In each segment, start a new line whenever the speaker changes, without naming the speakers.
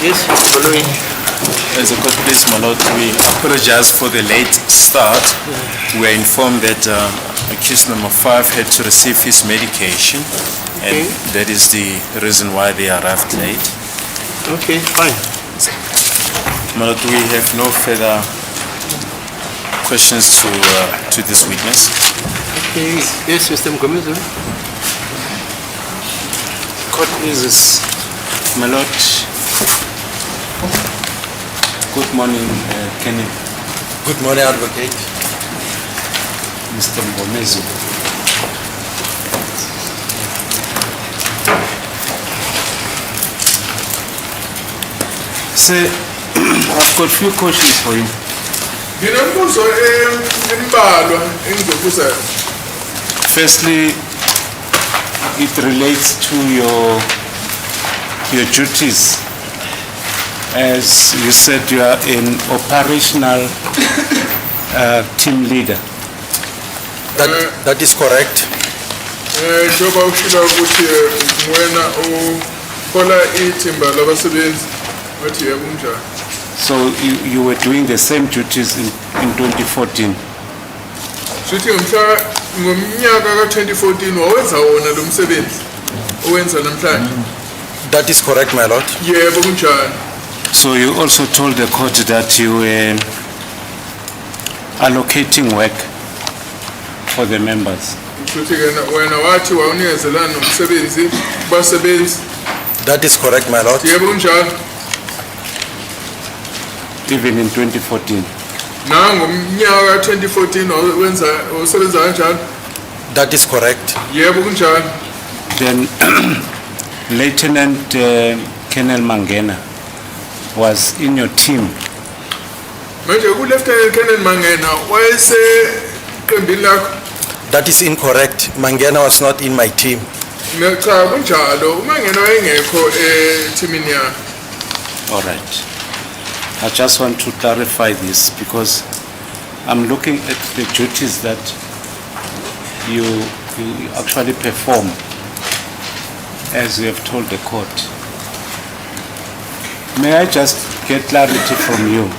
Yes, following.
As a court, please, my lord, we apologize for the late start. We are informed that accused number 5 had to receive his medication, and that is the reason why they arrived late.
Okay, fine.
My lord, we have no further questions to this witness.
Okay, yes, Mr. Mgomez.
Court is, my lord. Good morning, Kenny.
Good morning, Advocate.
Mr. Mgomez. Sir, I've got a few questions for you. Firstly, it relates to your duties. As you said, you are an operational team leader.
That is correct.
So you were doing the same duties in 2014?
That is correct, my lord.
So you also told the court that you were allocating work for the members?
That is correct, my lord.
Even in 2014?
That is correct.
Then Lieutenant Colonel Mangena was in your team.
That is incorrect. Mangena was not in my team.
All right. I just want to clarify this because I'm looking at the duties that you actually perform, as you have told the court. May I just get clarity from you?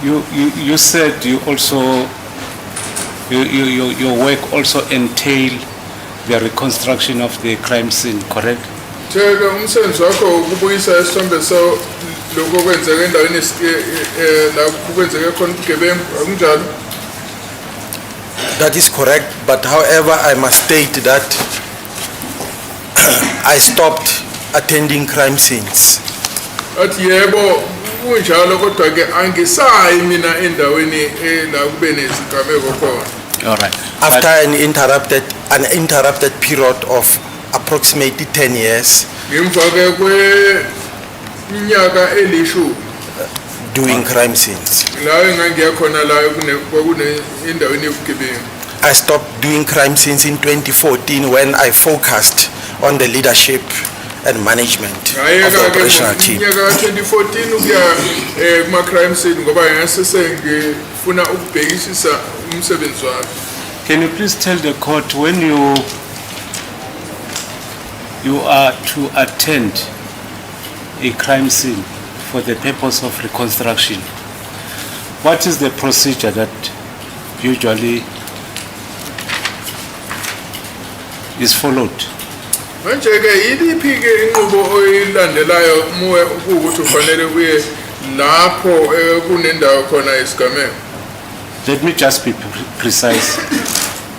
You said you also your work also entail the reconstruction of the crime scene, correct?
That is correct, but however, I must state that I stopped attending crime scenes.
All right.
After an interrupted period of approximately 10 years doing crime scenes. I stopped doing crime scenes in 2014 when I focused on the leadership and management of the operational team.
Can you please tell the court when you are to attend a crime scene for the purpose of reconstruction, what is the procedure that usually is followed? Let me just be precise.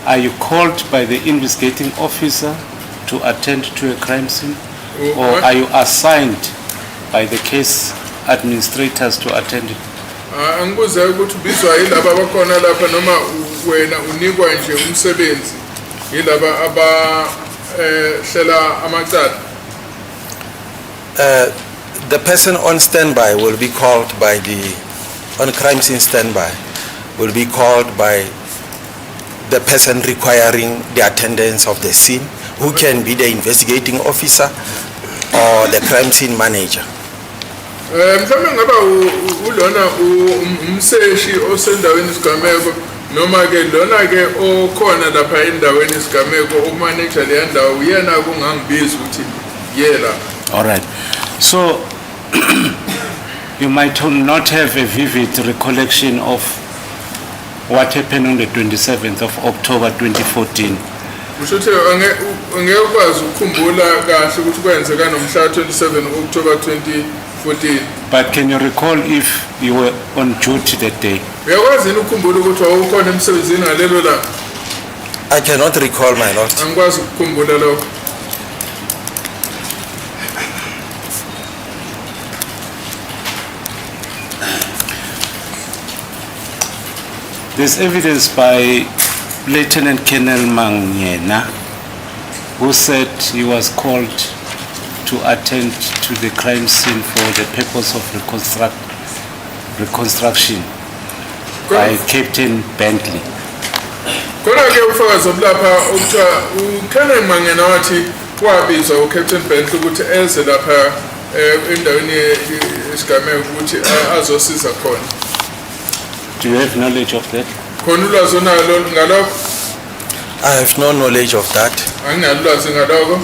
Are you called by the investigating officer to attend to a crime scene, or are you assigned by the case administrators to attend it?
The person on standby will be called by on crime scene standby will be called by the person requiring the attendance of the scene, who can be the investigating officer or the crime scene manager.
noma ke lona ke okhona lapha endaweni isigameko umanager le ndawo uyena kungangibiza ukuthi yela.
All right. So you might not have a vivid recollection of what happened on the 27th of October 2014.
Ushuthi angekwazi ukukhumbula kahle ukuthi kwenzeka nomhla 27 October 2014.
But can you recall if you were on duty that day?
Uyakwazi ukukhumbula ukuthi wawukhona emsebenzini ngalelo la?
I cannot recall, my lord.
Angikwazi ukukhumbula lokho.
There's evidence by Lieutenant Colonel Mangena, who said he was called to attend to the crime scene for the purpose of reconstruction by Captain Bentley.
Khona ke ufakazi lapha ukuthiwa uKenneth Mangena wathi wabizwa uCaptain Bentley ukuthi eze lapha endaweni esigameko ukuthi azosiza khona.
Do you have knowledge of that?
Khona ulwazi onalo ngalokho?
I have no knowledge of that.
Anginalwazi ngalokho.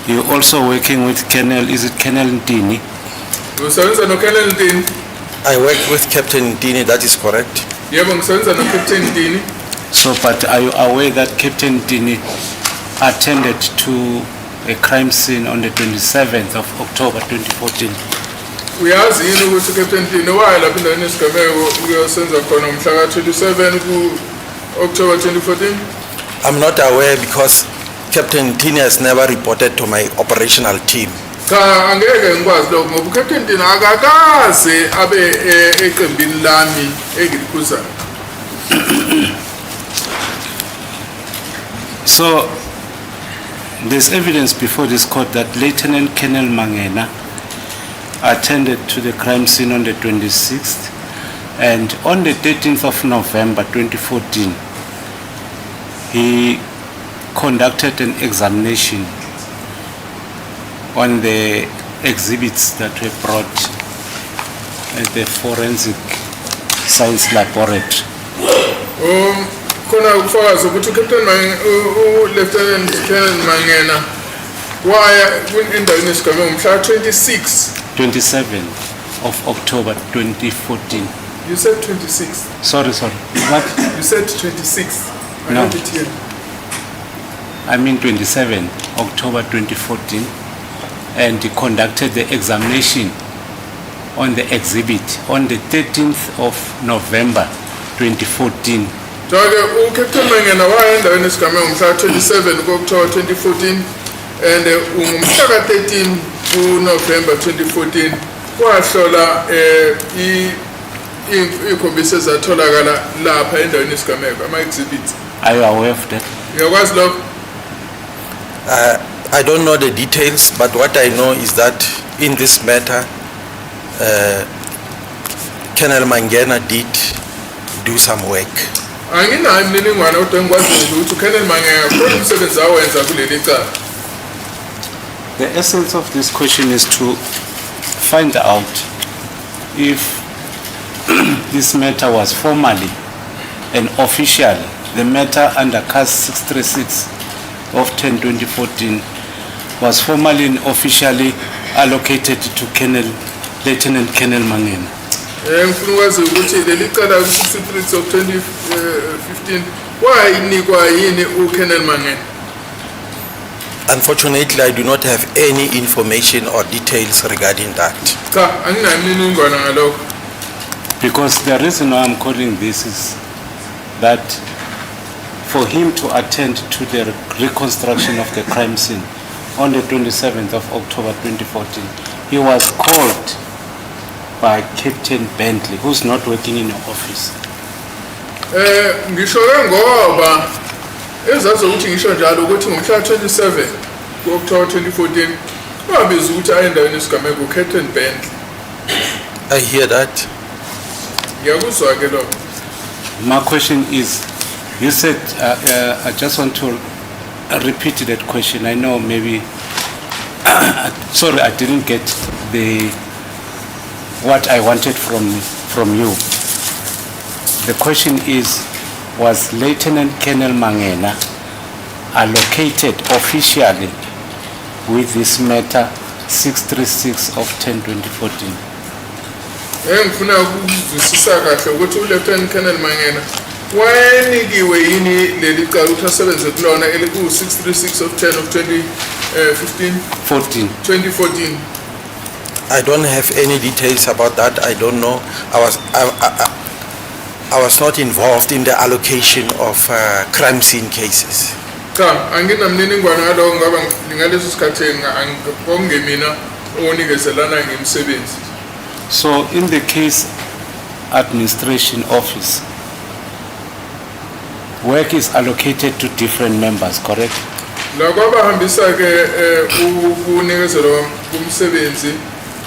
You're also working with Colonel, is it Colonel Ntini?
Usebenza noKenneth Ntini?
I work with Captain Dini, that is correct.
Yebo ngisebenza noCaptain Ntini.
So, but are you aware that Captain Ntini attended to a crime scene on the 27th of October 2014?
Uyazi yini ukuthi uCaptain Ntini waya lapha endaweni esigameko uyosenza khona mhla ka 27 ku October 2014?
I'm not aware because Captain Dini has never reported to my operational team.
Cha angeke ngikwazi lokho ngoba uCaptain Ntini akakaze abe eqembini lami engilikhuzana.
So, there's evidence before this court that Lieutenant Colonel Mangena attended to the crime scene on the 26th, and on the 13th of November 2014, he conducted an examination on the exhibits that were brought at the Forensic Science Laboratory.
Khona ufakazi ukuthi uCaptain Lieutenant Colonel Mangena waya endaweni esigameko mhla
27 of October 2014.
You said 26.
Sorry. What?
You said 26. I
No.
have it here.
I mean 27 October 2014, and he conducted the examination on the exhibit on the 13th of November 2014.
Jake uCaptain Mangena waya endaweni esigameko mhla 27 October 2014 and umhla ka 13 November 2014 kwahlola ikhombisi ezatholakala lapha endaweni esigameko ama exhibits.
Are you aware of that?
Uyakwazi lokho?
I don't know the details, but what I know is that in this matter, Colonel Mangena did do some work.
Anginayo imininingwane kodwa ngikwazi ukuthi uColonel Mangena khona umsebenzi awenza kuleli cala.
The essence of this question is to find out if this matter was formally and officially, the matter under CAS 636 of 10/2014 was formally and officially allocated to Lieutenant Colonel Mangena.
Ngifuna ukwazi ukuthi leli cala 636 of 2015 wayinikwa yini uColonel Mangena?
Unfortunately, I do not have any information or details regarding that.
Cha, anginayo imininingwane ngalokho.
Because the reason why I'm calling this is that for him to attend to the reconstruction of the crime scene on the 27th of October 2014, he was called by Captain Bentley, who's not working in your office.
Ngisho ke ngoba ezazokuthi ngisho njalo ukuthi ngomhla 27 October 2014 wabiza ukuthi ayendaweni esigameko uCaptain Bentley.
I hear that.
Ngiyakuzwa ke lokho.
My question is, you said, I just want to repeat that question. I know maybe, sorry, I didn't get what I wanted from you. The question is, was Lieutenant Colonel Mangena allocated officially with this matter 636 of 10/2014?
Ngifuna ukuzwisisa kahle ukuthi uLieutenant Colonel Mangena wayenikiwe yini leli cala ukuthi asebenze kulona eliku 636 of 10 of 2014.
I don't have any details about that. I don't know. I was not involved in the allocation of crime scene cases.
Cha, anginamniningwane ngaloko ngaba ngaleso sikhathi angikongemina onikezelana ngemisebenzi.
So in the case administration office, work is allocated to different members, correct?
La kwabahambisa ke ukunikezelwa kumsebenzi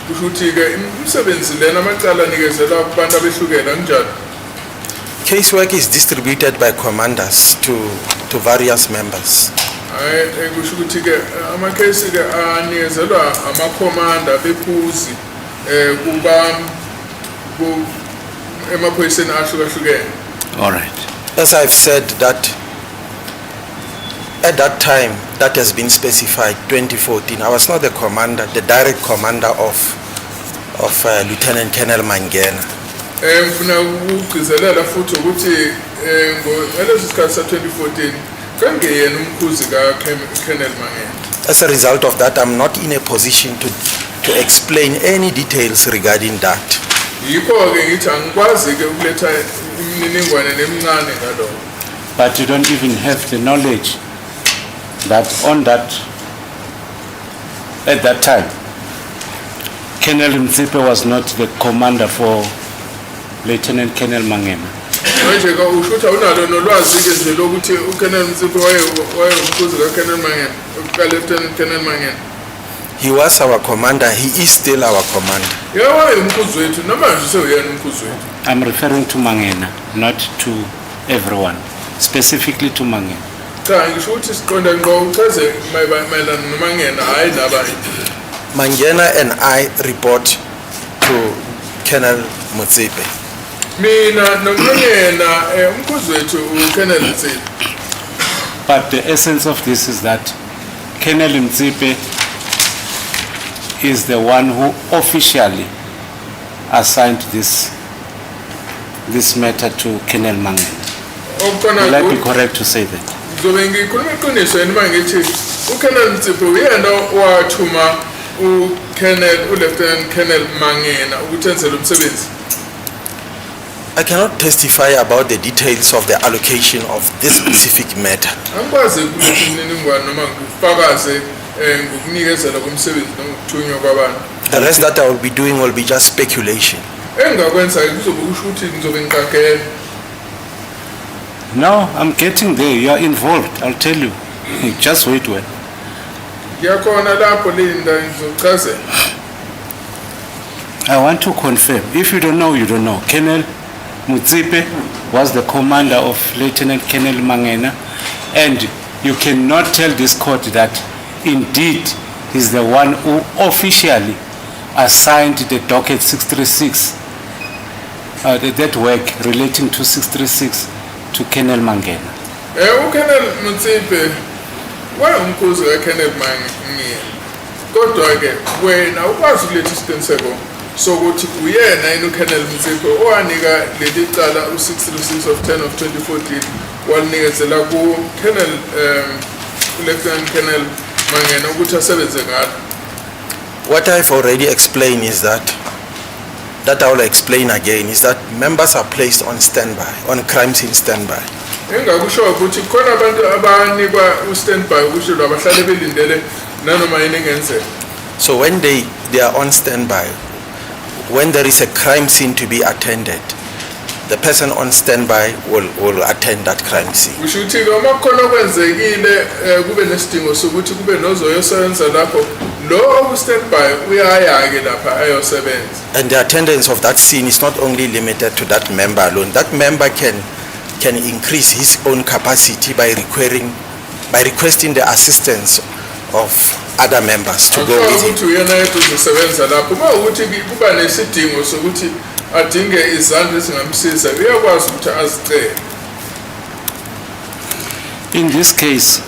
kushuthi ke umsebenzi lena amacala nikezela abantu abehlukene kanjalo.
Casework is distributed by commanders to various members.
Hayi kusho ukuthi ke ama-case ke anikezelwa ama-commander bephuzi kuba emaphoyiseni ahlukahlukene.
All right.
As I've said that at that time that has been specified, 2014, I was not the commander, the direct commander of Lieutenant Colonel Mangena.
Ngifuna ukugcizelela futhi ukuthi ngaleso sikhathi sa 2014 kangeyena umkhuzi ka-Colonel Mangena.
As a result of that, I'm not in a position to explain any details regarding that.
Yikho-ke ngithi angikwazi ke ukuletha imininingwane nemincane ngalokho.
But you don't even have the knowledge that at that time, Colonel Mtsipe was not the commander for Lieutenant Colonel Mangena.
Manje ka ushuthi awunalo nolwazi-ke nje lokuthi uColonel Mtsipe wayengumkhuzi ka-Colonel Mangena, ka-Lieutenant Colonel Mangena.
He was our commander. He is still our commander.
Wayengumkhuzi wethu namanje useyena umkhuzi wethu.
I'm referring to Mangena, not to everyone, specifically to Mangena.
Cha ngisho ukuthi siqonda ngqo uchaze mayelana noMangena hayi nabanye.
Mangena and I report to Colonel Mtsipe.
Mina noMangena umkhuzi wethu uColonel Mtsipe.
But the essence of this is that Colonel Mtsipe is the one who officially assigned this matter to Colonel Mangena. Will I be correct to say that?
Zobe ngikhuluma iqiniso yini mangithi uColonel Mtsipe uyena wathuma uLieutenant Colonel Mangena ukuthi enze lo msebenzi.
I cannot testify about the details of the allocation of this specific matter.
Angikwazi ukuthi imininingwane noma ngifakaze ngokunikezela komsebenzi nokuthunywa kwabantu.
The rest that I will be doing will be just speculation.
Engakwenza kuzobe kusho ukuthi ngizobe ngiqagela.
No, I'm getting there. You are involved. I'll tell you. Just wait well.
Ngiyakhona lapho Linda ngizochazela.
I want to confirm. If you don't know, you don't know. Colonel Mtsipe was the commander of Lieutenant Colonel Mangena, and you cannot tell this court that indeed he's the one who officially assigned the docket 636, that work relating to 636 to Colonel Mangena.
uColonel Mtsipe wayengumkhuzi kaColonel Mangena. Kodwa-ke wena ukwazi ukuletha isiqiniseko sokuthi uyena yini uColonel Mtsipe owanika leli cala u-636 of 10 of 2014 walinikezela ku-Colonel Lieutenant Colonel Mangena ukuthi asebenze ngalo.
What I've already explained is that I will explain again, is that members are placed on standby, on crime scene standby.
Engakusho ukuthi khona abantu abanikwa u-standby kusho abahlale belindele nanoma yini engenzeka.
So when they are on standby, when there is a crime scene to be attended, the person on standby will attend that crime scene.
Kusho ukuthi uma khona kwenzekile kube nesidingo sokuthi kube nozoyosebenza lapho lo standby uyaya-ke lapha ayosebenza.
And the attendance of that scene is not only limited to that member alone. That member can increase his own capacity by requesting the assistance of other members to go with him.
Ukuthi uyena yedwa uzosebenza lapho uma ukuthi kuba nesidingo sokuthi adinge izandla ezingamsiza uyakwazi ukuthi azicele.
In this case,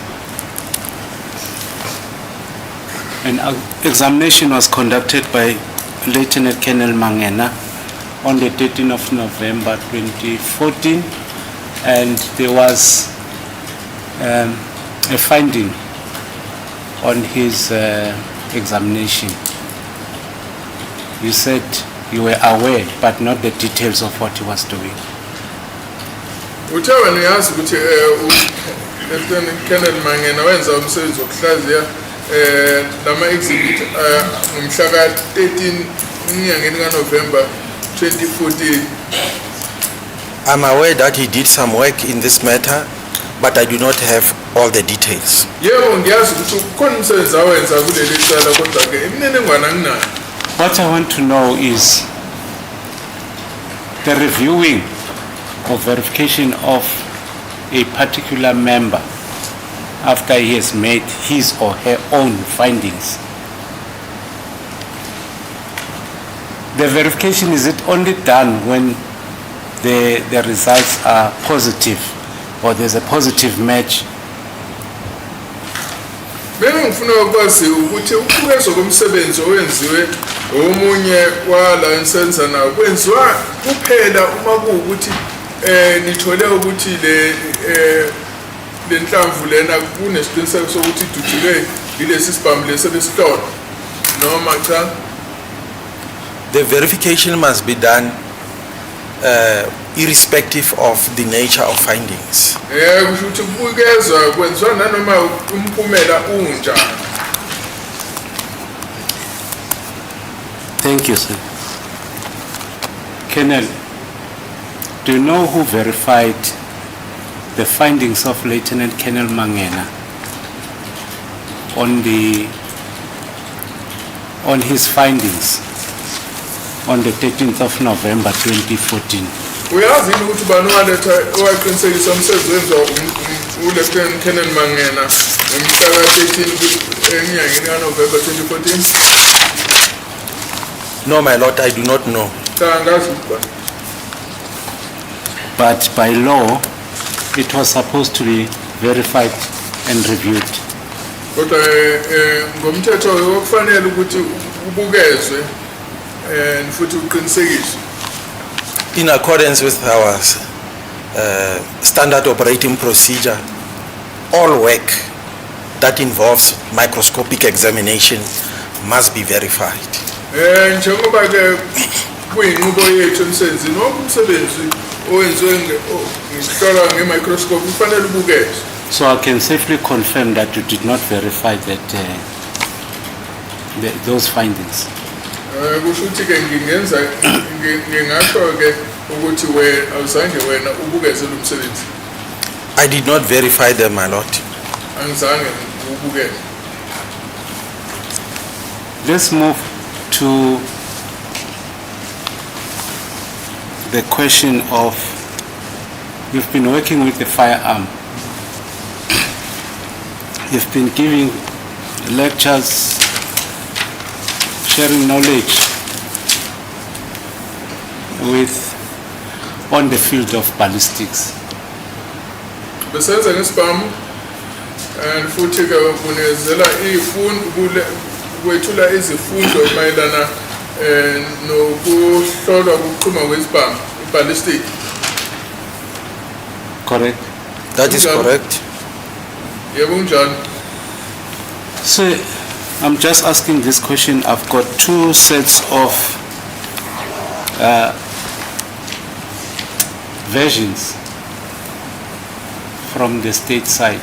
an examination was conducted by Lieutenant Colonel Mangena on the 13th of November 2014, and there was a finding on his examination. You said you were aware, but not the details of what he was doing.
Uthawa niyazi ukuthi Lieutenant Colonel Mangena wenza umsebenzi wokuhlaziya lama exhibit ngomhla ka-13 enyangeni kaNovember 2014.
I'm aware that he did some work in this matter, but I do not have all the details.
Yebo ngiyazi ukuthi ukhona umsebenzi awenza kuleli cala kodwa ke imininingwane anginayo.
What I want to know is the reviewing or verification of a particular member after he has made his or her own findings. The verification, is it only done when the results are positive or there's a positive match?
Mina ngifuna ukwazi ukuthi ukubukezwa komsebenzi owenziwe omunye wala ensenza nawo kwenziwa kuphela uma kuwukuthi nithole ukuthi le nhlamvu lena kunesiqiniseko sokuthi idutshulwe yilesi sibhamu lesi lesihlola noma cha.
The verification must be done irrespective of the nature of findings.
Kusho ukuthi kubukezwa kwenziwa nanoma umphumela unjani.
Thank you, sir. Colonel, do you know who verified the findings of Lieutenant Colonel Mangena on his findings on the 13th of November 2014?
Uyazi ukuthi bani owaqinisekisa umsebenzi wenziwa uLieutenant Colonel Mangena ngomhla ka-13 enyangeni kaNovember 2014?
No, my lord, I do not know.
Cha angazi ukuthi.
But by law, it was supposed to be verified and reviewed.
Kodwa ngomthetho okufanele ukuthi ubukezwe futhi uqinisekiswe.
In accordance with our standard operating procedure, all work that involves microscopic examination must be verified.
Njengoba ke kuyinqubo yethu emsebenzini umsebenzi owenziwe ngihlola nge-microscope ufanele ubukezwe.
So I can safely confirm that you did not verify that those findings.
Kusho ukuthi ke ngingasho ke ukuthi awuzange wena ubukeze lo msebenzi.
I did not verify them, my lord.
Angizange ubukeze.
Let's move to the question of, you've been working with the firearm. You've been giving lectures, sharing knowledge on the field of ballistics.
Besenza ngesibhamu and futhi ke kunezela kwethula izifundo mayelana nokuhlolwa ukuqhuma kwesibhamu ballistic.
Correct?
That is correct.
Yebo unjani?
So I'm just asking this question. I've got two sets of versions from the state side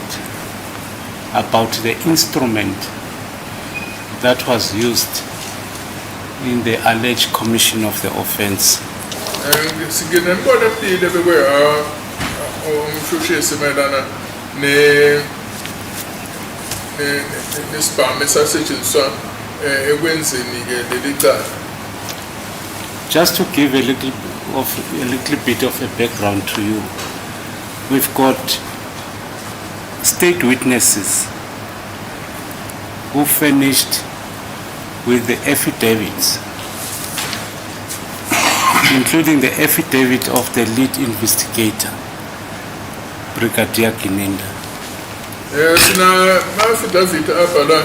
about the instrument that was used in the alleged commission of the offense.
Singenembona emile bekwe umshushisi mayelana nesibhamu esasetshenziswa ekwenzeni ke leli cala.
Just to give a little bit of a background to you, we've got state witnesses who furnished with the affidavits, including the affidavit of the lead investigator, Brigadier Kinenda,
Sina affidavit abhala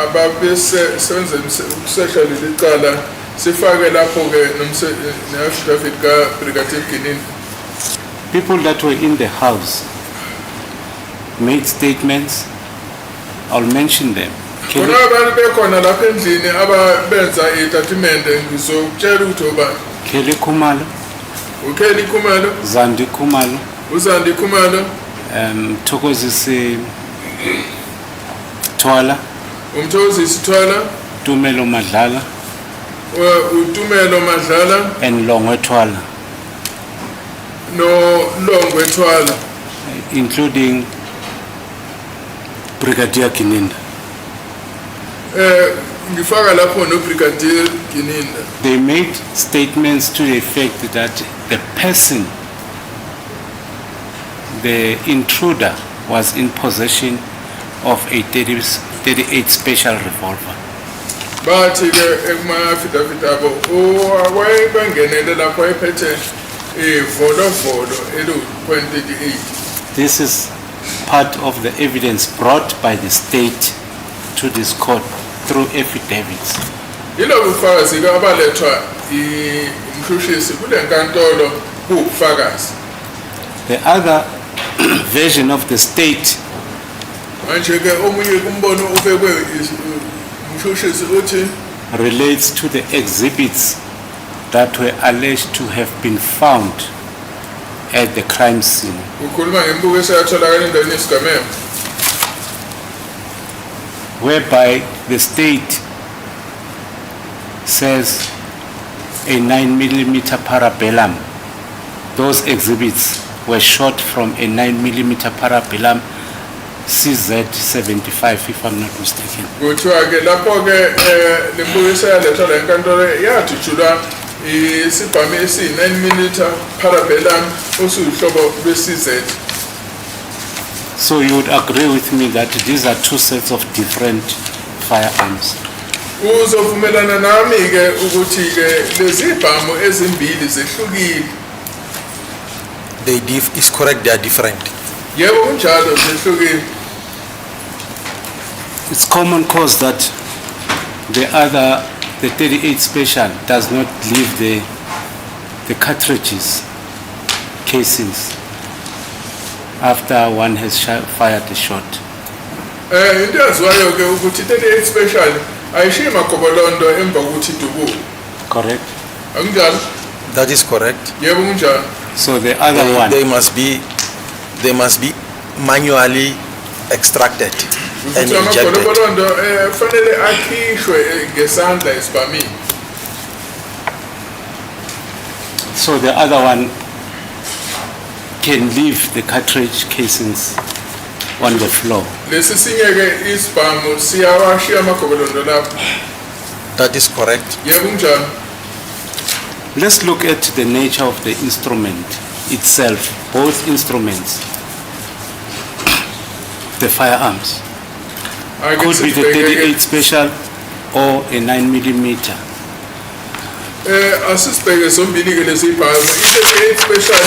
ababesebenza ukusesha leli cala sifake lapho ke ne-affidavit ka-Brigadier Ginini.
People that were in the house made statements. I'll mention them.
Khona abantu bekhona lapha endlini ababenza itatimende ngizokutshela ukuthi obani.
Kelly Kumalo,
uKelly Khumalo,
Zandi Kumalo,
uZandi Khumalo,
Thokozisi Twala,
uMthozisi Thwala,
Tumelo Madlala,
uTumelo Madlala,
and Longwe Twala,
no Longwe Thwala,
including Brigadier Kininda.
ngifaka lapho no Brigadier Gininda.
They made statements to the effect that the person, the intruder, was in possession of a 38 special revolver.
Bathi ke ema-affidavit abo wayebangenele lapho ephethe ivolovolo elu-.38.
This is part of the evidence brought by the state to this court through affidavits.
Yilo bufakazi ke abalethwa umshushisi kule nkantolo kuwubufakazi.
The other version of the state
Manje ke omunye kumbono ubekwe umshushisi uthi
relates to the exhibits that were alleged to have been found at the crime scene.
ukhuluma ngembukiso eyatholakala endaweni yesigameko.
Whereby the state says a 9mm parabellum. Those exhibits were shot from a 9mm parabellum CZ75, if I'm not mistaken.
Kuthiwa ke lapho ke lembukiso yalethwa la enkantolo yathutshulwa isibhamu esi-9mm parabellum osuhlobo lwe-CZ.
So you would agree with me that these are two sets of different firearms.
Uzovumelana nami ke ukuthi ke lezi bhamu ezimbili zehlukile.
It's correct, they are different.
Yebo kunjalo zehlukile.
It's common cause that the 38 special does not leave the cartridges, casings, after one has fired a shot.
Into yaziwayo ke ukuthi 38 special ayishiyi magobolondo emva kokuthi idubuke.
Correct?
Akunjalo?
That is correct.
Yebo kunjalo.
So the other one,
They must be manually extracted and
Ukuthi
injected.
amagobolondo fanele akhishwe ngesandla esibhamini.
so the other one can leave the cartridge casings on the floor.
Lesi sinye ke isibhamu siyawashiya amagobolondo lapho.
That is correct.
Yebo kunjalo.
Let's look at the nature of the instrument itself, both instruments, the firearms. Could be the 38 special or a 9mm.
Asisibheke zombili ke lezi bhamu i-38 special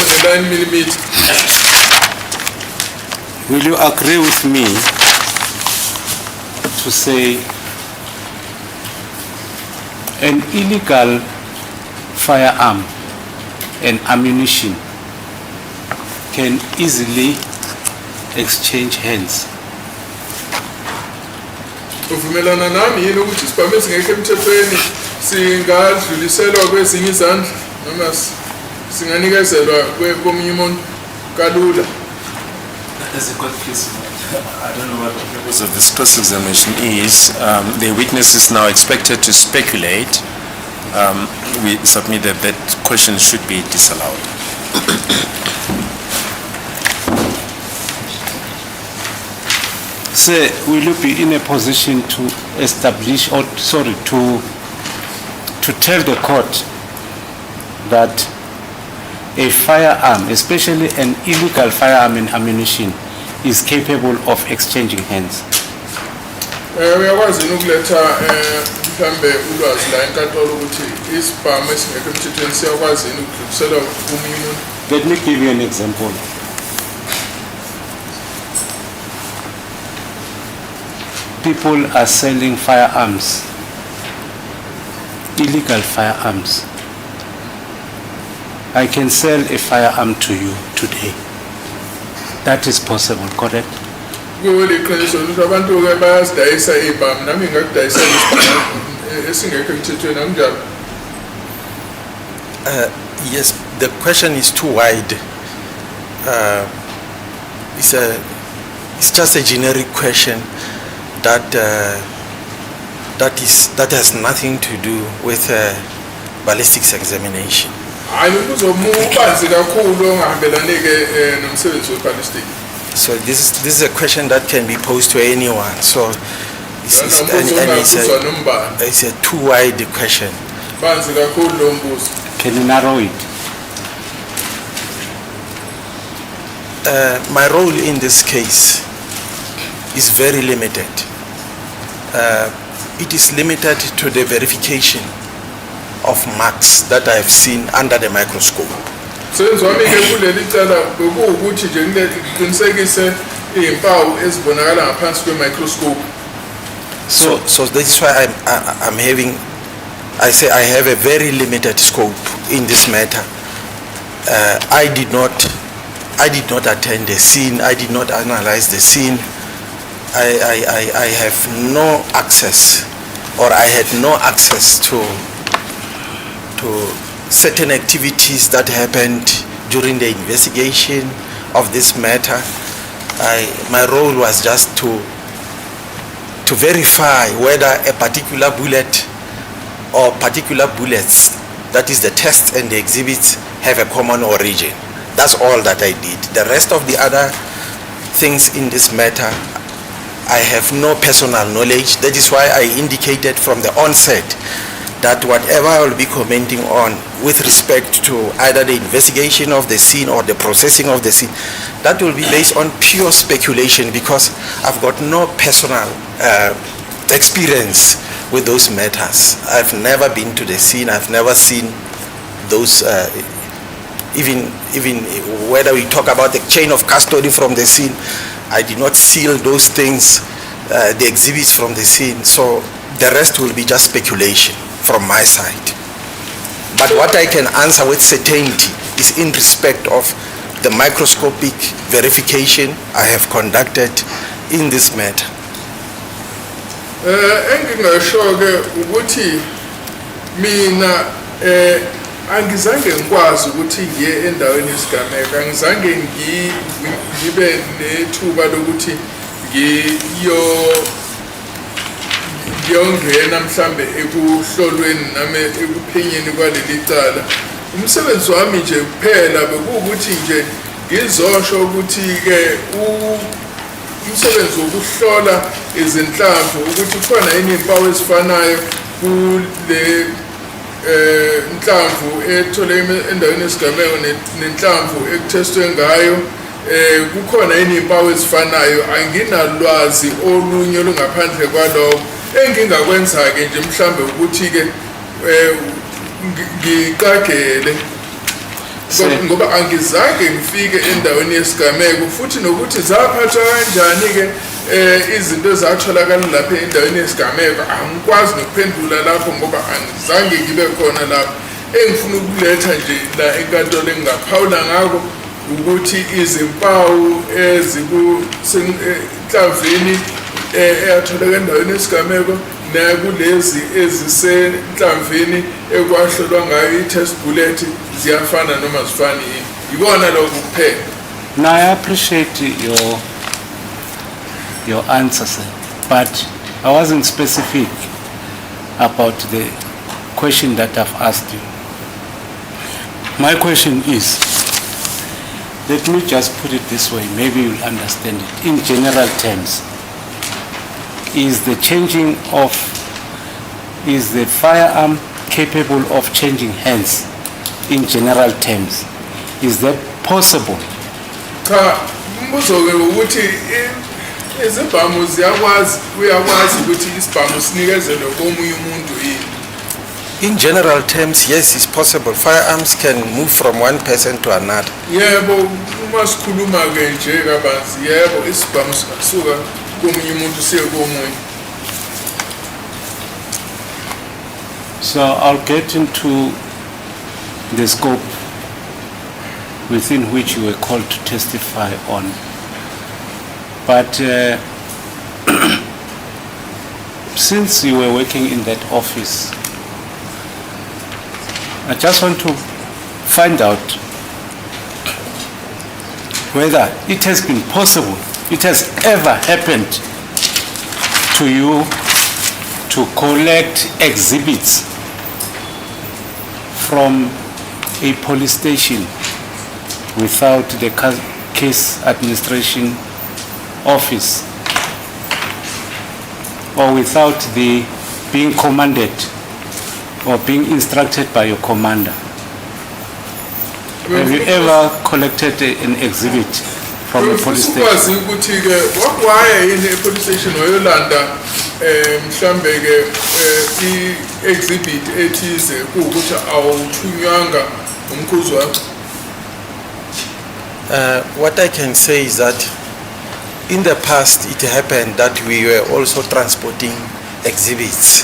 ne-9mm.
Will you agree with me to say an illegal firearm and ammunition can easily exchange hands?
Uvumelana nami yini ukuthi isibhamu esingekho emthethweni singadluliselwa kwezinye izandla noma singanikezelwa komunye umuntu kalula?
As a court case, I don't know what the purpose of this cross-examination is. The witness is now expected to speculate. We submit that that question should be disallowed.
Sir, will you be in a position to establish or, to tell the court that a firearm, especially an illegal firearm and ammunition, is capable of exchanging hands?
Uyakwazi ukuletha mhlambe ulwazi la enkantolo ukuthi isibhamu esingekho emthethweni siyakwazi ukudluliselwa komunye umuntu.
Let me give you an example. people are selling firearms, illegal firearms. I can sell a firearm to you today. That is possible, correct?
Kuliqiniso ukuthi abantu ke bayazidayisa ibhamu nami ngakudayisa esingekho emthethweni akunjalo.
Yes, the question is too wide. It's just a generic question that has nothing to do with ballistics examination. So this is a question that can be posed to anyone. So it's a too wide question.
Can you narrow it?
My role in this case is very limited. It is limited to the verification of marks that I have seen under the microscope.
So
this is why I say I have a very limited scope in this matter. I did not attend the scene. I did not analyze the scene. I have no access, or I had no access to certain activities that happened during the investigation of this matter. My role was just to verify whether a particular bullet or particular bullets, that is the test and the exhibits, have a common origin. That's all that I did. The rest of the other things in this matter, I have no personal knowledge. That is why I indicated from the onset that whatever I will be commenting on with respect to either the investigation of the scene or the processing of the scene, that will be based on pure speculation, because I've got no personal experience with those matters. I've never been to the scene. I've never seen those, even whether we talk about the chain of custody from the scene, I did not seal those things, the exhibits from the scene. So the rest will be just speculation from my side. But what I can answer with certainty is in respect of the microscopic verification I have conducted in this matter.
Engingasho-ke ukuthi mina angizange ngikwazi ukuthi ngiye endaweni yesigameko, angizange ngibe nethuba lokuthi ngiyongena mhlambe ekuhlolweni nami ekuphenyeni kwaleli cala. Umsebenzi wami nje kuphela bekuwukuthi nje ngizosho ukuthi-ke umsebenzi wokuhlola izinhlamvu ukuthi khona yini impawu ezifanayo kule inhlamvu ethole endaweni yesigameko nenhlamvu ekuthestwe ngayo, kukhona yini impawu ezifanayo. Anginalwazi olunye olungaphandle kwalokho. Engingakwenza-ke nje mhlambe ukuthi-ke ngiqagele ngoba angizange ngifike endaweni yesigameko, futhi nokuthi zaphathwa kanjani-ke izinto ezatholakala lapha endaweni yesigameko angikwazi nokuphendula lapho ngoba angizange ngibe khona lapho. Engifuna ukuletha nje la enkantolo engingaphawula ngako ukuthi izimpawu ezikusenhlamvini eyatholakala endaweni yesigameko nakulezi ezisenhlamvini ekwahlolwa ngayo i-test bullet ziyafana noma zifani yini. Yibona lokho kuphela.
Now I appreciate your answer, sir, but I wasn't specific about the question that I've asked you. My question is, let me just put it this way, maybe you'll understand it. In general terms, is the firearm capable of changing hands in general terms? Is that possible?
Cha, umbuzo-ke ukuthi izibhamu uyakwazi ukuthi isibhamu sinikezelwe komunye umuntu yini?
In general terms, yes, it's possible. Firearms can move from one person to another.
Yebo, uma sikhuluma-ke nje kabanzi, yebo, isibhamu singasuka komunye umuntu siye komunye.
So I'll get into the scope within which you were called to testify on. But since you were working in that office, I just want to find out whether it has been possible, it has ever happened to you to collect exhibits from a police station without the case administration office or without the being commanded or being instructed by your commander. Have you ever collected an exhibit from a police station?
Why in a police station Oyolanda mhlambe ke exhibit ethize ukuthi awuthunywanga umkhuzi wakho?
What I can say is that in the past it happened that we were also transporting exhibits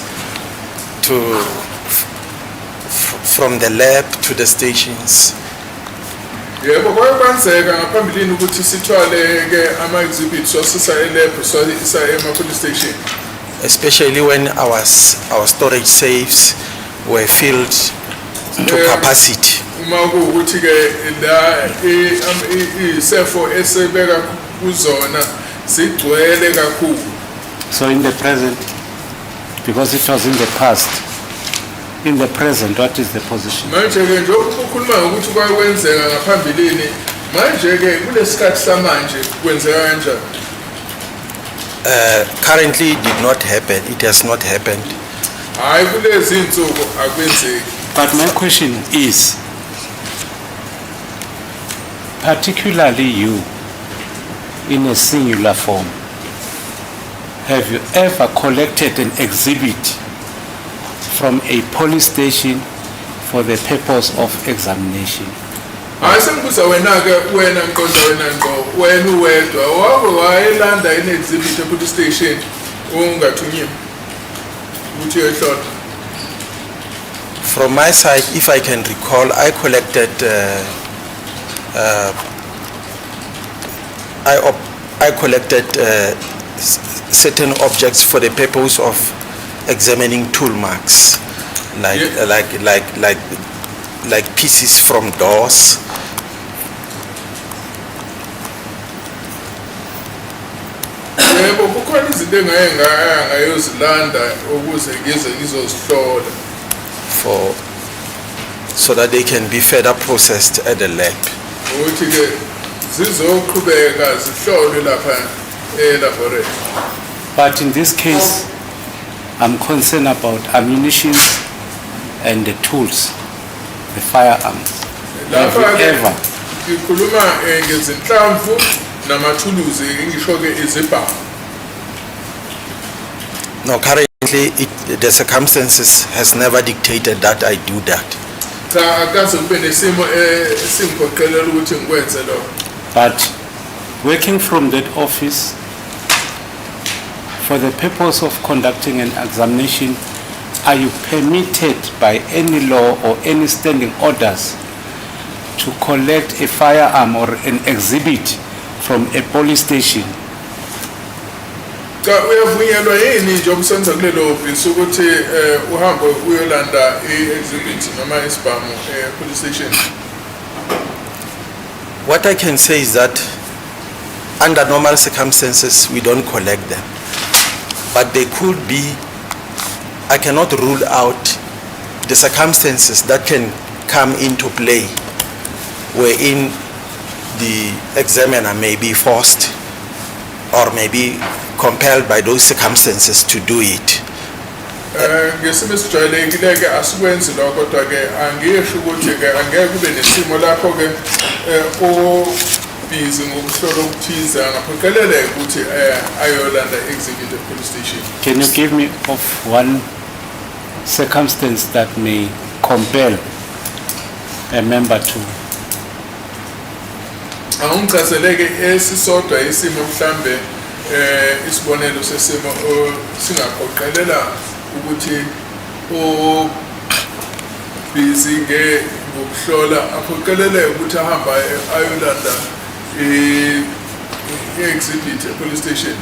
from the lab to the stations.
Yebo kwakwenzeka ngaphambilini ukuthi sithwale ke ama exhibits sosisa elab sosisa ema police station,
especially when our storage safes were filled to capacity.
uma kuukuthi ke la isefo esebeka kuzona sigcwele kakhulu.
So in the present, because it was in the past, in the present, what is the position?
Manje ke nje ukukhuluma ukuthi kwakwenzeka ngaphambilini, manje ke kulesikhathi samanje kwenzeka kanjani?
Currently it did not happen, it has not happened.
Hayi kulezi insuku akwenzeki.
But my question is, particularly you, in a singular form, have you ever collected an exhibit from a police station for the purpose of examination?
Hayi sengibuza wena ke wena Nkonzo wena ngo wena uwedwa wabe wayelanda in exhibit police station ungathunyiwe ukuthi uyohlolwa?
From my side, if I can recall, I collected I collected certain objects for the purpose of examining tool marks, like pieces from doors.
Yebo kukhona izinto engayozilanda ukuze ngize ngizozihlola
so that they can be further processed at the lab.
ukuthi ke zizoqhubeka zihlolwe lapha laboratory.
But in this case, I'm concerned about ammunition and the tools, the firearms. Have you ever?
Ngikhuluma ngezinhlamvu namathuluzi ngisho ke izibhamu.
No, currently the circumstances has never dictated that I do that.
Cha akaze kube nesimo esimgoqelela ukuthi ngikwenze lokho.
But working from that office, for the purpose of conducting an examination, are you permitted by any law or any standing orders to collect a firearm or an exhibit from a police station?
Cha uyavunyelwa yini nje umsenza kulelo office ukuthi uhambe uyolanda i-exhibit noma isibhamu police station?
What I can say is that under normal circumstances we don't collect them, but they could be, I cannot rule out the circumstances that can come into play wherein the examiner may be forced or may be compelled by those circumstances to do it.
Ngesimo esijwayelekile ke asikwenzi lokho kodwa ke angisho ukuthi ke angeke kube nesimo lapho ke busy ngokuhlola ukuthiza ngaphoqelele ukuthi ayolanda exhibit at police station.
Can you give me of one circumstance that may compel a member to?
Angichazeleke esisodwa isimo mhlambe isibonelo sesimo singaphoqelela ukuthi busy ngokuhlola aphoqelele ukuthi ahamba ayolanda i-exhibit police station.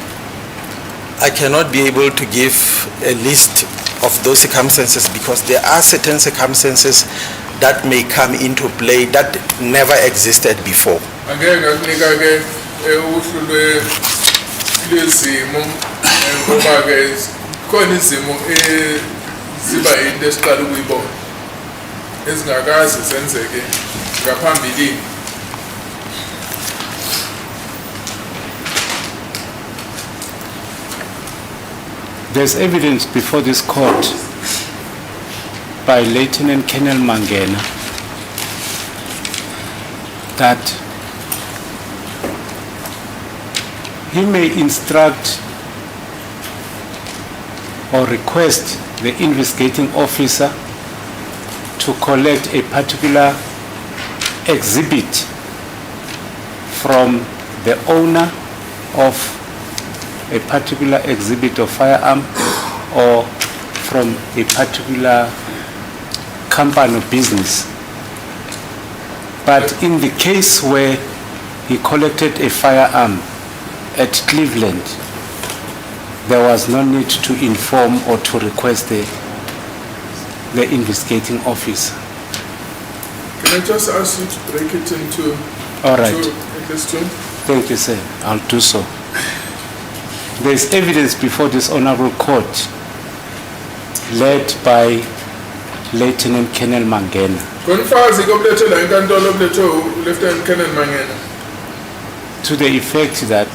I cannot be able to give a list of those circumstances because there are certain circumstances that may come into play that never existed before.
Angeke ngakunika ke uhlu lwezimo ngoba ke khona izimo ziba into esiqala ukuyibona ezingakazi zenzeke ngaphambilini.
There's evidence before this court by Lieutenant Colonel Mangena that he may instruct or request the investigating officer to collect a particular exhibit from the owner of a particular exhibit of firearm or from a particular company or business. But in the case where he collected a firearm at Cleveland, there was no need to inform or to request the investigating officer.
Can I just ask you to break it into
All right.
at least two?
Thank you, sir. I'll do so. There is evidence before this honorable court led by Lieutenant Colonel Mangena
Konfazi komlethela inkantolo omletho Lieutenant Colonel Mangena
to the effect that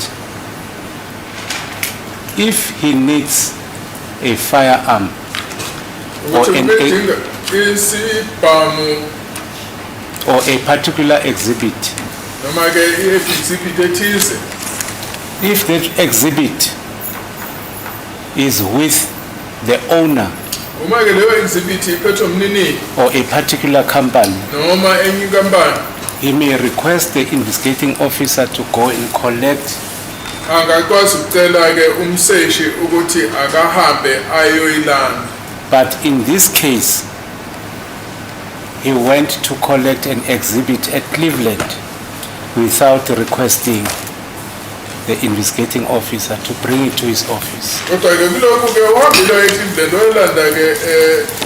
if he needs a firearm or
ukuthi
an
bedinga isibhamu
or a particular exhibit,
noma ke i-exhibit ethize.
if that exhibit is with the owner
Uma ke leyo exhibit iphethwe umnini
or a particular company,
noma enye inkampani
he may request the investigating officer to go and collect
angakwazi ukucela ke umseshi ukuthi akahambe ayoyilanda.
But in this case, he went to collect an exhibit at Cleveland without requesting the investigating officer to bring it to his office.
Kodwa ke kulokhu ke uhambile eCleveland oyolanda ke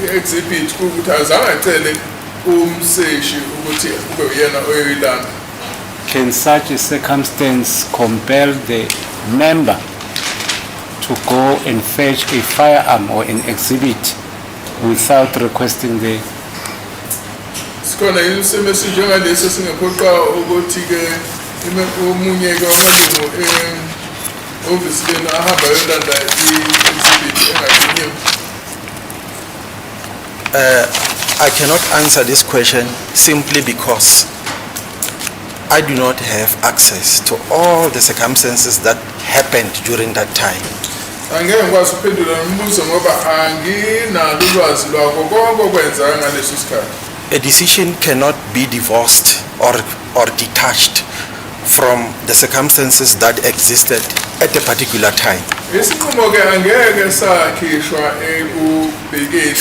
i-exhibit ukuthi azange acele umseshi ukuthi kube uyena oyoyilanda.
Can such a circumstance compel the member to go and fetch a firearm or an exhibit without requesting the...
Sikhona isimo esinjengalesi singaphoqa ukuthi ke omunye ke amalungu obviously ahamba yolanda i-exhibit engadingiwe.
I cannot answer this question simply because I do not have access to all the circumstances that happened during that time.
Angeke ngikwazi ukuphendula umbuzo ngoba anginalo ulwazi lwakho konke okwenzeka ngaleso sikhathi.
A decision cannot be divorced or detached from the circumstances that existed at a particular time.
Isinqumo ke angeke sakhishwa ekubhekeni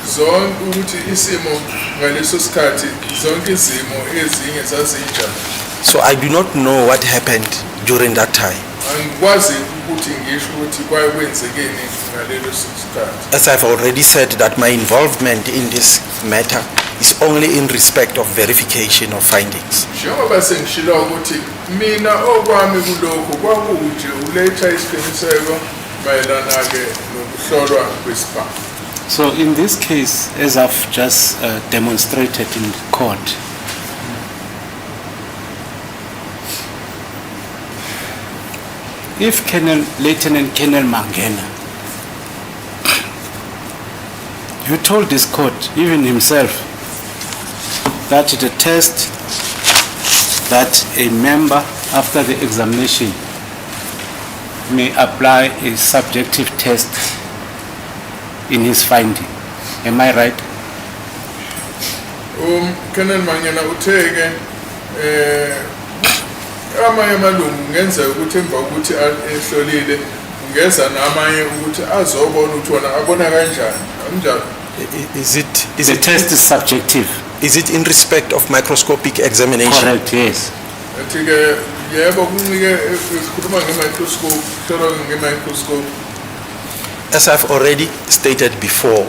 zonke ukuthi isimo ngaleso sikhathi zonke izimo ezinye zazinjani.
So I do not know what happened during that time.
Angikwazi ukuthi ngisho ukuthi kwakwenzekeni ngalelo sikhathi.
As I've already said, that my involvement in this matter is only in respect of verification of findings.
Njengoba sengishilo ukuthi mina okwami kulokho kwakunje uletha isiqiniseko mayelana ke nokuhlolwa kwesibhamu.
So in this case, as I've just demonstrated in court, if Lieutenant Colonel Mangena, you told this court, even himself, that the test that a member after the examination may apply a subjective test in his finding. Am I right?
Colonel Mangena utheke amanye amalungu ngenzeka ukuthi emva ukuthi ehlolile ngeza namanye ukuthi azobona ukuthi wona abona kanjani anjalo.
Is it
The test is subjective.
is it in respect of microscopic examination?
Correct, yes.
Athi-ke yebo kunike sikhuluma nge-microscope, hlolwa nge-microscope.
As I've already stated before,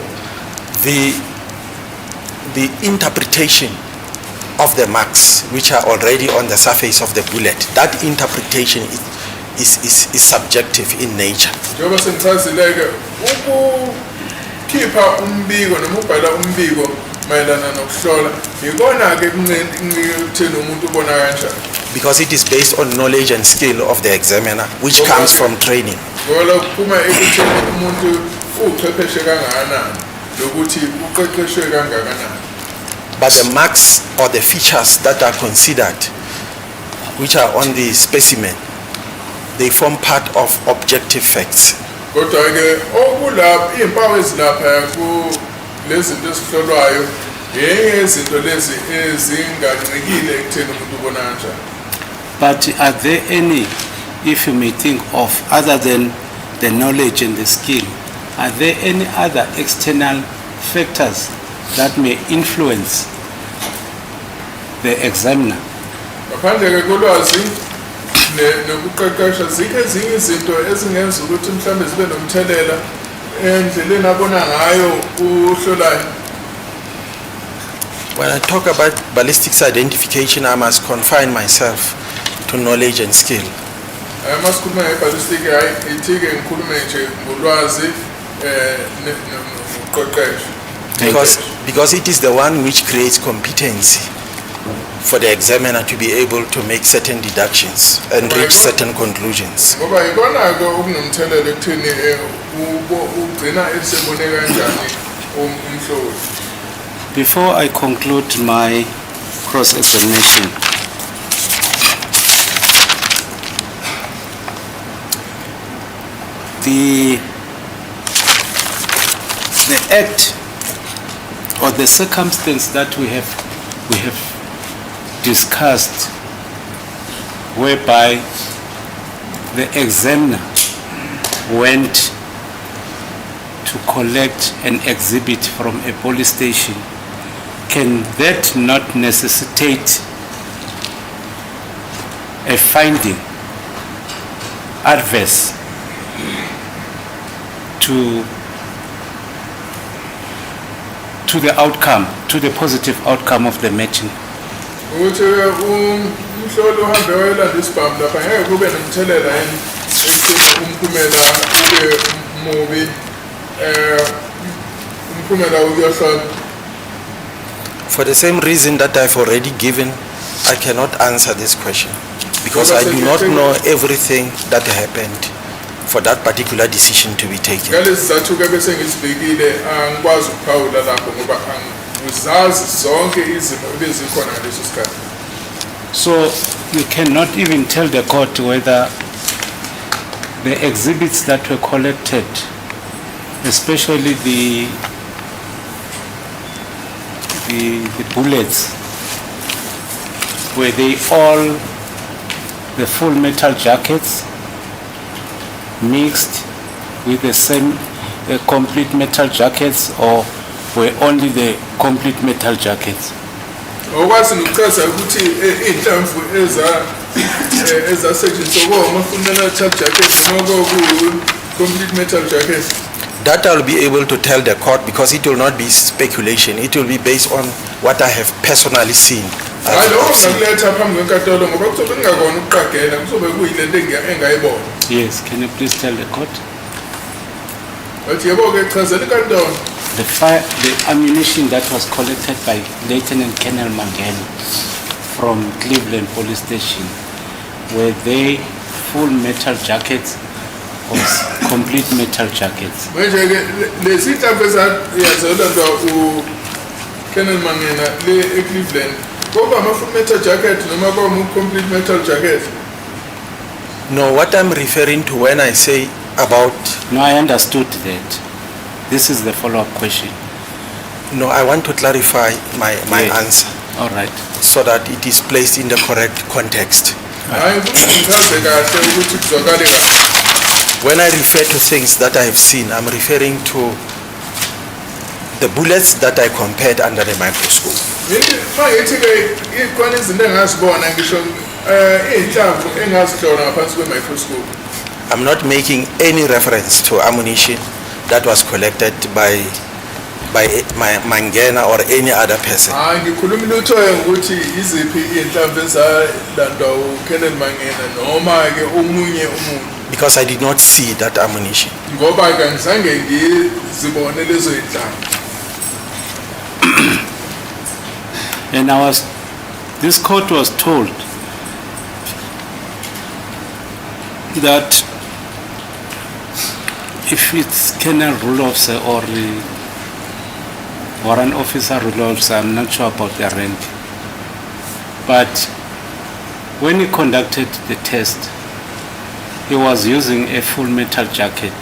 the interpretation of the marks which are already on the surface of the bullet, that interpretation is subjective in nature.
Njengoba sengichazile-ke ukukhipha umbiko noma ubhala umbiko mayelana nokuhlola ikona-ke kutheni umuntu ubona kanjani.
Because it is based on knowledge and skill of the examiner, which comes from training.
Ngoba kuphuma ekutheni umuntu uchwepheshe kangakanani lokuthi uqeqeshwe kangakanani.
But the marks or the features that are considered, which are on the specimen, they form part of objective facts.
Kodwa-ke okulapha iy'mpawu ezilapha kulezi zinto ezihlolwayo yezinto lezi ezingancikile ekutheni umuntu ubona kanjani.
But are there any, if you may think of, other than the knowledge and the skill, are there any other external factors that may influence the examiner?
Ngaphandle-ke kolwazi nokuqeqesha zikho ezinye izinto ezingenza ukuthi mhlawumbe zibe nomthelela endleleni abona ngayo uhlolayo.
When I talk about ballistics identification, I must confine myself to knowledge and skill.
Masikhuluma nge-ballistic hayi ithi-ke ngikhulume nje ngolwazi nokuqeqesha.
Because it is the one which creates competency for the examiner to be able to make certain deductions and reach certain conclusions.
Ngoba ikona-ke okunomthelela ekutheni ugcina esebone kanjani umhloli.
Before I conclude my cross-examination, the act or the circumstance that we have discussed, whereby the examiner went to collect an exhibit from a police station, can that not necessitate a finding adverse to the outcome, to the positive outcome of the matching?
Ukuthi umhloli uhambe wayelanda isibhamu lapha ngeke kube nomthelela yini ekutheni umphumela ube mubi umphumela uyohlola.
For the same reason that I've already given, I cannot answer this question because I do not know everything that happened for that particular decision to be taken.
Ngalezi zathu-ke bese ngisibekile angikwazi ukuphawula lapho ngoba angizazi zonke izimo ebezikhona ngaleso sikhathi.
So you cannot even tell the court whether the exhibits that were collected, especially the bullets, were they all the full metal jackets mixed with the same complete metal jackets, or were only the complete metal jackets?
Okwazi ngokuchaza ukuthi inhlamvu ezasetshenziswa ama-fundamental jackets noma complete metal jackets.
That I'll be able to tell the court because it will not be speculation. It will be based on what I have personally seen.
Ngakuletha phambi kwenkantolo ngoba kuzobe kungakona ukuqagela kuzobe kuyilento engayibona.
Yes, can you please tell the court?
Wathi yebo-ke chazela inkantolo.
The ammunition that was collected by Lieutenant Colonel Mangeni from Cleveland Police Station, were they full metal jackets or complete metal jackets?
Manje-ke lezi nhlamvu ezazolandwa uColonel Mangena le eCleveland koba ama-full metal jacket noma complete metal jacket?
No, what I'm referring to when I say about...
No, I understood that. This is the follow-up question.
No, I want to clarify my
Yes.
answer
All right.
so that it is placed in the correct context.
Hayi ngichaze kahle ukuthi kuzwakale kahle.
When I refer to things that I have seen, I'm referring to the bullets that I compared under the microscope.
Mangithi-ke ikhona izinto engazibona ngisho iy'nhlamvu engazihlola ngaphansi kwe-microscope.
I'm not making any reference to ammunition that was collected by Mangena or any other person.
Ngikhuluma ilutho-ke ngokuthi yiziphi iy'nhlamvu ezalandwa uKenneth Mangena noma-ke omunye umuntu.
Because I did not see that ammunition.
Ngoba-ke angizange ngizibone lezo y'nhlamvu.
And this court was told that if it's Colonel Rule Officer or the Warrant Officer Rule Officer, I'm not sure about their rank, but when he conducted the test, he was using a full metal jacket.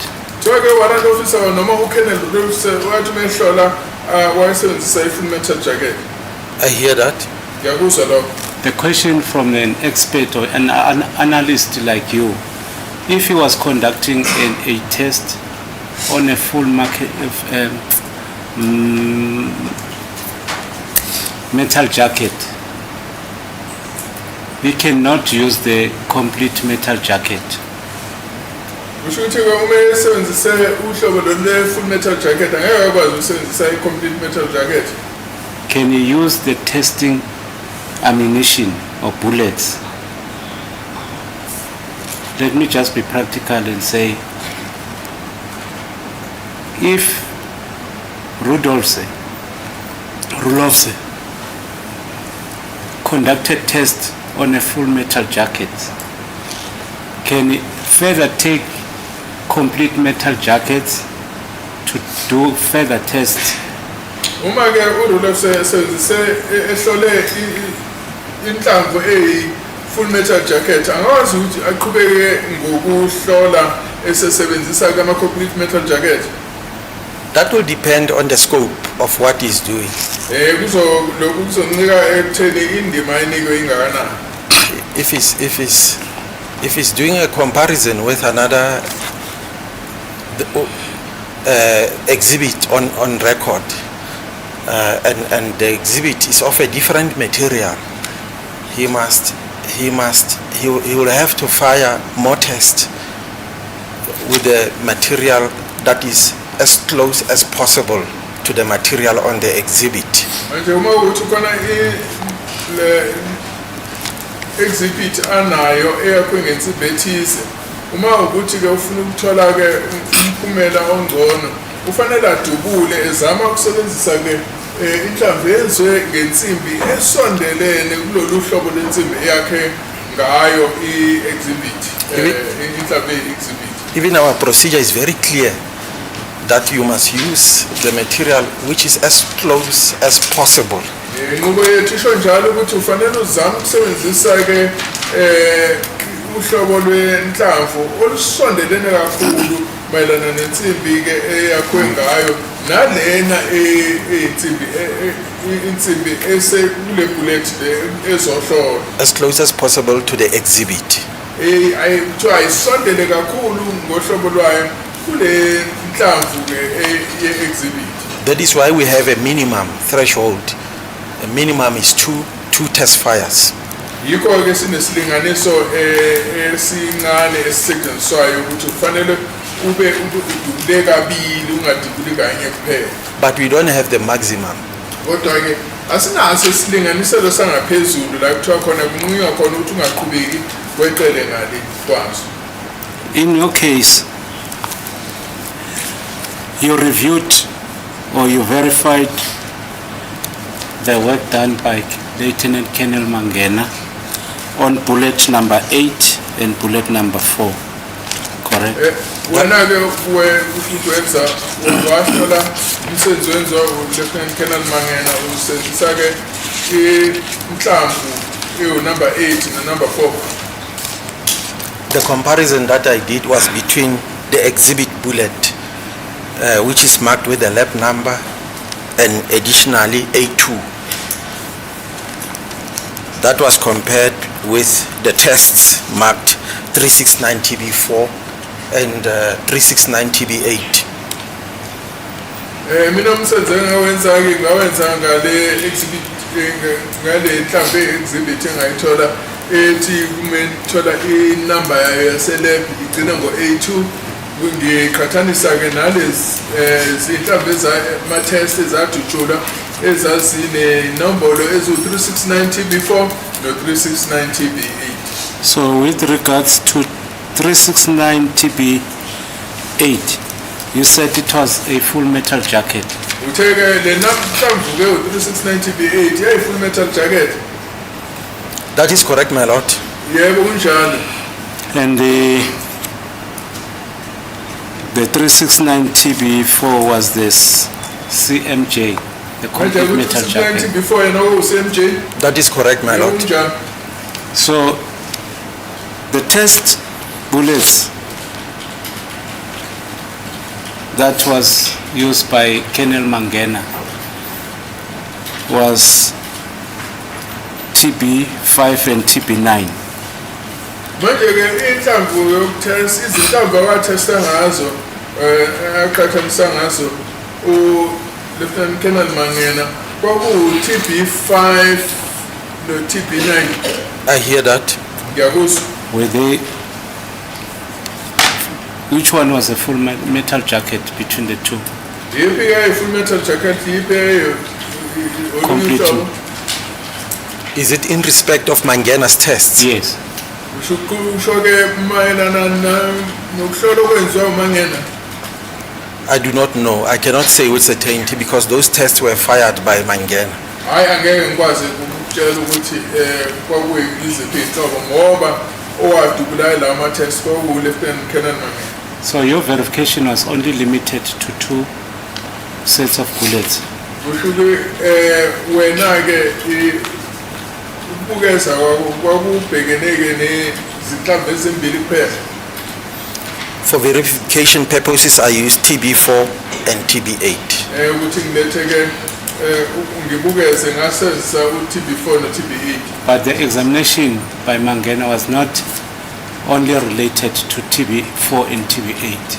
So-ke warrant officer noma uKenneth Rule Officer wathi mehlola wayesebenzisa i-full metal jacket.
I hear that.
Ngiyakuzwa lokho.
The question from an expert or an analyst like you, if he was conducting a test on a full metal jacket, he cannot use the complete metal jacket.
Kusho ukuthi-ke uma esebenzise uhlobo lwe-full metal jacket angeke akwazi ukusebenzisa i-complete metal jacket.
Can he use the testing ammunition or bullets? Let me just be practical and say, if Rudolfse conducted test on a full metal jacket, can he further take complete metal jackets to do further tests?
Uma-ke uRudolph esebenzise ehlole inhlamvu full metal jacket angakwazi ukuthi aqhubeke ngokuhlola esebenzisa ama-complete metal jacket.
That will depend on the scope of what he's doing.
Lokhu kuzoncika ekutheni indima enikwe ingakanani.
If he's doing a comparison with another exhibit on record, and the exhibit is of a different material, he will have to fire more tests with the material that is as close as possible to the material on the exhibit.
Manje uma ukuthi khona exhibit anayo eyakho ngensibhe ethize, uma ukuthi-ke ufuna ukuthola-ke umphumela ongcono ufanele adubule ezama ukusebenzisa-ke inhlamvu yenziwe ngensimbi esondelene kulolu hlobo lwensimbi eyakhe ngayo i-exhibit, inhlamvu eyi-exhibit.
Even our procedure is very clear that you must use the material which is as close as possible.
Inqubo yethu isho njalo ukuthi ufanele uzame ukusebenzisa-ke uhlobo lwenhlamvu olusondelene kakhulu mayelana nensimbi-ke eyakhiwe ngayo nalena insimbi esekule bullet ezohlolwa.
As close as possible to the exhibit.
Kuthiwa ayisondele kakhulu ngohlobo lwayo kule nhlamvu-ke ye-exhibit.
That is why we have a minimum threshold. The minimum is two test fires.
Yikho-ke sinesilinganiso esincane esisetshenziswayo ukuthi kufanele ube udubule kabili ungadubuli kanye kuphela.
But we don't have the maximum.
Kodwa-ke asinaso isilinganiselo sangaphezulu la kuthiwa khona kunqunywa khona ukuthi ungaqhubeki weqele ngale kwazo.
In your case, you reviewed or you verified the work done by Lieutenant Colonel Mangena on bullet number 8 and bullet number 4, correct?
Wena-ke wenza wahlola umsebenzi wenziwa uLieutenant Colonel Mangena usebenzisa-ke inhlamvu number 8 na number 4.
The comparison that I did was between the exhibit bullet, which is marked with the lap number, and additionally A2. That was compared with the tests marked 369 TB4 and 369 TB8.
Mina umsebenzi engawenza-ke ngawenza ngale exhibit ngale mhlambe exhibit engayithola ethi kumethola inamba yayo yaselab igcina ngo-A2 ngiqhathanisa-ke nalezi zinhlambe ezama-test ezadutshulwa ezazine-nombolo eziwu-369 TB4 no-369 TB8.
So with regards to 369 TB8, you said it was a full metal jacket.
Uthe-ke le namhlamvu-ke u-369 TB8 yayi-full metal jacket.
That is correct, my lord.
Yebo kunjalo.
And the 369 TB4 was this CMJ, the complete metal jacket.
Before you know CMJ.
That is correct, my lord.
So the test bullets that was used by Colonel Mangena was TB5 and TB9.
Manje-ke inhlamvu yokutest izinhlamvu abathesta ngazo aqhathanisa ngazo u-Lieutenant Colonel Mangena kwakuwu-TB5 no-TB9.
I hear that.
Ngiyakuzwa.
Were they, which one was a full metal jacket between the two?
Yiphi-ke i-full metal jacket yiphi
Completely.
Is it in respect of Mangena's tests?
Yes.
usho-ke mayelana nokuhlola okwenziwa uMangena?
I do not know. I cannot say with certainty because those tests were fired by Mangena.
Hayi angeke ngikwazi ukutshela ukuthi kwakuyiziphi inhlobo ngoba owadubulayo lawo ama-test kwakuwu-Lieutenant Colonel Mangena.
So your verification was only limited to 2 sets of bullets.
Usho-ke wena-ke ukubukeza kwakubhekeneke nezinhlamvu ezimbili kuphela.
For verification purposes, I use TB4 and TB8.
Ukuthi ngilethe-ke ngibukeze ngasebenzisa u-TB4 no-TB8.
But the examination by Mangena was not only related to TB4 and TB8.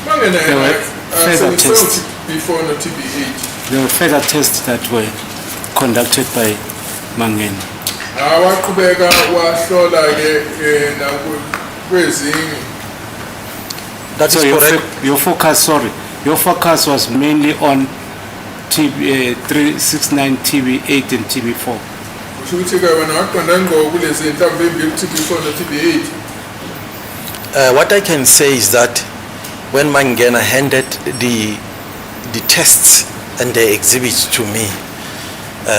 Mangena
There were further tests.
u-TB4 no-TB8.
There were further tests that were conducted by Mangena.
Waqhubeka wahlola-ke nakwezinye.
That
So
is correct.
your focus was mainly on 369 TB8 and TB4.
Usho ukuthi-ke wena waqonda ngqo kulezi nhlamvu ezimbili u-TB4 no-TB8.
What I can say is that when Mangena handed the tests and the exhibits to me,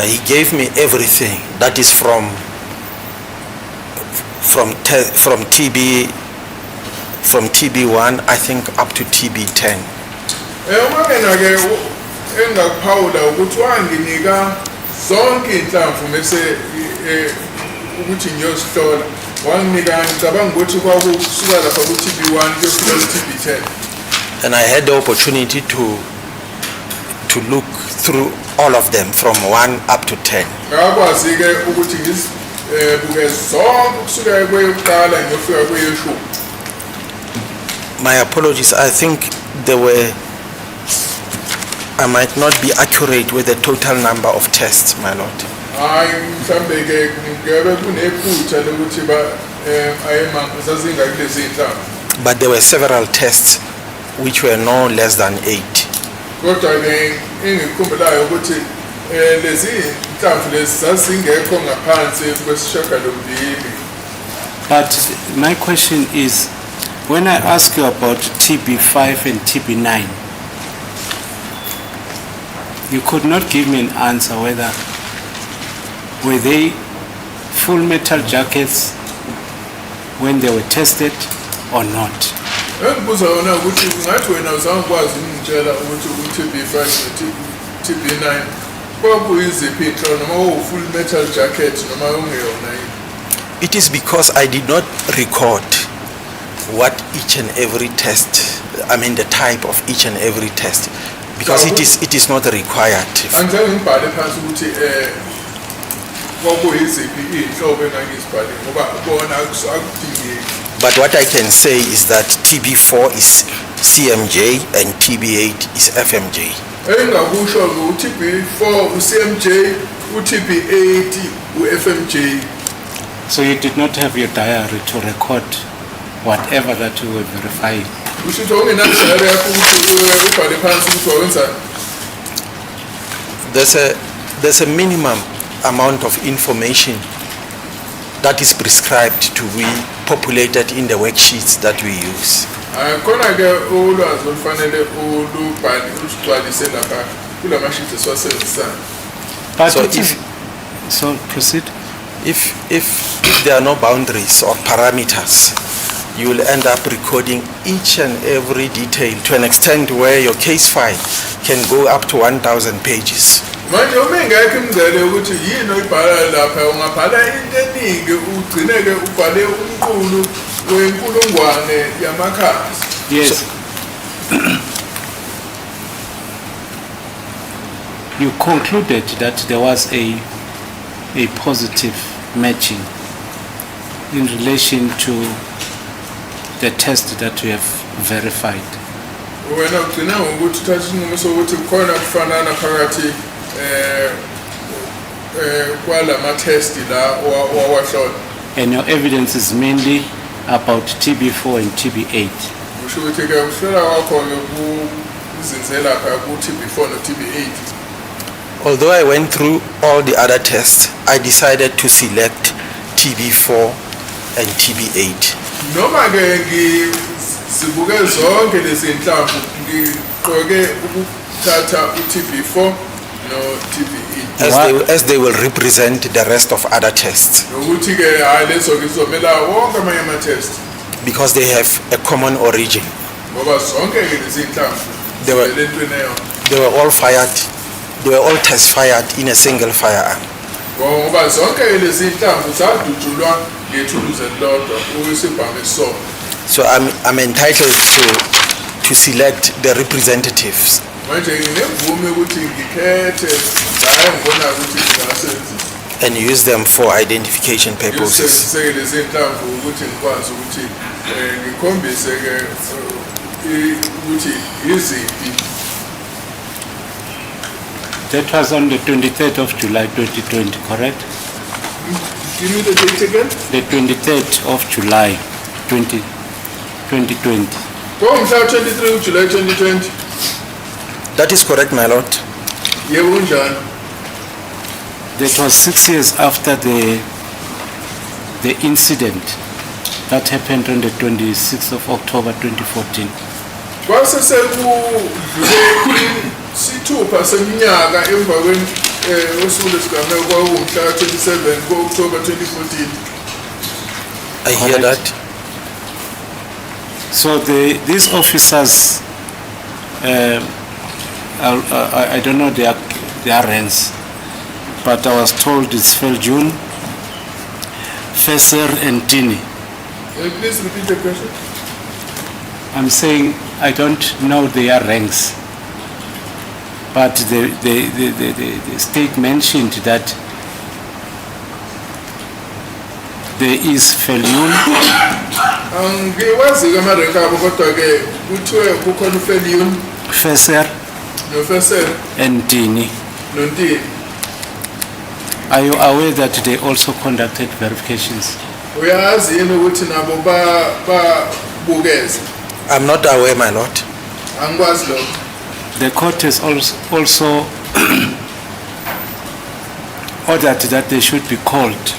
he gave me everything. That is from TB1, I think, up to TB10.
Mangena-ke engakuphawula ukuthi wanginika zonke iy'nhlamvu mese ukuthi ngiyozihlola. Wanginika ngicabanga ukuthi kwakusuka lapha ku-TB1 kuyofika ku-TB10.
And I had the opportunity to look through all of them from 1 up to 10.
Ngakwazi-ke ukuthi ngizibuke zonke kusuka kweyokuqala ngiyofika kweyeshumi.
My apologies, I think I might not be accurate with the total number of tests, my lord.
Hayi mhlambe-ke ngeke kunephutha lokuthi zazingaki lezi iy'nhlamvu.
But there were several tests which were no less than 8.
Kodwa-ke engikukhumbulayo ukuthi lezi iy'nhlamvu lezi zazingekho ngaphansi kwesishiyagalombili.
But my question is, when I ask you about TB5 and TB9, you could not give me an answer whether were they full metal jackets when they were tested or not.
Engibuza yona ukuthi ngathi wena uzangikwazi ukungitshela ukuthi u-TB5 no-TB9 kwakuyiziphi inhlobo noma full metal jacket noma ungeyona yini.
It is because I did not record what each and every test, I mean the type of each and every test, because it is not required.
Angizange ngibhale phansi ukuthi kwakuyiziphi iy'nhlobo engangizibhale ngoba bona akudingeki.
But what I can say is that TB4 is CMJ and TB8 is FMJ.
engakusho u-TB4 u-CMJ u-TB8 u-FMJ.
So you did not have your diary to record whatever that you were verifying.
Usho ukuthi awungenadayari yakho ukuthi ubhale phansi ukuthi wawenzani.
There's a minimum amount of information that is prescribed to be populated in the worksheets that we use.
Khona ke ulwazi olufanele uligcwalise lapha kulamashiti esiwasebenzisayo.
But
So
it is-
if-
so proceed.
If there are no boundaries or parameters, you will end up recording each and every detail to an extent where your case file can go up to 1,000 pages.
Manje uma ingekho imizele ukuthi yini oyibhala lapha ungabhala into eningi ugcine ke ubhale umqulu wenkulungwane yamakhasi.
Yes. You concluded that there was a positive matching in relation to the test that we have verified.
Wena ugcina ngokuthi uthatha isinqumo sokuthi kukhona kufanana phakathi kwalama test la owawahlola.
And your evidence is mainly about TB4 and TB8.
Usho ukuthi ke ukuhlola kwakho kuzinzela lapha ku-TB4 no-TB8.
Although I went through all the other tests, I decided to select TB4 and TB8.
Noma ke ngizibuke zonke lezi nhlamvu ngiqoke ukuthatha u-TB4 no-TB8
as they will represent the rest of other tests
nokuthi ke hayi lezo ngizomela wonke amanye ama-test
because they have a common origin.
ngoba zonke ke lezi nhlamvu
They were-
zilentweni eyo
They were all test fired in a single firearm.
ngoba zonke ke lezi nhlamvu zadutshulwa ngethuluzi elilodwa okwisibhamu esisodwa.
So I'm entitled to select the representatives.
Manje nginemvume ukuthi ngikhethe la engibona ukuthi ngingasebenzisa
And use them for identification purposes.
ngizisebenzise lezi nhlamvu ukuthi ngikwazi ukuthi ngikhombise ke ukuthi iziphi.
That was on the 23rd of July 2020, correct?
Give me the date again.
The 23rd of July 2020.
Ngomhla 23 uJulayi 2020.
That is correct, my lord.
Yebo unjani?
That was 6 years after the incident that happened on the 26th of October 2014.
Kwase sekudlule isithupha seminyaka emva usuku lesigameko kwawumhla 27 ku-October 2014.
I hear
Correct.
that.
So these officers, I don't know their ranks, but I was told it's Feljun, Fesser and Tini.
Please repeat the question.
I'm saying I don't know their ranks, but the state mentioned that there is Feljun,
Angiwazi ke amarenka abo kodwa ke kuthiwe kukhona uFelion
Fesser
noFesel
and Tini.
noNtini.
Are you aware that they also conducted verifications?
Uyazi yini ukuthi nabo babukeze?
I'm not aware, my lord.
Angikwazi lokho.
The court has also ordered that they should be called.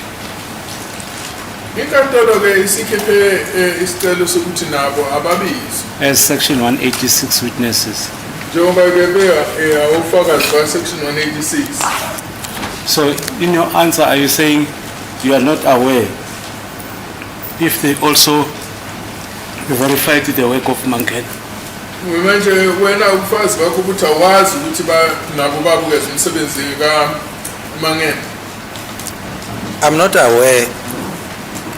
Inkantolo ke isikhiphe isicelo sokuthi nabo ababizwe.
As Section 186 witnesses.
Njengoba ke ufakazi kwa section 186.
So in your answer, are you saying you are not aware if they also verified the work of Manken?
Manje wena ufazi bakho ukuthi awazi ukuthi nabo babukeze umsebenzi kaMangene.
I'm not aware,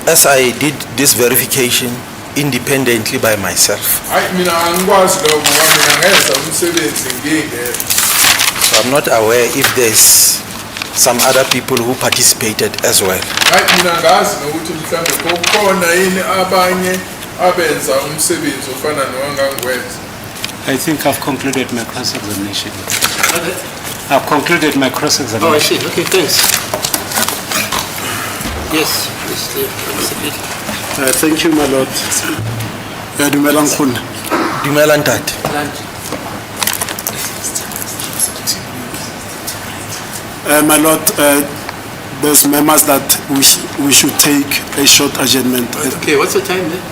as I did this verification independently by myself.
Hayi mina angikwazi lokho ngoba mina ngenza umsebenzi ngingedwa.
So I'm not aware if there's some other people who participated as well.
Hayi mina ngazi nokuthi mhlambe kukhona yini abanye abenza umsebenzi ofana nowangangiwenza.
I think I've concluded my cross-examination. I've concluded my
Oh, I
cross-examination.
see. Okay, thanks. Yes, Mr. Secretary.
Thank you, my lord. Dumela nkgono.
Dumela ntate.
My lord, there's members that we should take a short adjournment.
Okay, what's the time then?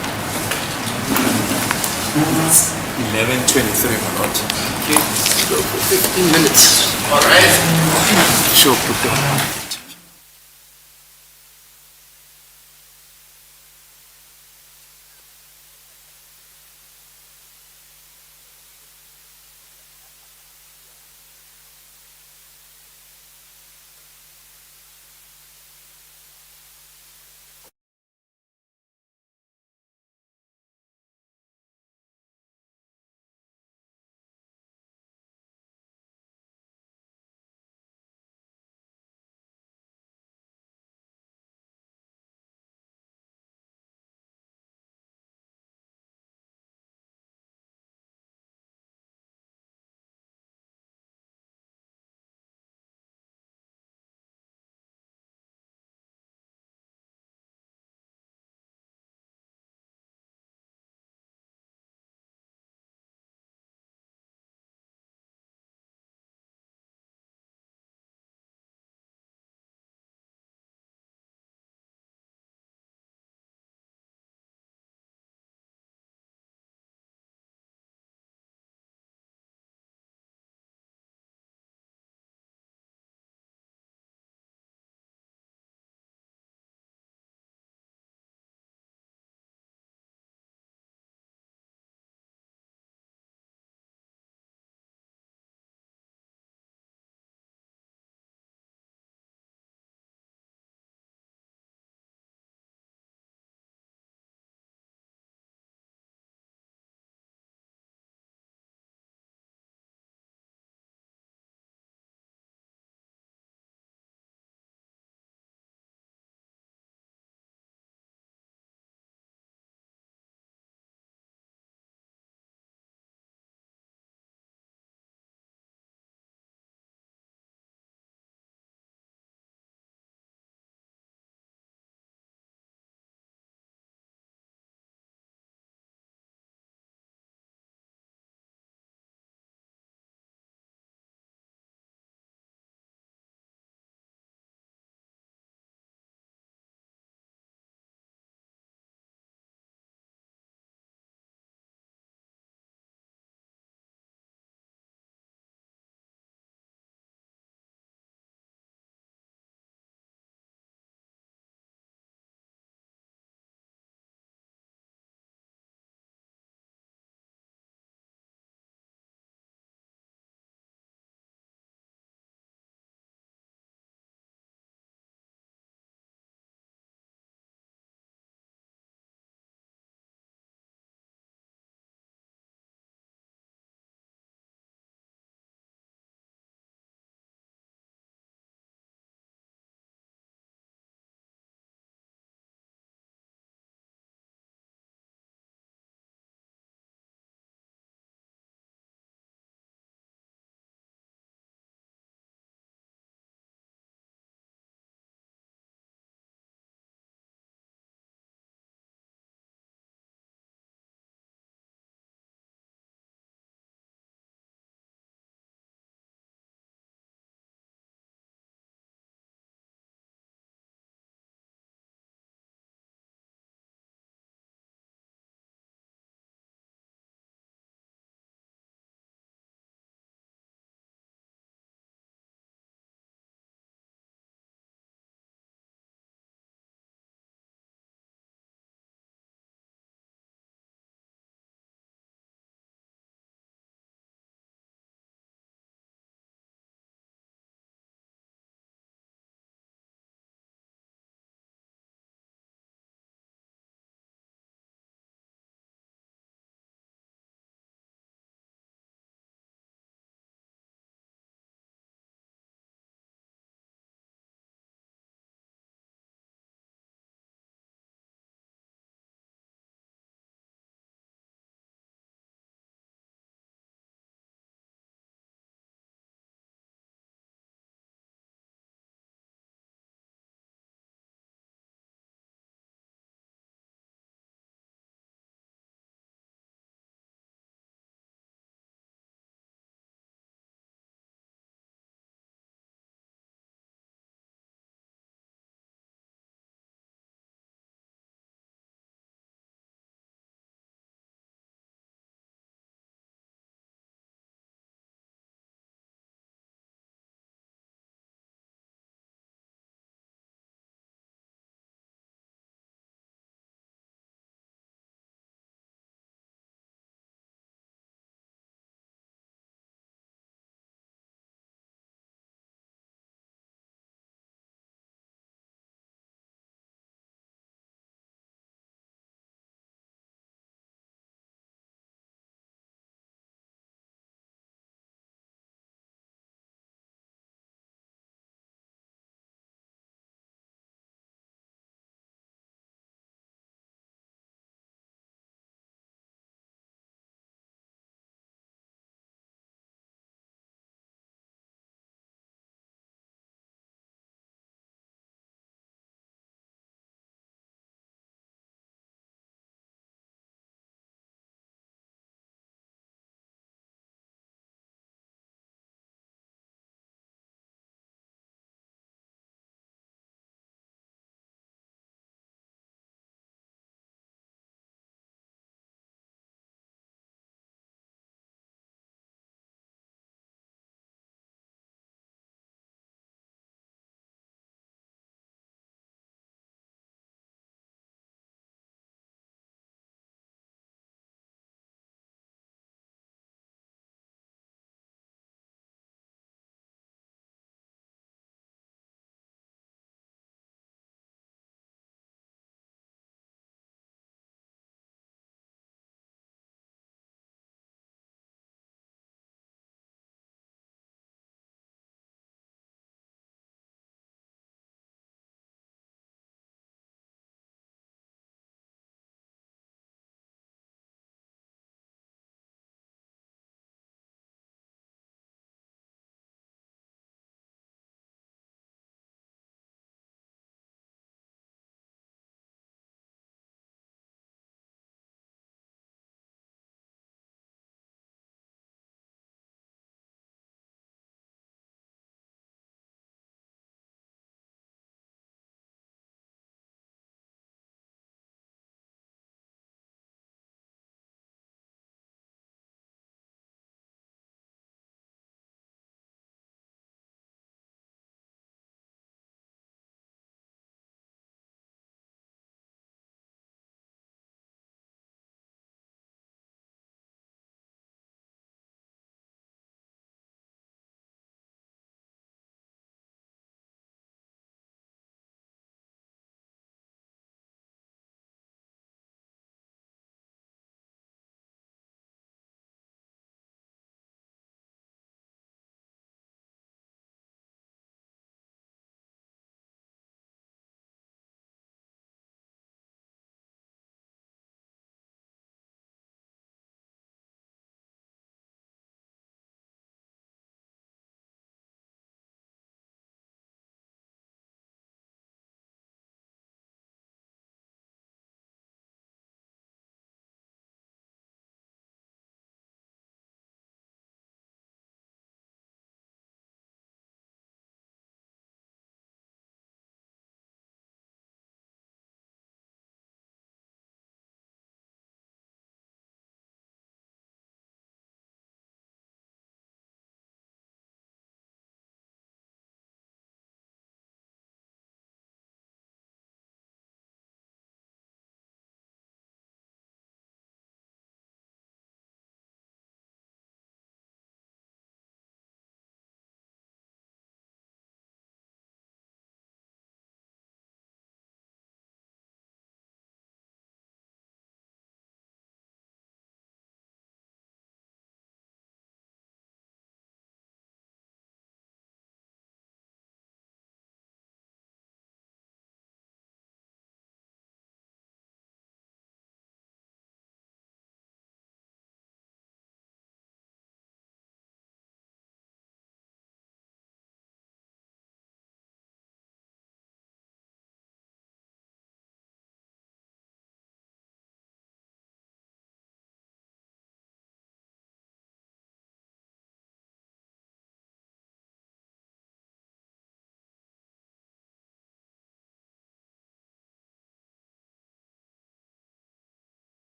11:23, my lord.
Okay, so for 15 minutes.
All right.
Sure.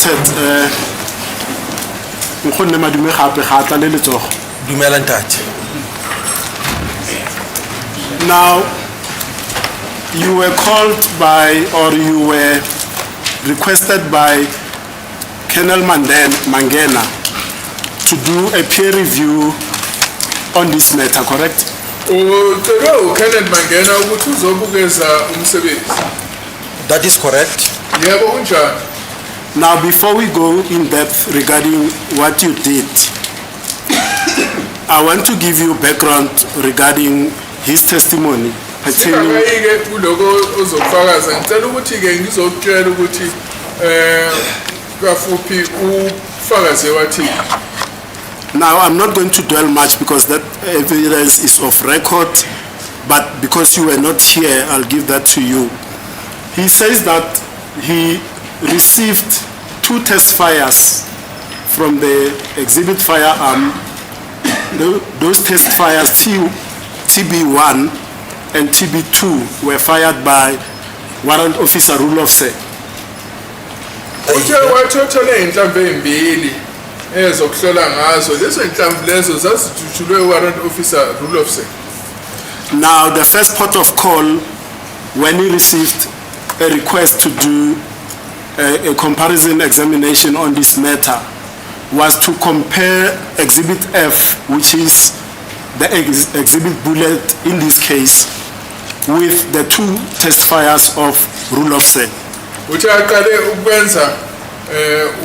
noted. Nkgonne madume gape ga tla le letsogo.
Dumela ntate.
Now, you were called by, or you were requested by Colonel Mangena to do a peer review on this matter, correct?
Ucela uKenneth Mangena ukuthi uzobukeza umsebenzi.
That is correct.
Yebo unjani?
Now, before we go in depth regarding what you did, I want to give you background regarding his testimony pertaining.
Singakayike kuloko ozofakaza ngicela ukuthi ke ngizokutshela ukuthi kafuphi ufakaze wathi.
Now, I'm not going to dwell much because that evidence is off record, but because you were not here, I'll give that to you. He says that he received 2 test fires from the exhibit firearm. Those test fires, TB1 and TB2, were fired by Warrant Officer Rulofse.
Uthe wathothele inhlamvu ezimbili ezokuhlola ngazo lezo inhlamvu lezo zazithuthulwe Warrant Officer Rulofse.
Now, the first port of call when he received a request to do a comparison examination on this matter was to compare Exhibit F, which is the exhibit bullet in this case, with the 2 test fires of Rulofse.
Uthe aqale ukwenza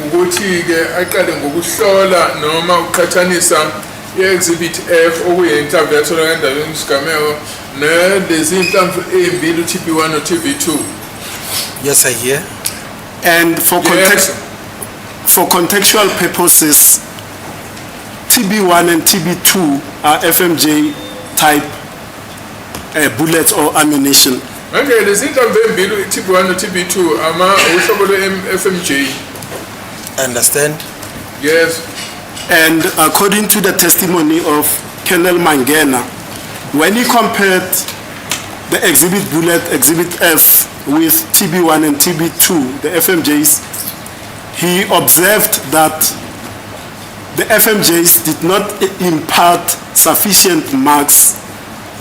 ukuthi ke aqale ngokuhlola noma ukuqhathanisa i-Exhibit F okuyinhlamvu yatholakala endaweni isigameko nelezi inhlamvu ezimbili uTB1 noTB2.
Yes, I hear.
And for contextual purposes, TB1 and TB2 are FMJ type bullets or ammunition.
Manje lezi inhlamvu ezimbili uTB1 noTB2 ama uhlobo lwe-FMJ.
Understand?
Yes.
And according to the testimony of Colonel Mangena, when he compared the exhibit bullet, Exhibit F, with TB1 and TB2, the FMJs, he observed that the FMJs did not impart sufficient marks.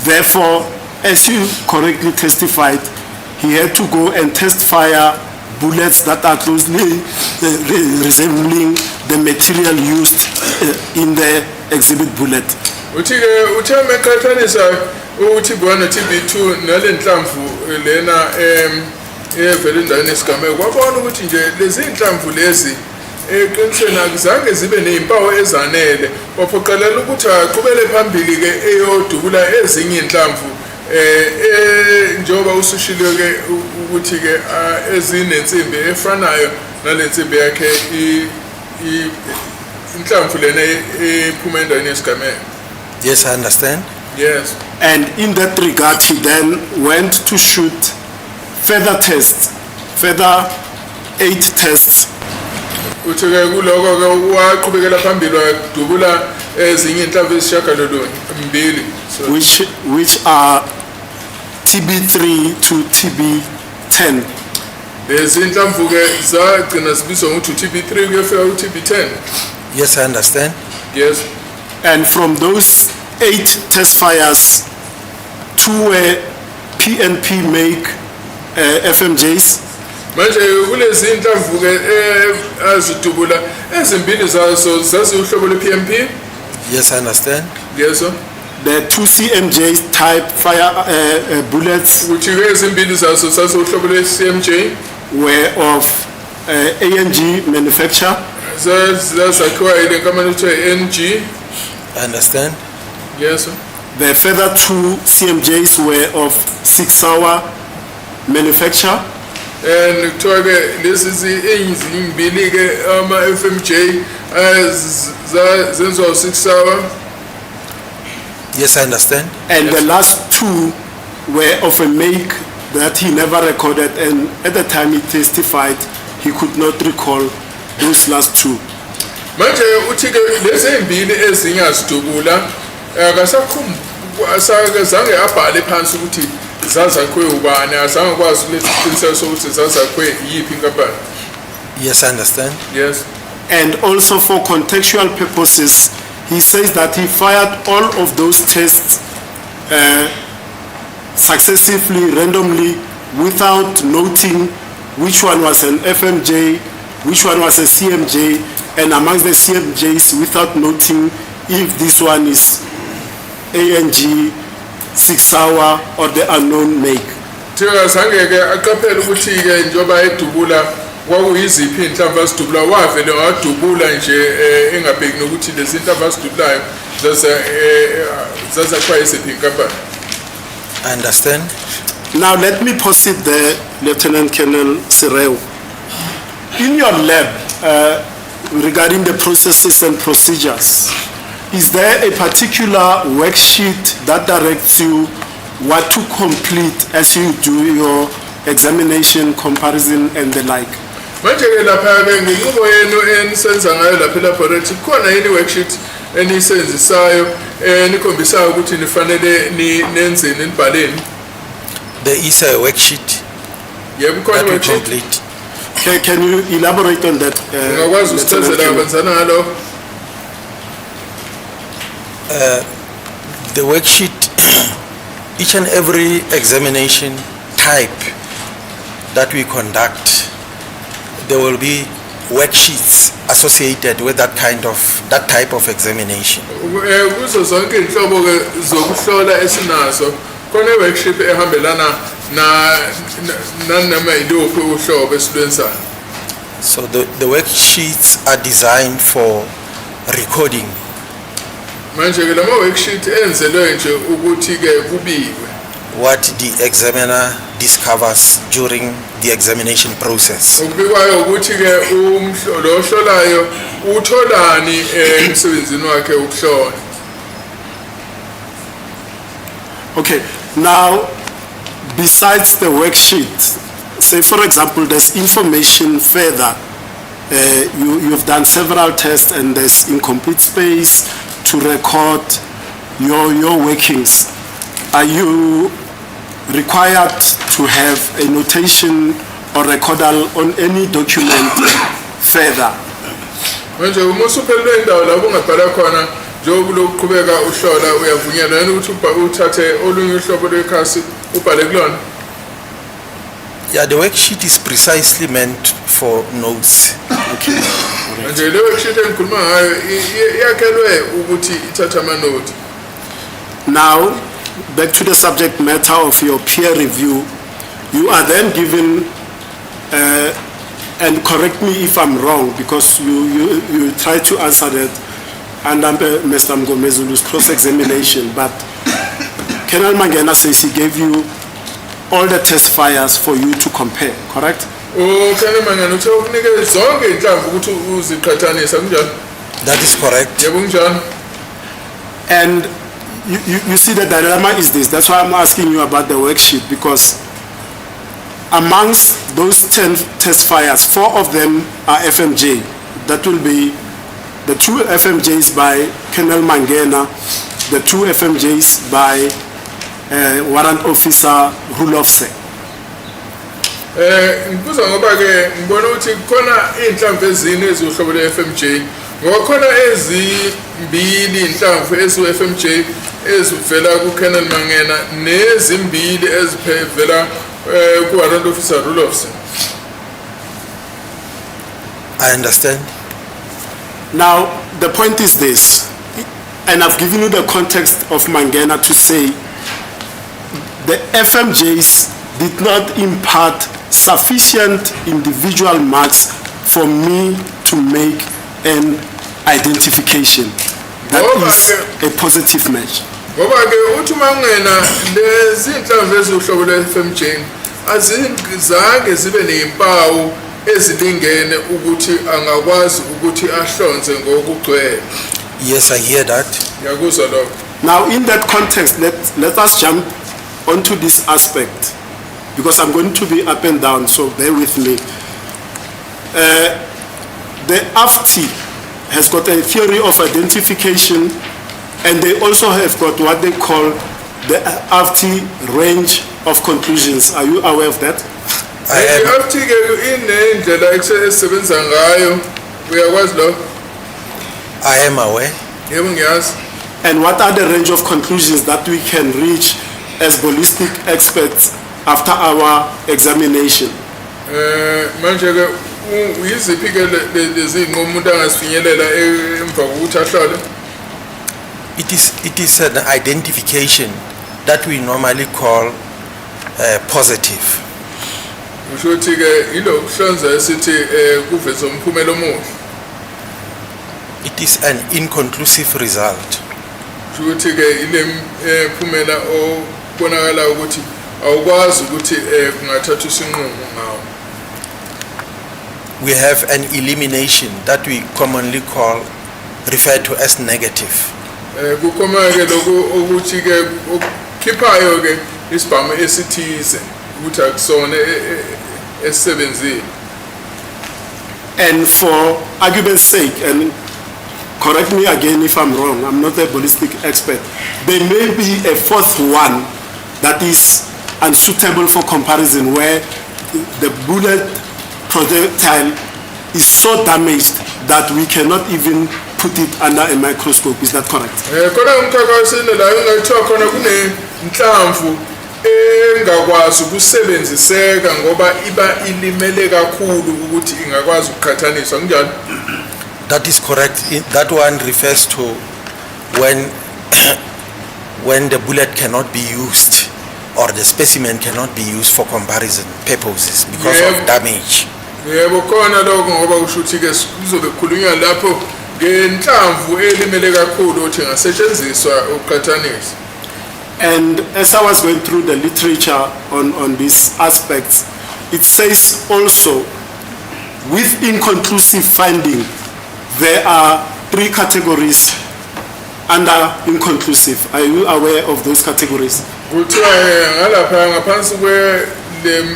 Therefore, as you correctly testified, he had to go and test fire bullets that are closely resembling the material used in the exhibit bullet.
Uthe mekhathanisa uTB1 noTB2 nalenhlamvu lena evela endaweni esigameko kwabona ukuthi nje lezi inhlamvu lezi eqinisweni akuzange zibe nezimpawu ezanele waphoqelela ukuthi aqhubele phambili ke eyodubula ezinye inhlamvu njengoba usushilo ke ukuthi ke ezinensimbi efanayo nalensimbi yakhe inhlamvu lena ephuma endaweni esigameko.
Yes, I understand.
Yes.
And in that regard, he then went to shoot further tests, further 8 tests.
Uthi ke kuloko ke waqhubekela phambili wadubula ezinye inhlamvu ezishagalolunye mbili.
Which are TB3 to TB10.
Lezi inhlamvu ke zagcina zibizwa ngokuthi TB3 kuyofika uTB10.
Yes, I understand.
Yes.
And from those 8 test fires, 2 were PNP make FMJs.
Manje kulezi inhlamvu ke azidubula ezimbili zazo zaziuhlobo lwe-PMP.
Yes, I understand.
Yes sir.
The 2 CMJ type fire bullets
Uthi ke ezimbili zazo zaziuhlobo lwe-CMJ
were of ANG manufacture.
Zazakhiwa ile nkampani kuthiwa NG.
I understand.
Yes sir.
The further 2 CMJs were of 6 hour manufacture.
And kuthiwa ke lezi ezimbili ke ama-FMJ zenziwa 6 hour.
Yes, I understand.
And
Yes.
the last 2 were of a make that he never recorded, and at the time he testified, he could not recall those last 2.
Manje uthi ke lezi ezimbili ezinye azidubula akasakazange abhale phansi ukuthi zazakhiwe ubani, azange kwazi lesiqiniseko sokuthi zazakhiwe yiphi inkampani.
Yes, I understand.
Yes.
And also for contextual purposes, he says that he fired all of those tests successively, randomly, without noting which one was an FMJ, which one was a CMJ, and amongst the CMJs without noting if this one is ANG, 6 hour, or the unknown make.
Thina sangeke aqaphela ukuthi ke njoba edubula kwakuyiziphi inhlamvu asidubula wavele wadubula nje engabheki nokuthi lezi inhlamvu asidubulayo zaza kwa isiphi inkampani.
I understand.
Now let me posit there, Lieutenant Colonel Sireu. In your lab, regarding the processes and procedures, is there a particular worksheet that directs you what to complete as you do your examination, comparison, and the like?
Manje ke lapha ke nginqubo yenu enisenza ngayo lapha laboratory khona yini worksheet enisenzisayo enikhombisayo ukuthi nifanele nenzeni nibhaleni?
There is a worksheet
Yebo khona
that we
worksheet.
complete.
Can you elaborate on that?
Ungakwazi
Lieutenant
usichazela
Colonel?
abanzana ngalo?
The worksheet, each and every examination type that we conduct, there will be worksheets associated with that type of examination.
Kuzo zonke inhlobo ke zokuhlola esinazo khona worksheet ehambelana nanoma yiluphi uhlobo esilwenzayo.
So the worksheets are designed for recording.
Manje ke lama worksheet enzelwe nje ukuthi ke kubiwe
What the examiner discovers during the examination process.
ukubikwayo ukuthi ke lo ohlolayo utholani emsebenzini wakhe ukuhlola.
Okay, now besides the worksheet, say for example, there's information further. You've done several tests and there's incomplete space to record your workings. Are you required to have a notation or recordal on any document further?
Manje uma usuphelele indawo lapho ungabhala khona njengoba uqhubeka uhlola uyavunyelwa yini ukuthi uthathe olunye uhlobo lwekhasi ubhale kulona?
Yeah, the worksheet is precisely meant for notes.
Okay.
Manje le worksheet engikhuluma ngayo yakhelwe ukuthi ithathe amanothi.
Now, back to the subject matter of your peer review, you are then given, and correct me if I'm wrong, because you try to answer that under Mr. Mgomezulu's cross-examination, but Colonel Mangena says he gave you all the test fires for you to compare, correct?
Khane mangana uthe ukunike zonke inhlamvu ukuthi uziqhathanisa kunjalo?
That is correct.
Yebo kunjalo.
And you see the dilemma is this. That's why I'm asking you about the worksheet, because amongst those 10 test fires, 4 of them are FMJ. That will be the 2 FMJs by Colonel Mangena, the 2 FMJs by Warrant Officer Rulofse.
Ngibuza ngoba ke ngibona ukuthi khona inhlamvu ezine ezohlobo le-FMJ ngoba khona ezimbili inhlamvu ezu-FMJ ezivela ku-Colonel Mangena nezimbili ezivela ku-Warrant Officer Rulofse.
I understand.
Now, the point is this, and I've given you the context of Mangena to say the FMJs did not impart sufficient individual marks for me to make an identification. That is a positive match.
Ngoba ke uthi Mangena lezi inhlamvu ezohlobo le-FMJ azizange zibe nezimpawu ezilingene ukuthi angakwazi ukuthi ahlonze ngokugcwele.
Yes, I hear that.
Ngiyakuzwa lokho.
Now, in that context, let us jump onto this aspect, because I'm going to be up and down, so bear with me. The AFTI has got a theory of identification, and they also have got what they call the AFTI range of conclusions. Are you aware of that?
After-ke inendlela esebenza ngayo uyakwazi lo?
I am aware.
Yebo ngiyazi.
And what are the range of conclusions that we can reach as ballistic experts after our examination?
Manje-ke yiziphi-ke lezi nqumo umuntu angazifinyelela emva kokuthi ahlole?
It is an identification that we normally call positive.
Usho ukuthi-ke yilo kuhlonza esithi kuveza umphumela omuhle.
It is an inconclusive result.
Usho ukuthi-ke ile mphumela obonakala ukuthi awukwazi ukuthi kungathathwa isinqumo ngawo.
We have an elimination that we commonly refer to as negative.
Kukhona-ke lokhu ukuthi-ke okukhiphayo-ke isibhamu esithize ukuthi akusona esisebenzile.
And for argument's sake, and correct me again if I'm wrong, I'm not a ballistic expert, there may be a fourth one that is unsuitable for comparison, where the bullet projectile is so damaged that we cannot even put it under a microscope. Is that correct?
Khona umkhankasini la engathiwa khona kunenhlamvu engakwazi ukusebenziseka ngoba iba ilimele kakhulu ukuthi ingakwazi ukuqhathaniswa kunjalo.
That is correct. That one refers to when the bullet cannot be used or the specimen cannot be used for comparison purposes because of damage.
Yebo khona lokho ngoba kusho ukuthi-ke kuzobe kukhulunywa lapho ngenhlamvu elimele kakhulu ukuthi ingasetshenziswa ukuqhathanisa.
And as I was going through the literature on these aspects, it says also with inconclusive finding, there are 3 categories under inconclusive. Are you aware of those categories?
Kuthiwa ngalapha ngaphansi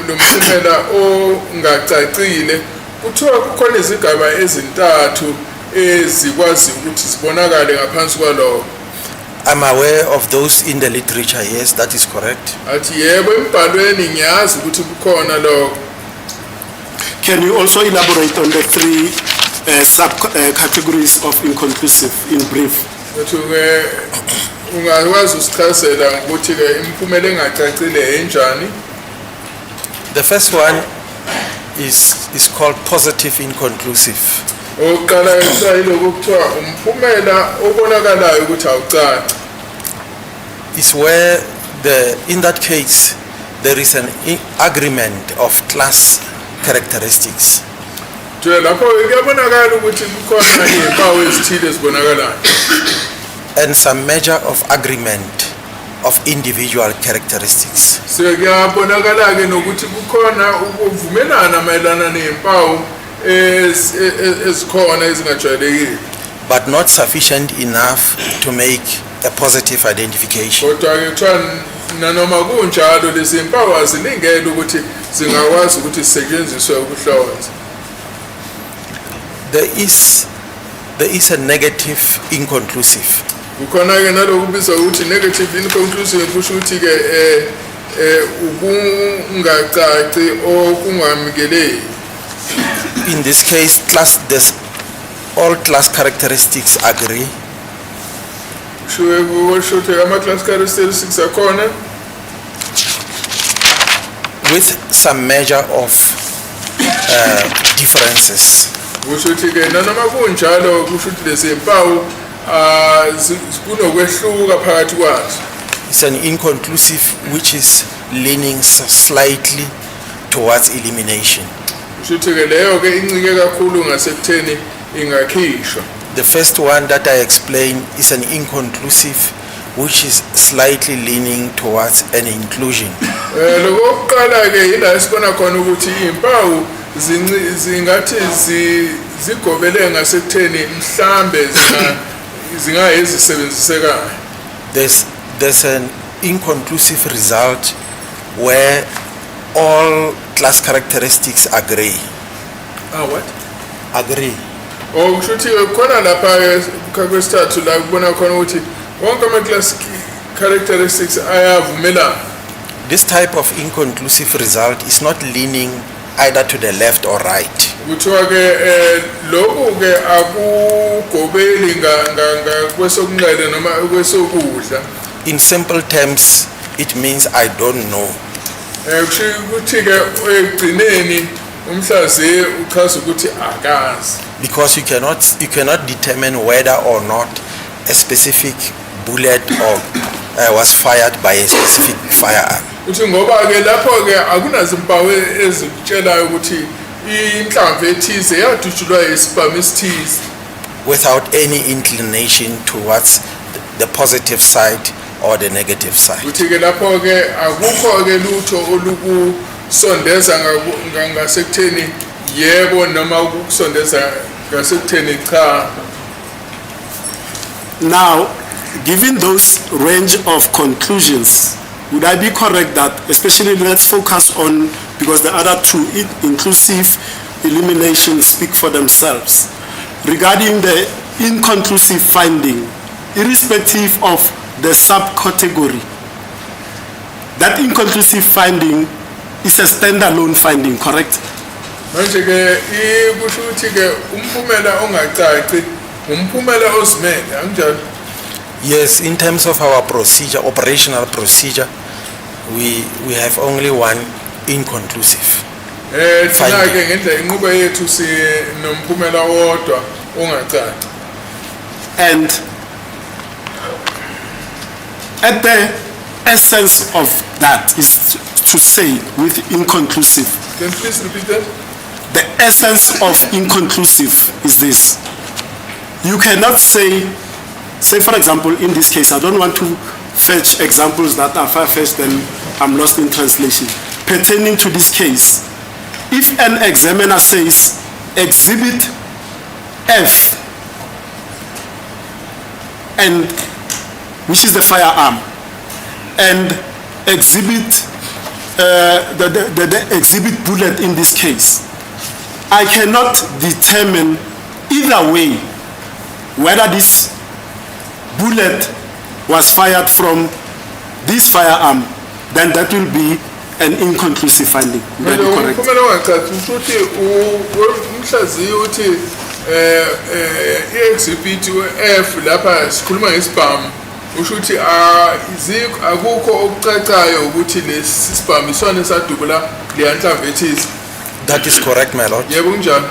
lomphumela ongacacile kuthiwa kukhona izigaba ezintathu ezikwazi ukuthi zibonakale ngaphansi kwalowo.
I'm aware of those in the literature, yes, that is correct.
Athi yebo embhalweni ngiyazi ukuthi kukhona lokho.
Can you also elaborate on the 3 categories of inconclusive in brief?
Ukuthi ungakwazi usichazela ukuthi-ke imiphumela engacacile enjani?
The first one is called positive inconclusive.
Oqala yilokho kuthiwa umphumela obonakalayo ukuthi awucaci.
Is where in that case there is an agreement of class characteristics.
Lapho kuyabonakala ukuthi kukhona izimpawu ezithile ezibonakalayo.
And some measure of agreement of individual characteristics.
Sekuyabonakala-ke nokuthi kukhona ukuvumelana mayelana nezimpawu ezikhona ezingajwayelekile.
But not sufficient enough to make a positive identification.
Kodwa-ke kuthiwa nanoma kunjalo lezi zimpawu azilingene ukuthi zingakwazi ukuthi zisetshenziswe ukuhlonza.
There is a negative inconclusive.
Kukhona-ke naloku kubizwa ukuthi negative inconclusive kusho ukuthi-ke ukungacaci okungamukeleki.
In this case, all class characteristics agree.
Sure, ama-class characteristics akhona
with some measure of differences.
Kusho ukuthi-ke nanoma kunjalo kusho ukuthi lezi mpawu kunokwehluka phakathi kwazo.
It's an inconclusive which is leaning slightly towards elimination.
Kusho ukuthi-ke leyo-ke incike kakhulu ngasekutheni ingakhishwa.
The first one that I explained is an inconclusive which is slightly leaning towards an inclusion.
Lokuqala-ke yila esibona khona ukuthi izimpawu zingathi zigobele ngasekutheni mhlambe zingayezisebenzisekayo.
There's an inconclusive result where all class characteristics agree.
What?
Agree.
Kusho ukuthi khona lapha kwesithathu la kubona khona ukuthi wonke ama-class characteristics ayavumelana.
This type of inconclusive result is not leaning either to the left or right.
Kuthiwa ke lokhu ke akugobeli kwesokunxele noma kwesokudla.
In simple terms, it means I don't know.
Kuthi ke egcineni umhlaziyi uchaza ukuthi akazi.
Because you cannot determine whether or not a specific bullet or was fired by a specific firearm.
Uthi ngoba ke lapho ke akunazimpawu ezikutshelayo ukuthi inhlamvu ethize yadutshulwa isibhamu esithize.
Without any inclination towards the positive side or the negative side.
Uthi ke lapho ke akukho ke lutho olukusondeza ngasekutheni yebo noma ukusondeza ngasekutheni cha.
Now, given those range of conclusions, would I be correct that, especially let's focus on, because the other two, inclusive elimination, speak for themselves. Regarding the inconclusive finding, irrespective of the subcategory, that inconclusive finding is a standalone finding, correct?
Manje ke kusho ukuthi ke umphumela ongacaci umphumela osimele anjalo.
Yes, in terms of our procedure, operational procedure, we have only one inconclusive.
Thina ke ngendlela inqubo yethu sinomphumela wodwa ongacaci.
And at the essence of that is to say with inconclusive.
Can please repeat that?
The essence of inconclusive is this. You cannot say for example, in this case, I don't want to fetch examples that are far-fetched and I'm lost in translation. Pertaining to this case, if an examiner says exhibit F, and which is the firearm, and exhibit the exhibit bullet in this case, I cannot determine either way whether this bullet was fired from this firearm, then that will be an inconclusive finding. Would that be correct?
Umphumela ongacaci ukuthi umhlaziyi uthi i-exhibit F lapha sikhuluma ngesibhamu usho ukuthi akukho okucacayo ukuthi lesi sibhamu isona esadubula leya nhlamvu ethize.
That is correct, my lord.
Yebo kunjalo.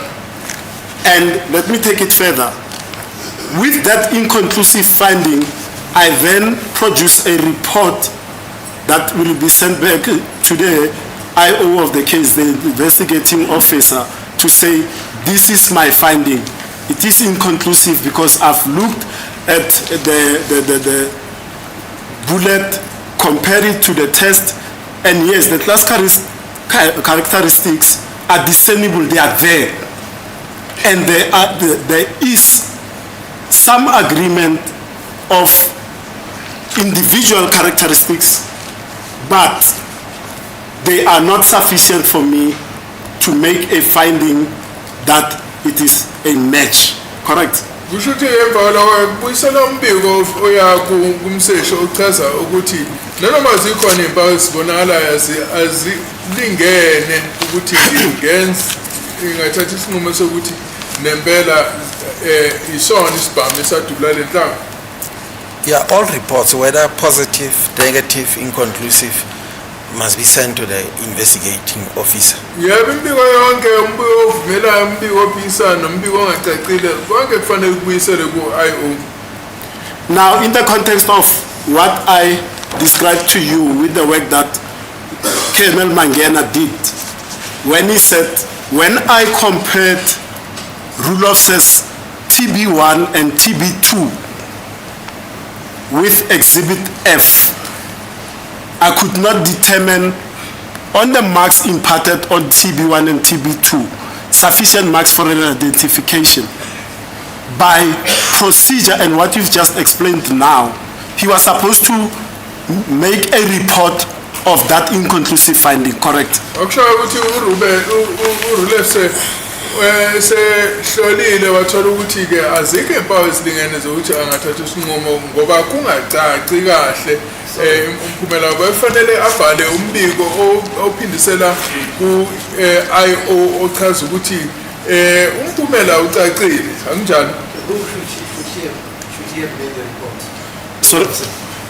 And let me take it further. With that inconclusive finding, I then produce a report that will be sent back to the IO of the case, the investigating officer, to say, this is my finding. It is inconclusive because I've looked at the bullet, compared it to the test, and yes, the class characteristics are discernible, they are there. And there is some agreement of individual characteristics, but they are not sufficient for me to make a finding that it is a match. Correct?
Kusho ukuthi emva kwalokho kuyisela umbiko oya kumseshi ochaza ukuthi nanoma zikhona impawu ezibonakalayo azilingene ukuthi ingathatha isinqumo sokuthi nempela isona isibhamu esadubula le nhlamvu.
Yeah, all reports, whether positive, negative, inconclusive, must be sent to the investigating officer.
Yebo imbiko yonke umbiko ovumelayo umbiko ophisana nombiko ongacacile konke kufanele kubuyisele ku-IO.
Now, in the context of what I described to you with the work that Colonel Mangena did, when he said, when I compared Rulof's TB1 and TB2 with Exhibit F, I could not determine on the marks imparted on TB1 and TB2 sufficient marks for an identification. By procedure and what you've just explained now, he was supposed to make a report of that inconclusive finding, correct?
Akushayo ukuthi uRulef sehlolile wathola ukuthi ke azikho impawu ezilingene zokuthi angathatha isinqumo ngoba kungacaci kahle umphumela wabo kufanele abhale umbiko ophindisela ku IO ochaza ukuthi umphumela ucacile anginjani.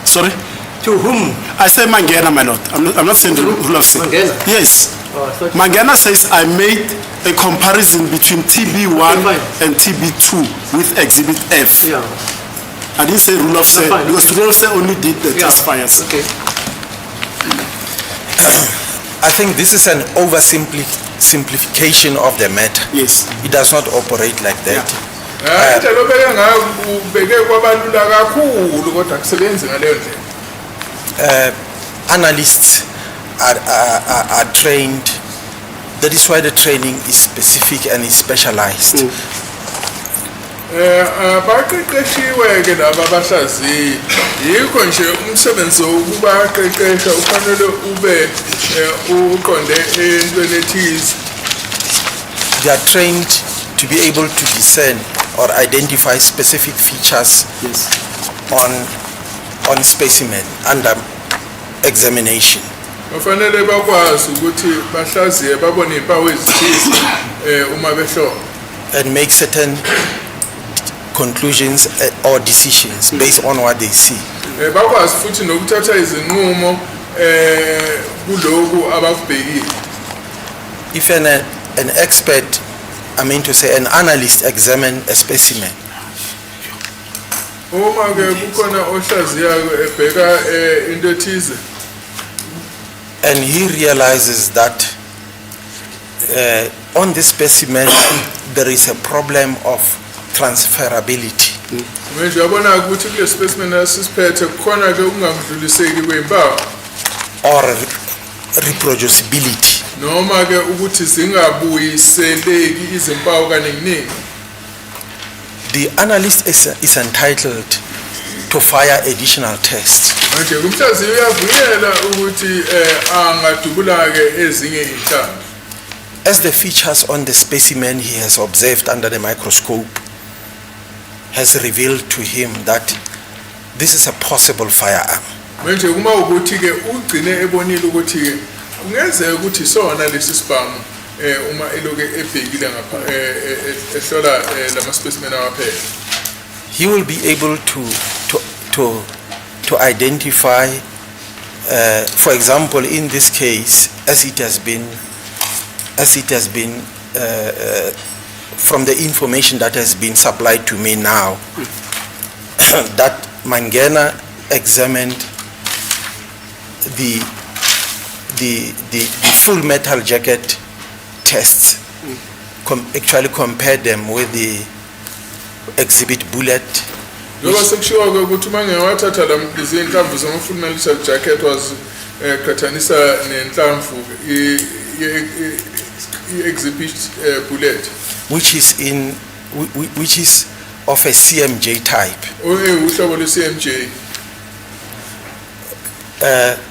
Sorry?
To whom?
I say Mangena, my lord. I'm not saying the rule of say.
Mangena?
Yes.
Oh, I thought-
Mangena says I made a comparison between TB1
Okay, fine.
and TB2 with Exhibit F.
Yeah.
I didn't say rule of say
fine,
because
okay.
rule of say only did the test fires.
Okay.
I think this is an oversimplification of the matter.
Yes.
It does not operate like that.
Indlela obeke ngayo ubeke kwabalula kakhulu kodwa akusebenzi ngaleyo ndlela.
Analysts are trained. That is why the training is specific and is specialized.
Baqeqeshiwe ke laba abahlaziyi yikho nje umsebenzi wokubaqeqesha ufanele ube uqonde entweni ethize.
They are trained to be able to discern or identify specific features on specimen under examination.
Bafanele bakwazi ukuthi bahlaziye babone impawu ezithize uma behlola.
And make certain conclusions or decisions based on what they see.
Bakwazi futhi nokuthatha izinqumo kuloko abakubhekile.
If an expert, I mean to say an analyst, examine a specimen,
Uma ke kukhona ohlaziyayo ebheka into ethize
and he realizes that on this specimen there is a problem of transferability.
manje yabona ukuthi kule specimen asisiphethe kukhona ke ungamdluliseki kwempawu
Or reproducibility.
noma ke ukuthi zingabuyiseleki izimpawu kaningi.
The analyst is entitled to fire additional tests.
Manje kumhlaziyi uyavunyelwa ukuthi angadubula ke ezinye inhlamvu.
As the features on the specimen he has observed under the microscope has revealed to him that this is a possible firearm.
Manje kuma ukuthi ke ugcine ebonile ukuthi ke kungenzeka ukuthi sona lesi sibhamu uma eloke ebhekile ngapha ehlola lama specimen awaphela.
He will be able to identify, for example, in this case, as it has been from the information that has been supplied to me now, that Mangena examined the full metal jacket tests, actually compared them with the exhibit bullet.
Njengoba sekushiwo ke ukuthi uma ngewathatha izinhlamvu zama-full metal jacket wazikhathanisa nenhlamvu i-exhibit bullet
which is of a CMJ type.
uhlobo lwe-CMJ.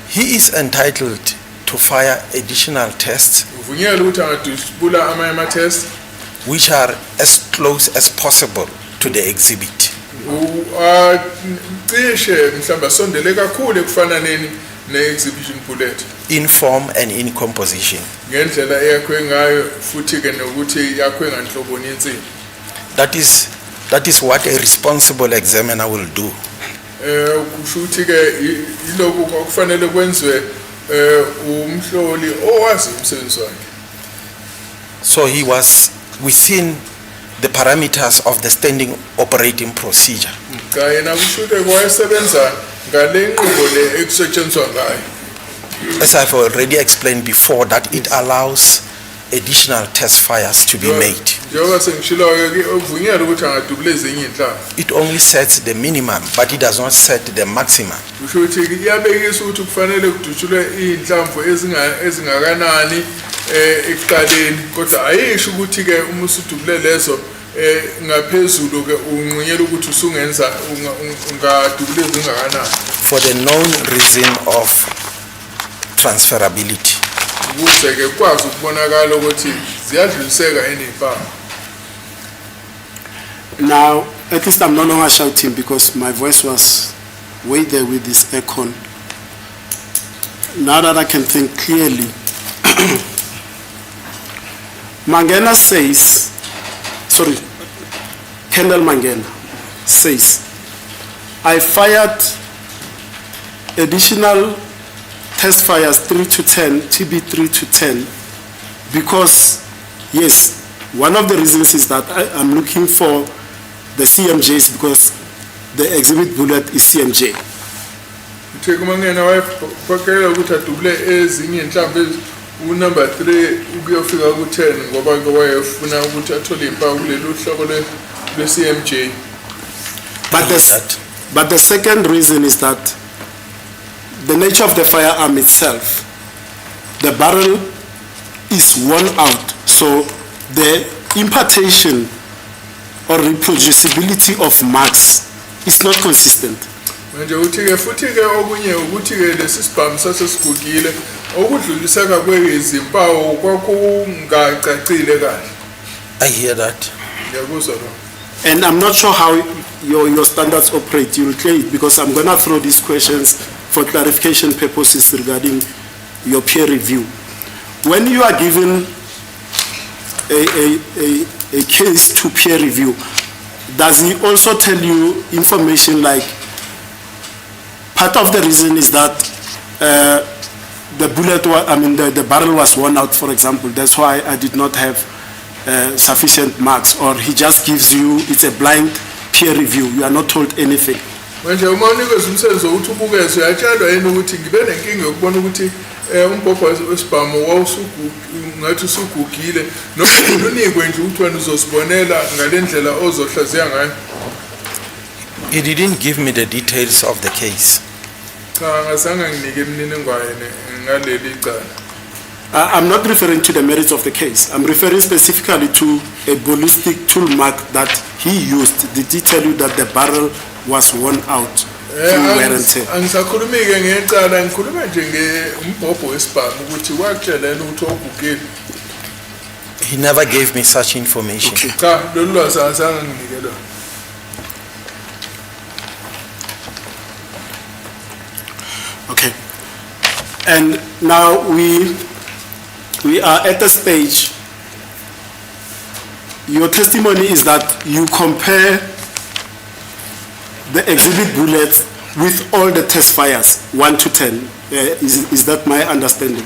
He is entitled to fire additional tests
Uvunyelwa ukuthi angadubula amanye ama-test
which are as close as possible to the exhibit.
cishe mhlawumbe asondele kakhulu ekufananeni ne-exhibition bullet
In form and in composition.
ngendlela eyakhwe ngayo futhi ke nokuthi yakhwe nganhloboni yensimbi.
That is what a responsible examiner will do.
Kusho ukuthi ke yilokhu okufanele kwenziwe umhloli owazi umsebenzi wakhe.
So he was within the parameters of the standing operating procedure.
Cha yena kusho ukuthi wayesebenza ngale nqubo le ekusetshenziswa ngayo.
As I've already explained before, that it allows additional test fires to be made.
Njengoba sengishilo ke uvunyelwa ukuthi angadubula ezinye inhlamvu.
It only sets the minimum, but it does not set the maximum.
Kusho ukuthi iyabekisa ukuthi kufanele kudutshulwe inhlamvu ezingakanani ekuqaleni kodwa ayisho ukuthi ke uma usudubule lezo ngaphezulu ke unqunyela ukuthi usungenza ungadubule ezingakanani.
For the known reason of transferability.
Ukuze ke kwazi ukubonakala ukuthi ziyadluliseka eney'mpawu.
Now, at least I'm no longer shouting because my voice was way there with this aircon. Now that I can think clearly, Mangena says, sorry, Colonel Mangena says, I fired additional test fires 3 to 10, TB 3 to 10, because, yes, one of the reasons is that I'm looking for the CMJs because the exhibit bullet is CMJ.
Uthe kumangena wayephokelela ukuthi adubule ezinye mhlawumbe number 3 ukuyofika ku10 ngoba ke wayefuna ukuthi athole impawu kulelo hlobo le-CMJ.
But the second reason is that the nature of the firearm itself, the barrel is worn out, so the impartation or reproducibility of marks is not consistent.
Manje uthi-ke futhi-ke okunye ukuthi-ke lesi sibhamu sasesigugile okudluliseka kwezimpawu kwakungacacile kahle.
I hear that.
Ngiyakuzwa lo.
And I'm not sure how your standards operate. You'll clear it because I'm going to throw these questions for clarification purposes regarding your peer review. When you are given a case to peer review, does he also tell you information like part of the reason is that the bullet, the barrel was worn out, for example, that's why I did not have sufficient marks, or he just gives you, it's a blind peer review, you are not told anything.
Manje uma unikeza umsebenzi ukuthi ubukezwe uyatshalwa yini ukuthi ngibe nenkinga yokubona ukuthi umbhobho wesibhamu ngathi usugugile noma unikwe nje ukuthi wena uzosibonela ngale ndlela ozohlaziya ngayo.
He didn't give me the details of the case.
Cha ngasanga nginike imininingwane ngaleli icala.
I'm not referring to the merits of the case. I'm referring specifically to a ballistic tool mark that he used. Did he tell you that the barrel was worn out through wear and tear?
Angisakhulumi-ke ngecala, ngikhuluma nje ngumbhobho wesibhamu ukuthi wakutshela yena ukuthi ogugile.
He never gave me such information.
Okay.
Cha lolu lwazi azange nginike lona.
Okay. And now we are at the stage, your testimony is that you compare the exhibit bullets with all the test fires, 1 to 10. Is that my understanding?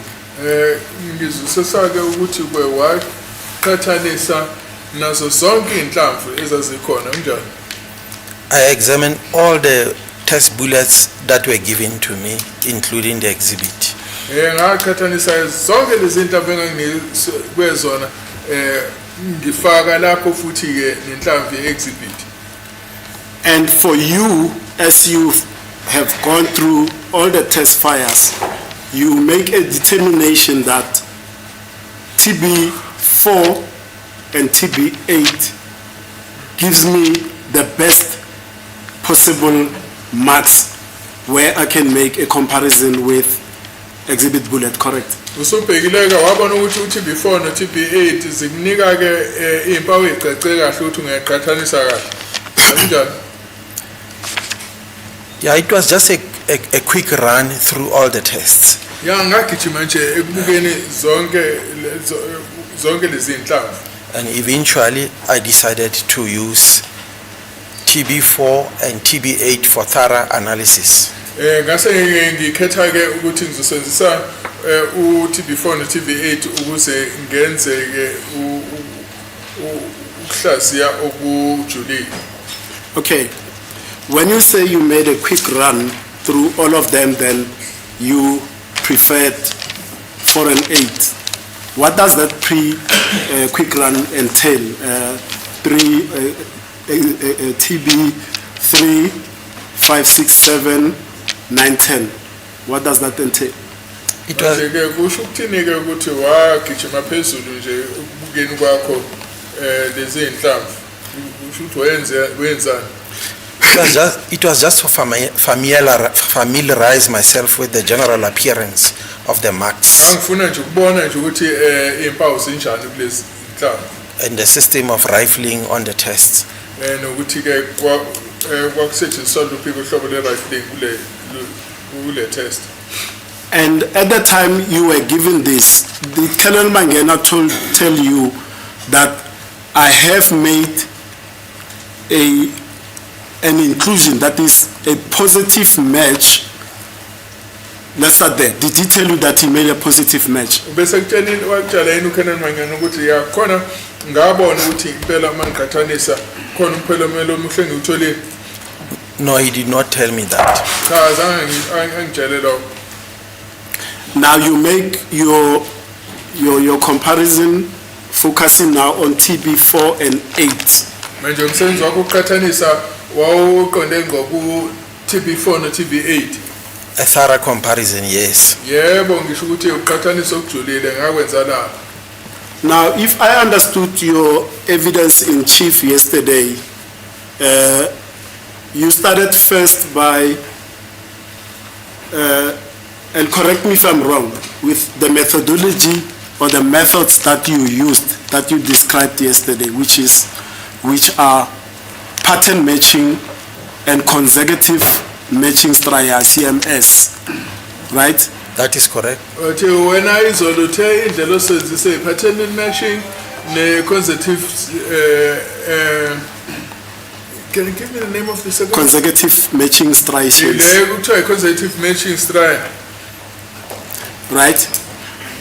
Ngizwisisa-ke ukuthi waqhathanisa nazo zonke inhlamvu ezazikhona kunjani.
I examined all the test bullets that were given to me, including the exhibit.
Ngaqhathanisa zonke lezi inhlamvu enganginikwe zona ngifaka lapho futhi-ke nenhlamvu ye-exhibit.
And for you, as you have gone through all the test fires, you make a determination that TB4 and TB8 gives me the best possible marks where I can make a comparison with exhibit bullet, correct?
Usubhekileka wabona ukuthi uTB4 noTB8 zikunika-ke impawu ezicace kahle ukuthi ungaqhathanisa kahle. Kanjani?
Yeah, it was just a quick run through all the tests.
Ya ngagijima nje ekubukeni zonke lezi inhlamvu.
And eventually I decided to use TB4 and TB8 for thorough analysis.
Ngase ngikhetha-ke ukuthi ngizosebenzisa uTB4 noTB8 ukuze ngenze-ke ukuhlaziya okujulile.
Okay. When you say you made a quick run through all of them, then you preferred 4 and 8. What does that quick run entail? TB 3, 5, 6, 7, 9, 10. What does that entail?
It was
Manje-ke kusho ukuthini-ke ukuthi wagijima phezulu nje ukubukeni kwakho lezi inhlamvu kusho ukuthi wenzani?
It was just to familiarize myself with the general appearance of the marks
Angifuna nje ukubona nje ukuthi impawu zinjani kulezi inhlamvu.
and the system of rifling on the test.
Nokuthi ke kwakusetshenziswa luphi uhlobo le-rifling kule test.
And at the time you were given this, the Colonel Mangena tell you that I have made an inclusion that is a positive match. Let's start there. Did he tell you that he made a positive match?
Bese kutshelini wakutshela yini uKenan Mangena ukuthi yakhona ngabona ukuthi impela mangiqhathanisa khona umphelomelo omuhle ngiwutholile.
No, he did not tell me that.
Cha zange angitshele lokho.
Now you make your comparison focusing now on TB4 and 8.
Manje umsebenzi wakho ukuqhathanisa wawuqonde ngqo ku TB4 no TB8.
A thorough comparison, yes.
Yebo ngisho ukuthi uqhathanisa okujulile ngakwenza lapha.
Now, if I understood your evidence in chief yesterday, you started first by, and correct me if I'm wrong, with the methodology or the methods that you used, that you described yesterday, which are pattern matching and consecutive matching trial, CMS, right?
That is correct.
But when I izoluthe indlela osebenzise pattern matching ne consecutive can you give me the name of the second?
Consecutive matching striations.
Le kuthiwa consecutive matching strike.
Right?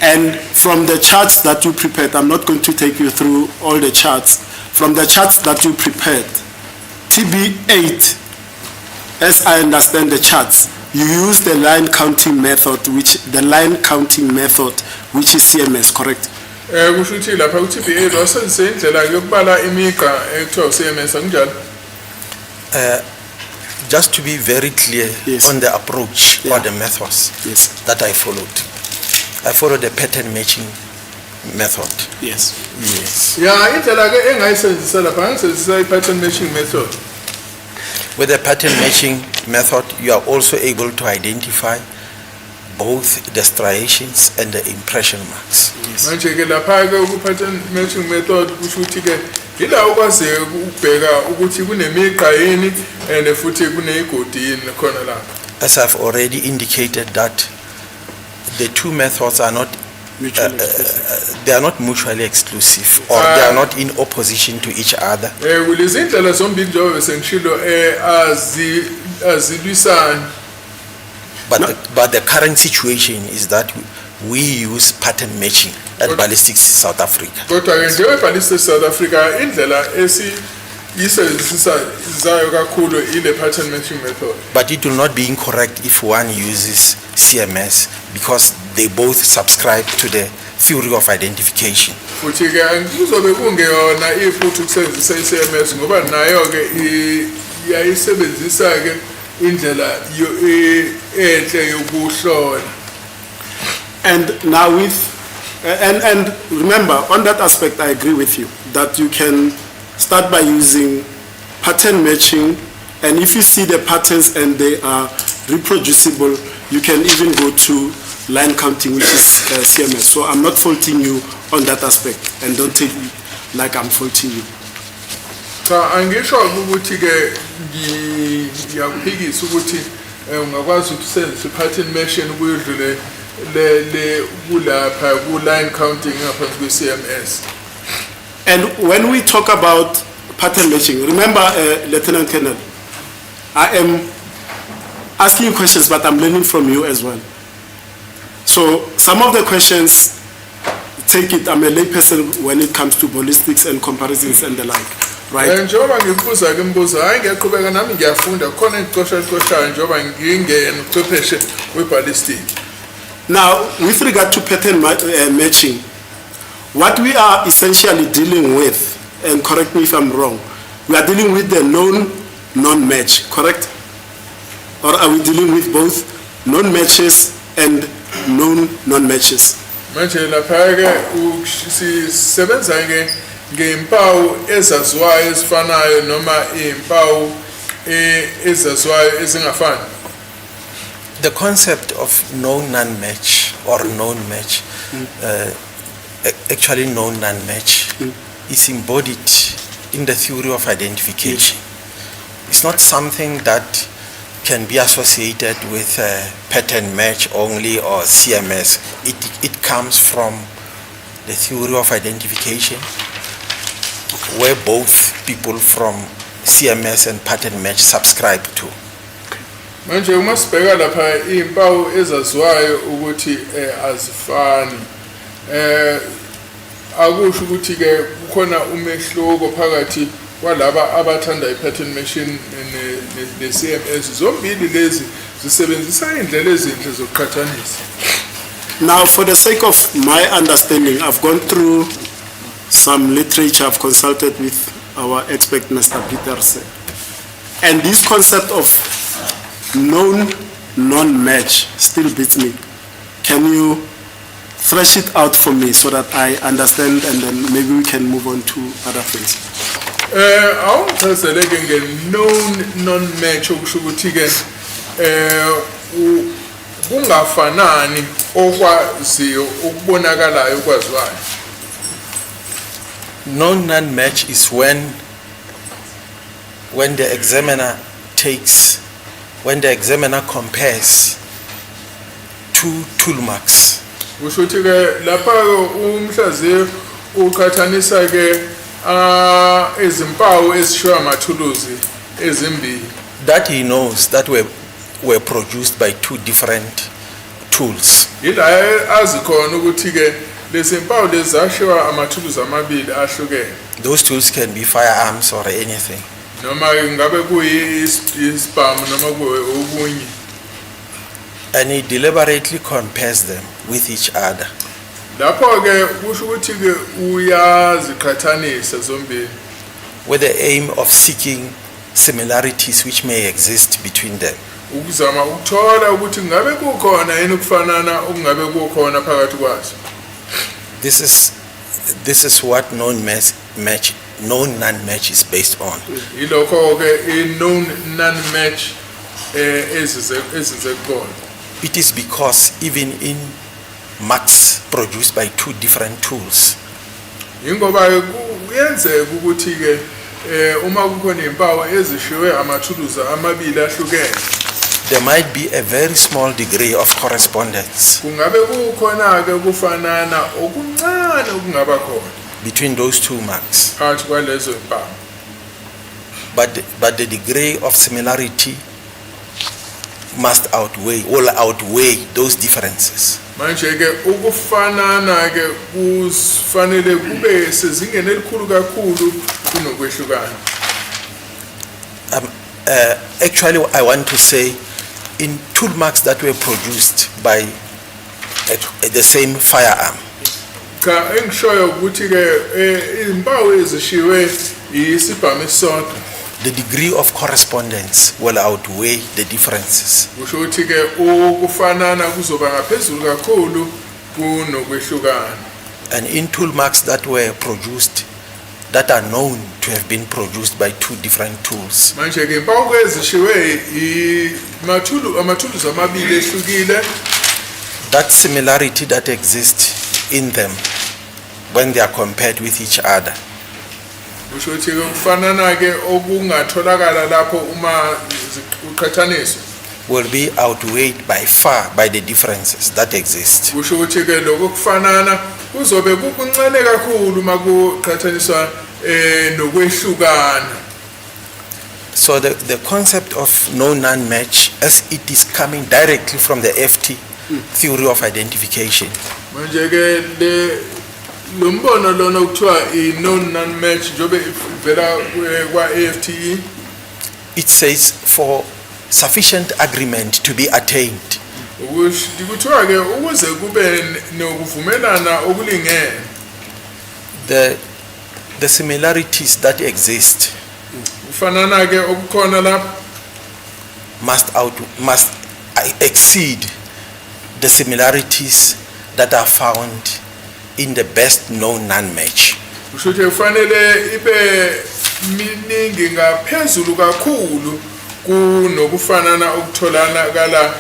And from the charts that you prepared, I'm not going to take you through all the charts. From the charts that you prepared, TB8, as I understand the charts, you use the line counting method, which is CMS, correct?
Kusho ukuthi lapha ku-TB8 wasebenzise indlela yokubala imigqa ekuthiwa CMS akunjalo.
Just to be very clear,
yes,
on the approach,
yeah,
or the methods,
yes,
that I followed. I followed the pattern matching method.
Yes.
Yes.
Yeah, indlela ke engayisebenzisa lapha ngisebenzisa i-pattern matching method.
With the pattern matching method, you are also able to identify both the striations and the impression marks.
Manje ke lapha ke ku-pattern matching method kusho ukuthi ke ila ukwazi ukubheka ukuthi kunemigqa yini and futhi kuneyigodi yini khona lapha.
As I've already indicated that the two methods are not they are not mutually exclusive, or they are not in opposition to each other.
Kulezi indlela zombili njengoba bese ngishilo azilwisani.
But the current situation is that we use pattern matching at Ballistics South Africa.
Kodwa ke njengoba Ballistics South Africa indlela esiyisebenzisayo kakhulu ile pattern matching method.
But it will not be incorrect if one uses CMS, because they both subscribe to the theory of identification.
Futhi ke kuzobe kungeyona iphuthu ukusebenzisa i-CMS ngoba nayo ke iyayisebenzisa ke indlela enhle yokuhlola.
And now and remember, on that aspect, I agree with you, that you can start by using pattern matching, and if you see the patterns and they are reproducible, you can even go to line counting, which is CMS. So I'm not faulting you on that aspect, and don't take it like I'm faulting you.
Cha angisho ukuthi ke ngiyakuphikisa ukuthi ungakwazi ukusebenzisa pattern matching kuyidlule le kulapha ku line counting ngaphansi kwe-CMS.
And when we talk about pattern matching, remember, Lieutenant Colonel, I am asking you questions, but I'm learning from you as well. So some of the questions, take it, I'm a layperson when it comes to ballistics and comparisons and the like, right?
Njengoba ngikubuza ke mbuzo hayi ngiyaqhubeka nami ngiyafunda khona iqosha njengoba ngingena ubuchwepheshe we-ballistic.
Now, with regard to pattern matching, what we are essentially dealing with, and correct me if I'm wrong, we are dealing with the known non-match, correct? Or are we dealing with both non-matches and known non-matches?
Manje lapha ke sisebenza ke ngempawu ezaziwayo ezifanayo noma impawu ezaziwayo ezingafani.
The concept of known non-match or known match, actually known non-match, is embodied in the theory of identification. It's not something that can be associated with pattern match only or CMS. It comes from the theory of identification, where both people from CMS and pattern match subscribe to.
Manje uma sibheka lapha impawu ezaziwayo ukuthi azifani akusho ukuthi ke kukhona umehluko phakathi kwalaba abathanda ipattern machine ne CMS. Zombili lezi zisebenzisa indlela ezinhle zokuqhathanisa.
Now, for the sake of my understanding, I've gone through some literature, I've consulted with our expert, Mr. Peterson. And this concept of known non-match still beats me. Can you thresh it out for me so that I understand and then maybe we can move on to other things?
Awungichazeleke nge-known non-match okusho ukuthi ke kungafanani okwaziyo ukubonakalayo okwaziwayo.
Known non-match is when the examiner compares two tool marks.
Kusho ukuthi ke lapha umhlaziyo uqhathanisa ke izimpawu ezishiwa amathuluzi ezimbili.
That he knows that were produced by two different tools.
Yila azikhona ukuthi ke lezi mpawu lezi zashiwa amathuluzi amabili ahlukene.
Those tools can be firearms or anything.
Noma ngabe kuyisibhamu noma okunye.
And he deliberately compares them with each other.
Lapho ke kusho ukuthi ke uyaziqhathanisa zombili.
With the aim of seeking similarities which may exist between them.
Ukuzama ukuthola ukuthi ngabe kukhona yini ukufanana okungabe kukhona phakathi kwazo.
This is what known non-match is based on.
Ilokho ke known non-match ezize kubona.
It is because even in marks produced by two different tools,
Ingoba kuyenzeka ukuthi ke uma kukhona impawu ezishiwe amathuluzi amabili ahlukene.
there might be a very small degree of correspondence
Kungabe kukhona ke kufanana okuncane okungaba khona
between those two marks,
phakathi kwalezo impawu.
but the degree of similarity must outweigh those differences.
Manje ke ukufanana ke kufanele kube sezingeni elikhulu kakhulu kunokwehlukana.
Actually, I want to say, in tool marks that were produced by the same firearm,
Cha engishoyo ukuthi ke impawu ezishiwe isibhamu esisodwa.
the degree of correspondence will outweigh the differences.
Kusho ukuthi ke ukufanana kuzoba ngaphezulu kakhulu kunokwehlukana.
And in tool marks that were produced, that are known to have been produced by two different tools,
Manje ke impawu ezishiwe amathuluzi amabili ehlukile.
that similarity that exists in them when they are compared with each other
Kusho ukuthi ke ukufanana ke okungatholakala lapho uma uqhathaniswa.
will be outweighed by far by the differences that exist.
Kusho ukuthi ke lokho kufanana kuzobe kukuncane kakhulu makuqhathaniswa nokwehlukana.
So the concept of known non-match, as it is coming directly from the FT theory of identification,
Manje ke lo mbono lona kuthiwa i-known non-match njobe ivela kwa-AFTE.
it says for sufficient agreement to be attained,
Kuthiwa ke ukuze kube nokuvumelana okulingene.
the similarities that exist
Kufanana ke okukhona lapha
must exceed the similarities that are found in the best known non-match.
kusho ukuthi kufanele ibe miningi ngaphezulu kakhulu kunokufanana okutholakala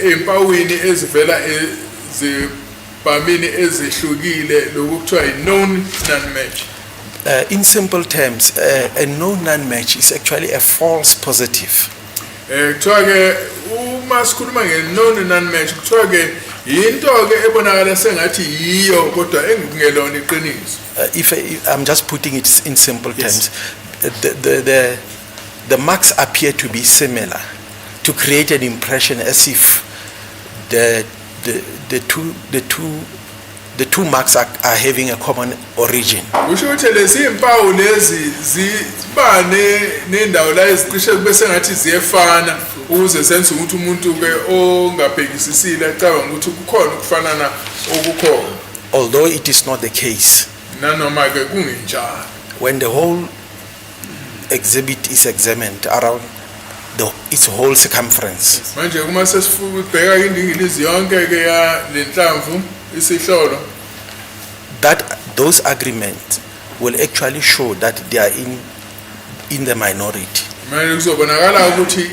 empawini ezivela ezibhamini ezihlukile lokuthiwa i-known non-match.
In simple terms, a known non-match is actually a false positive.
Kuthiwa ke uma sikhuluma nge-known non-match kuthiwa ke into ke ebonakala sengathi yiyo kodwa engelona iqiniso.
If I'm just putting it in simple terms, the marks appear to be similar to create an impression as if the two marks are having a common origin.
Kusho ukuthi lezi impawu lezi ziba nendawo la ezicishe kube sengathi ziyefana ukuze senze ukuthi umuntu ke ongabhekisisile acabanga ukuthi kukhona ukufanana okukhona.
Although it is not the case.
Nanoma ke kungenjalo.
When the whole exhibit is examined around its whole circumference.
Manje kuma sesifubheka indingilizi yonke ke ya lenhlamvu isihlolo,
that those agreements will actually show that they are in the minority.
Manje kuzobonakala ukuthi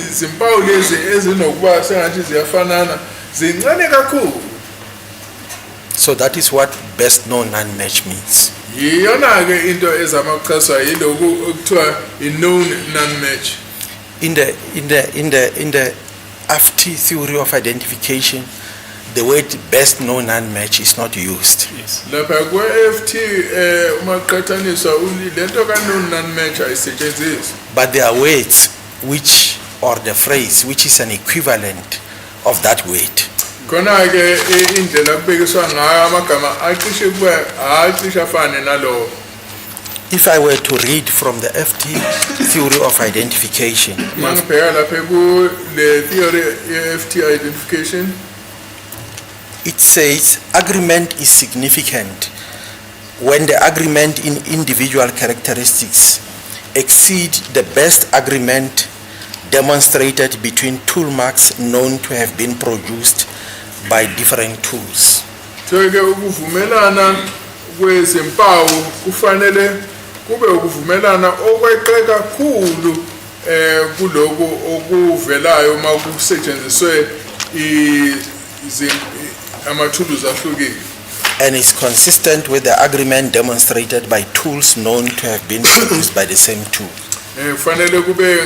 izimpawu lezi ezinokuba sengathi ziyafanana zincane kakhulu.
So that is what best known non-match means.
Yiyona ke into ezamachaswa yiloku okuthiwa i-known non-match.
In the AFT theory of identification, the word best known non-match is not used.
Yes.
Lapha ku-AFT uma kuqhathaniswa lento ka-known non-match ayisetshenziswa.
But there are words which, or the phrase which is an equivalent of that word.
Khona ke indlela kubekiswa ngayo amagama acishe kuba acishe afane nalowo.
If I were to read from the FT theory of identification,
Mangibheka lapha ku le theory ye-FT identification,
it says agreement is significant when the agreement in individual characteristics exceed the best agreement demonstrated between tool marks known to have been produced by different tools.
ke ukuvumelana kwezimpawu kufanele kube ukuvumelana okweqe kakhulu kuloko okuvelayo uma kusetshenziswe amathuluzi ahlukile.
And is consistent with the agreement demonstrated by tools known to have been produced by the same tool.
Kufanele kube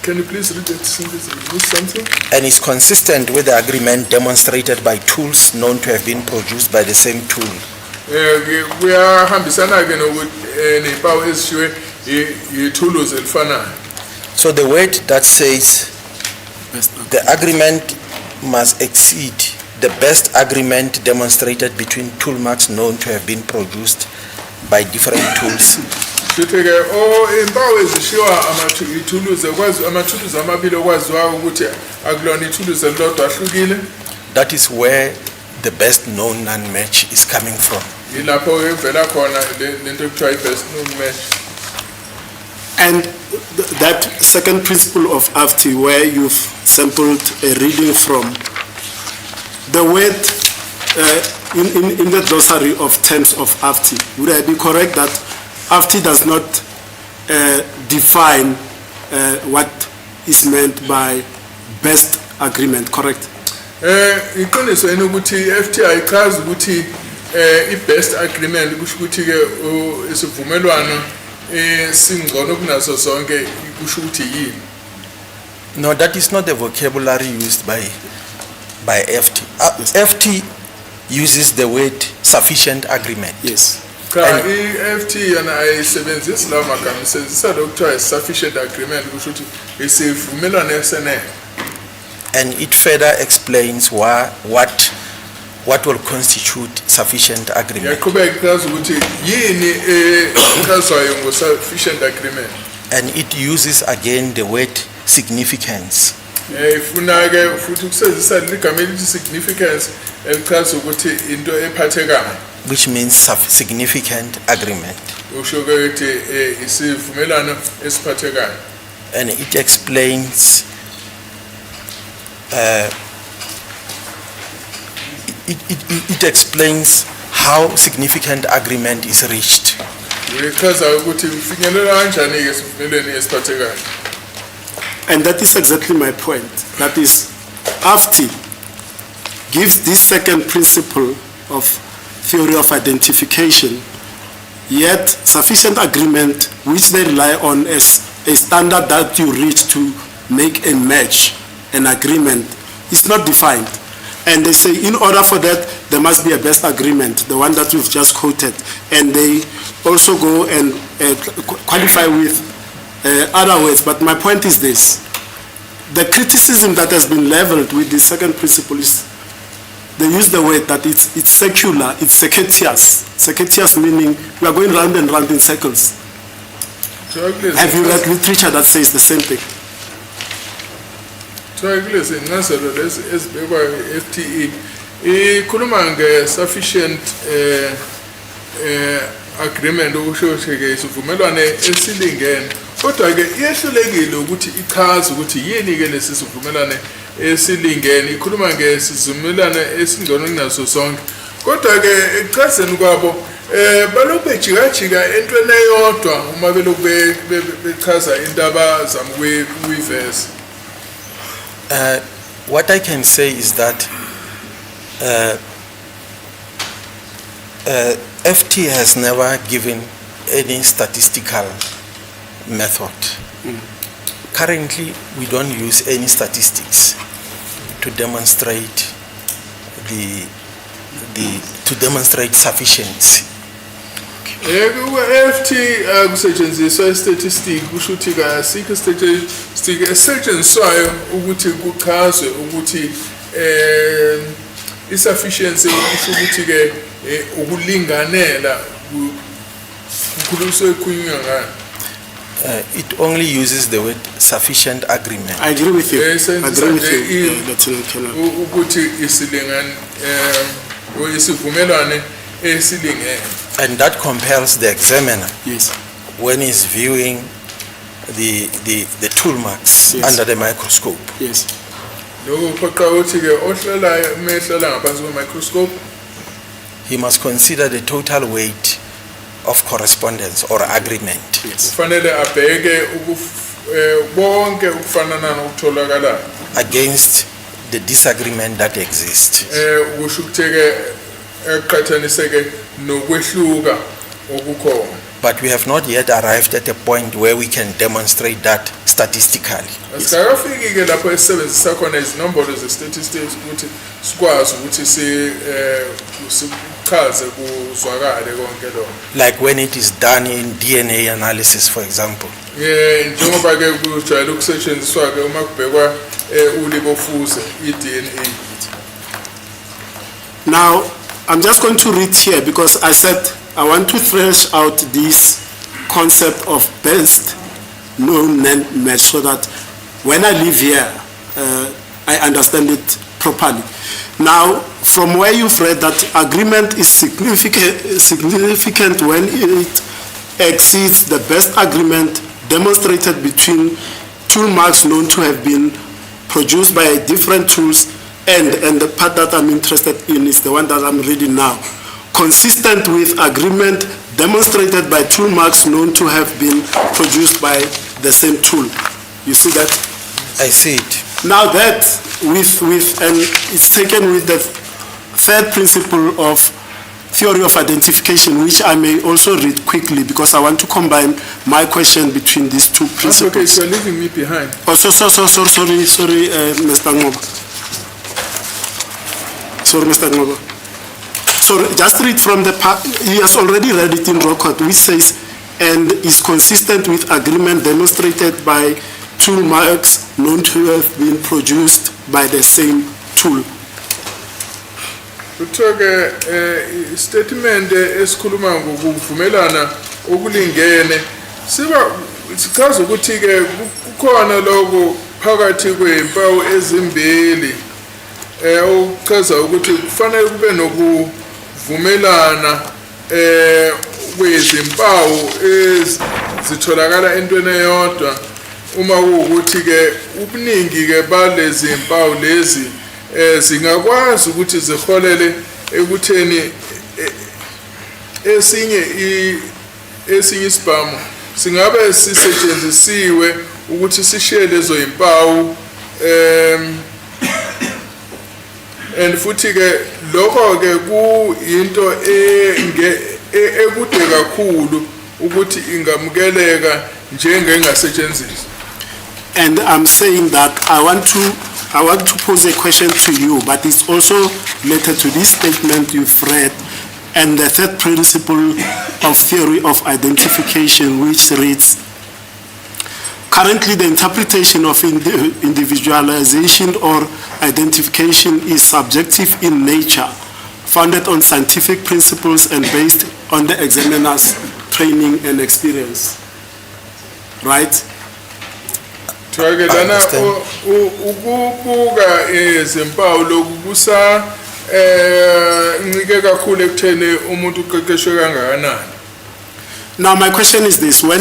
can you please read that sentence? Something?
And is consistent with the agreement demonstrated by tools known to have been produced by the same tool.
Kuyahambisana ke nempawu ezishiwe yithuluzi elifanayo.
So the word that says the agreement must exceed the best agreement demonstrated between tool marks known to have been produced by different tools.
Impawu ezishiwa ithuluzi amathuluzi amabili okwaziwayo ukuthi akulona ithuluzi elilodwa ahlukile.
That is where the best known non-match is coming from.
Yilapho evela khona lento ekuthiwa i-best known match.
And that second principle of AFT, where you've sampled a reading from, the word in the glossary of terms of AFT, would I be correct that AFT does not define what is meant by best agreement, correct?
Iqiniso ukuthi i-FT ayichazi ukuthi i-best agreement kusho ukuthi ke isivumelwano singcono kunazo zonke kusho ukuthi yini.
No, that is not the vocabulary used by FT. FT uses the word sufficient agreement.
Yes.
Cha i-FT yana ayisebenzisi lawo magama isebenzisa lokuthiwa sufficient agreement kusho ukuthi isivumelwano esenele.
And it further explains what will constitute sufficient agreement.
Sufficient agreement.
And it uses again the word significance. Which means significant agreement. And it explains it explains how significant agreement is reached.
Uyichaza ukuthi ufinyelela kanjani ke sivumeleni esiphathekayo.
And that is exactly my point. That is, AFTI gives this second principle of theory of identification, yet sufficient agreement which they rely on as a standard that you reach to make a match, an agreement, is not defined. And they say in order for that, there must be a best agreement, the one that you've just quoted. And they also go and qualify with other words. But my point is this. The criticism that has been leveled with the second principle is they use the word that it's secular, it's secretious. Secretious meaning we are going round and round in circles. Have you read literature that says the same thing?
FTE ikhuluma nge-sufficient agreement okusho-ke isivumelwane esilingene, kodwa-ke iyehlulekile ukuthi ichaze ukuthi yini-ke lesi sivumelwane esilingene. Ikhuluma ngesivumelwane esingcono kunaso sonke, kodwa-ke ekuchazeni kwabo balokhu bejika-jika entweni eyodwa uma belokhu bechaza into abazama ukuyiveza.
What I can say is that FT has never given any statistical method. Currently, we don't use any statistics to demonstrate to demonstrate sufficiency.
FT kusetshenziswa statistic kusho ukuthi kasikho statistic esetshenziswayo ukuthi kuchazwe ukuthi isufficiency kusho ukuthi ke ukulinganela kukhulunywa ngani.
It only uses the word sufficient agreement.
I agree with you. I agree with you, Lieutenant Colonel.
Ukuthi isilingane isivumelwane esilingene.
And that compels the examiner,
yes,
when he's viewing the tool marks,
yes,
under the microscope.
Yes.
He must consider the total weight of correspondence or agreement.
Yes.
Against the disagreement that exists. But we have not yet arrived at a point where we can demonstrate that statistically. Like when it is done in DNA analysis, for example.
Now, I'm just going to read here because I said I want to thresh out this concept of best known match so that when I live here, I understand it properly. Now, from where you've read that agreement is significant when it exceeds the best agreement demonstrated between tool marks known to have been produced by different tools, and the part that I'm interested in is the one that I'm reading now. Consistent with agreement demonstrated by tool marks known to have been produced by the same tool. You see that?
I see it.
Now that and it's taken with the third principle of theory of identification, which I may also read quickly because I want to combine my question between these two principles.
Okay, so you're leaving me behind.
Oh, sorry, Mr. Ngoba. Sorry, Mr. Ngoba. So just read from the part, he has already read it in record, which says, and is consistent with agreement demonstrated by tool marks known to have been produced by the same tool.
Kuthoke statement esikhuluma ngokuvumelana okulingene sichaza ukuthi ke kukhona lokho phakathi kwempawu ezimbili uchaza ukuthi kufanele kube nokuvumelana kwezimpawu ezitholakala entweni eyodwa uma ukuthi ke ubuningi ke balezi impawu lezi zingakwazi ukuthi ziholele ekutheni esinye isibhamu singabe sisetshenzisiwe ukuthi sishiye lezo impawu and futhi ke lokho ke kuyinto ekude kakhulu ukuthi ingamukeleka njengengasetshenziswa.
And I'm saying that I want to pose a question to you, but it's also related to this statement you've read and the third principle of theory of identification, which reads, currently the interpretation of individualization or identification is subjective in nature, founded on scientific principles and based on the examiner's training and experience. Right?
Lana ukubuka izimpawu lokubusa ncike kakhulu ekutheni umuntu uqeqeshwe kangakanani.
Now my question is this: when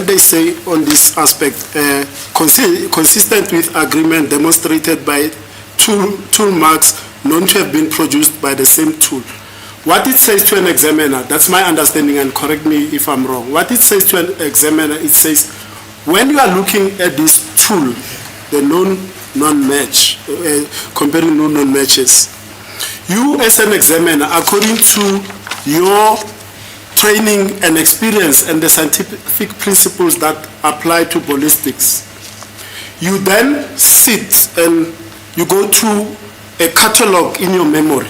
they say on this aspect, consistent with agreement demonstrated by tool marks known to have been produced by the same tool, what it says to an examiner, that's my understanding, and correct me if I'm wrong. What it says to an examiner, it says, when you are looking at this tool, the non-match, comparing non-matches, you as an examiner, according to your training and experience and the scientific principles that apply to ballistics, you then sit and you go through a catalog in your memory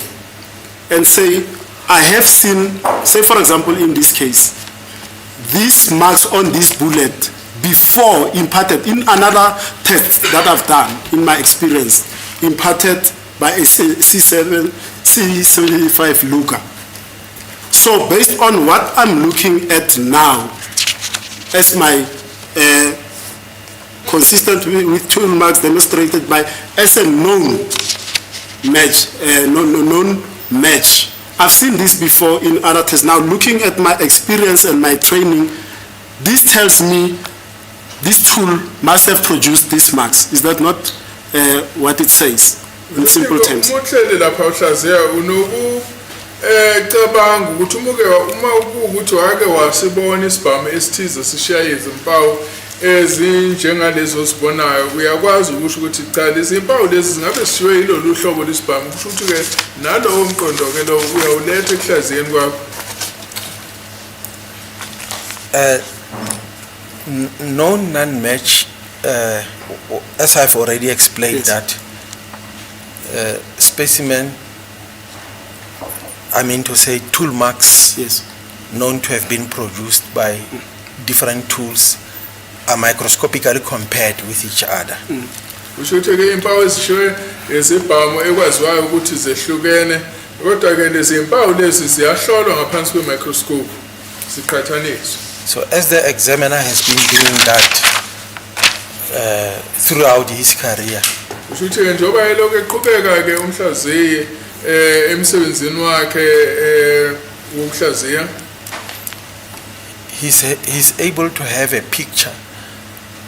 and say, I have seen, say for example in this case, these marks on this bullet before imparted in another test that I've done in my experience, imparted by a C75 Luger. So based on what I'm looking at now, as my consistent with tool marks demonstrated by as a known match, I've seen this before in other tests. Now looking at my experience and my training, this tells me this tool must have produced these marks. Is that not what it says in simple terms?
Cabanga ukuthi uma ukuthi wake wasibona isibhamu esithize sishiya izimpawu ezinjengalezo sibonayo, uyakwazi ukusho ukuthi cha lezi impawu lezi zingabe sishiwe yilolu hlobo lesibhamu, kusho ukuthi ke nalowo mqondo ke lo uyawuletha ekuhlaziyeni kwakho.
Known non-match, as I've already explained,
yes,
that specimen, I mean to say tool marks,
yes,
known to have been produced by different tools are microscopically compared with each other.
Kusho ukuthi ke impawu ezishiwe ezibhamu ekwaziwayo ukuthi zehlukene, kodwa ke lezi impawu lezi ziyahlolwa ngaphansi kwe-microscope ziqhathaniswe.
So as the examiner has been doing that throughout his career,
Kusho ukuthi ke njengoba elokhu eqhubeka ke umhlaziyi emsebenzini wakhe wokuhlaziya,
he's able to have a picture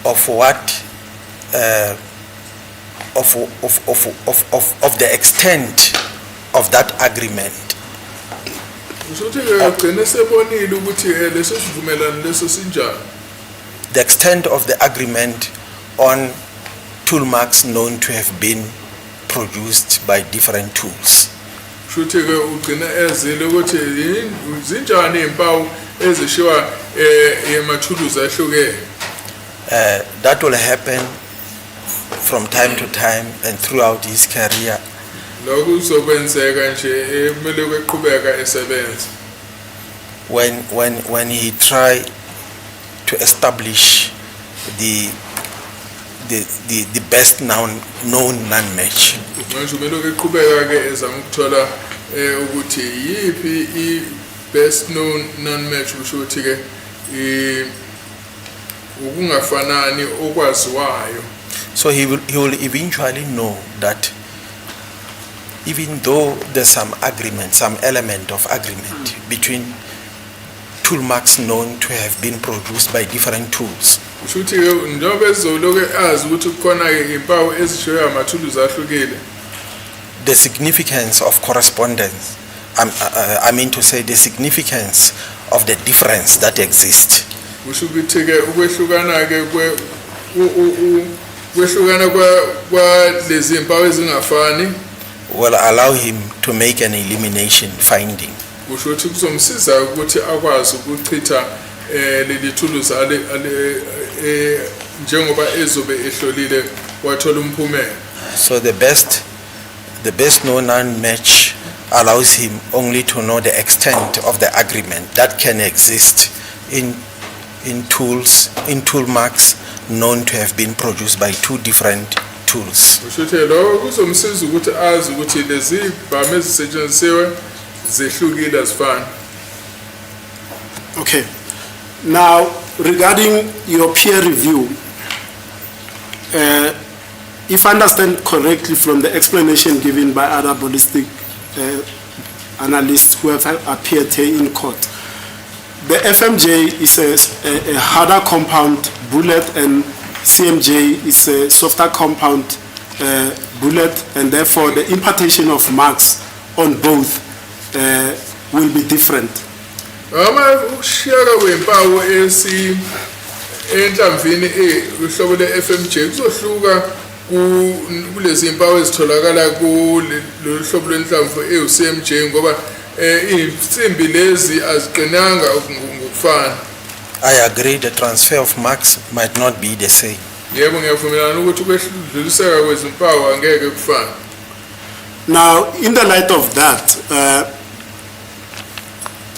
of what of the extent of that agreement. The extent of the agreement on tool marks known to have been produced by different tools. That will happen from time to time and throughout his career. When he try to establish the best known non-match.
Best known non-match
so he will eventually know that even though there's some agreement, some element of agreement between tool marks known to have been produced by different tools, the significance of correspondence I mean to say the significance of the difference that exists.
kusho ukuthi-ke ukwehlukana-ke kwehlukana kwalezi mpawu ezingafani
Will allow him to make an elimination finding.
kusho ukuthi kuzomsiza ukuthi akwazi ukuchitha leli thuluzi njengoba ezobe ehlolile wathola umphumela.
So the best no-none match allows him only to know the extent of the agreement that can exist in tool marks known to have been produced by two different tools.
kusho ukuthi lokho kuzomsiza ukuthi azi ukuthi lezi bhame ezisetshenzisiwe zehlukile azifani.
Okay. Now, regarding your peer review, if I understand correctly from the explanation given by other ballistic analysts who have appeared here in court, the FMJ is a harder compound bullet and CMJ is a softer compound bullet, and therefore the impartation of marks on both will be different.
Ukushiyeka kwempawu enhlamvini uhlobo le-FMJ kuzohluka kulezi mpawu ezitholakala kulolu hlobo lwenhlamvu ewu-CMJ ngoba insimbi lezi aziqinanga ngokufana.
I agree the transfer of marks might not be the same.
Yebo ngiyavumelana ukuthi ukwedluliseka kwezimpawu angeke kufane.
Now, in the light of that,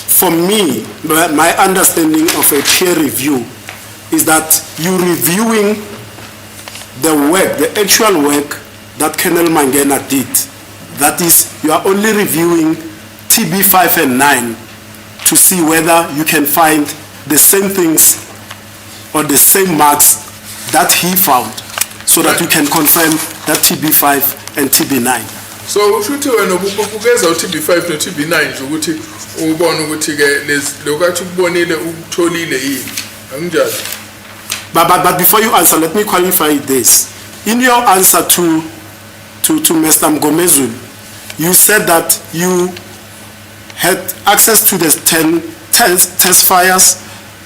for me, my understanding of a peer review is that you're reviewing the work, the actual work that Colonel Mangena did. That is, you are only reviewing TB 5 and 9 to see whether you can find the same things or the same marks that he found, so that you can confirm that TB 5 and TB 9.
So ushuthi wena ubukeza uTB5 noTB9 ukuthi ubone ukuthi ke lokho ukubonile ukutholile yini anginjalo.
But before you answer, let me qualify this. In your answer to Mr. Mgomezulu, you said that you had access to the 10 test fires,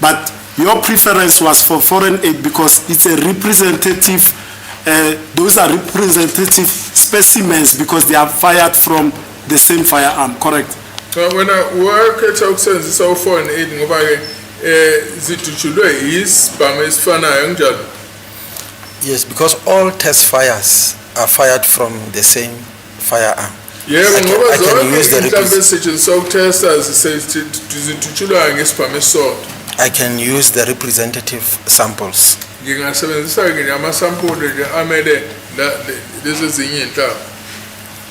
but your preference was for 4 and 8 because it's a representative. Those are representative specimens because they are fired from the same firearm, correct?
So when I work at ukusebenzisa u4 and 8 ngoba ke zidutshulwe isibhamu esifanayo njalo.
Yes, because all test fires are fired from the same firearm.
Yebo ngoba zonke inhlamvu ezisetshenziswa ukutesta zidutshulwa ngesibhamu esisodwa.
I can use the representative samples.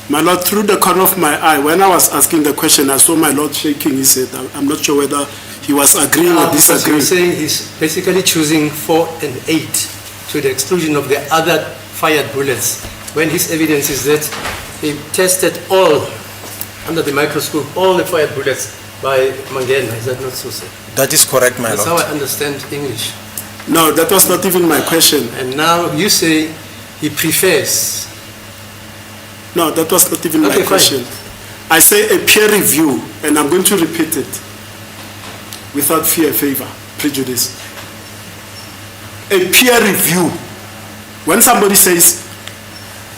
My Lord, through the corner of my eye, when I was asking the question, I saw my Lord shaking his head. I'm not sure whether he was agreeing or disagreeing.
You're saying he's basically choosing 4 and 8 to the exclusion of the other fired bullets, when his evidence is that he tested all, under the microscope, all the fired bullets by Mangena. Is that not so, sir?
That is correct, my Lord.
That's how I understand English.
No, that was not even my question.
And now you say he prefers.
No, that was not even my question. I say a peer review, and I'm going to repeat it without fear, favor, prejudice. A peer review, when somebody says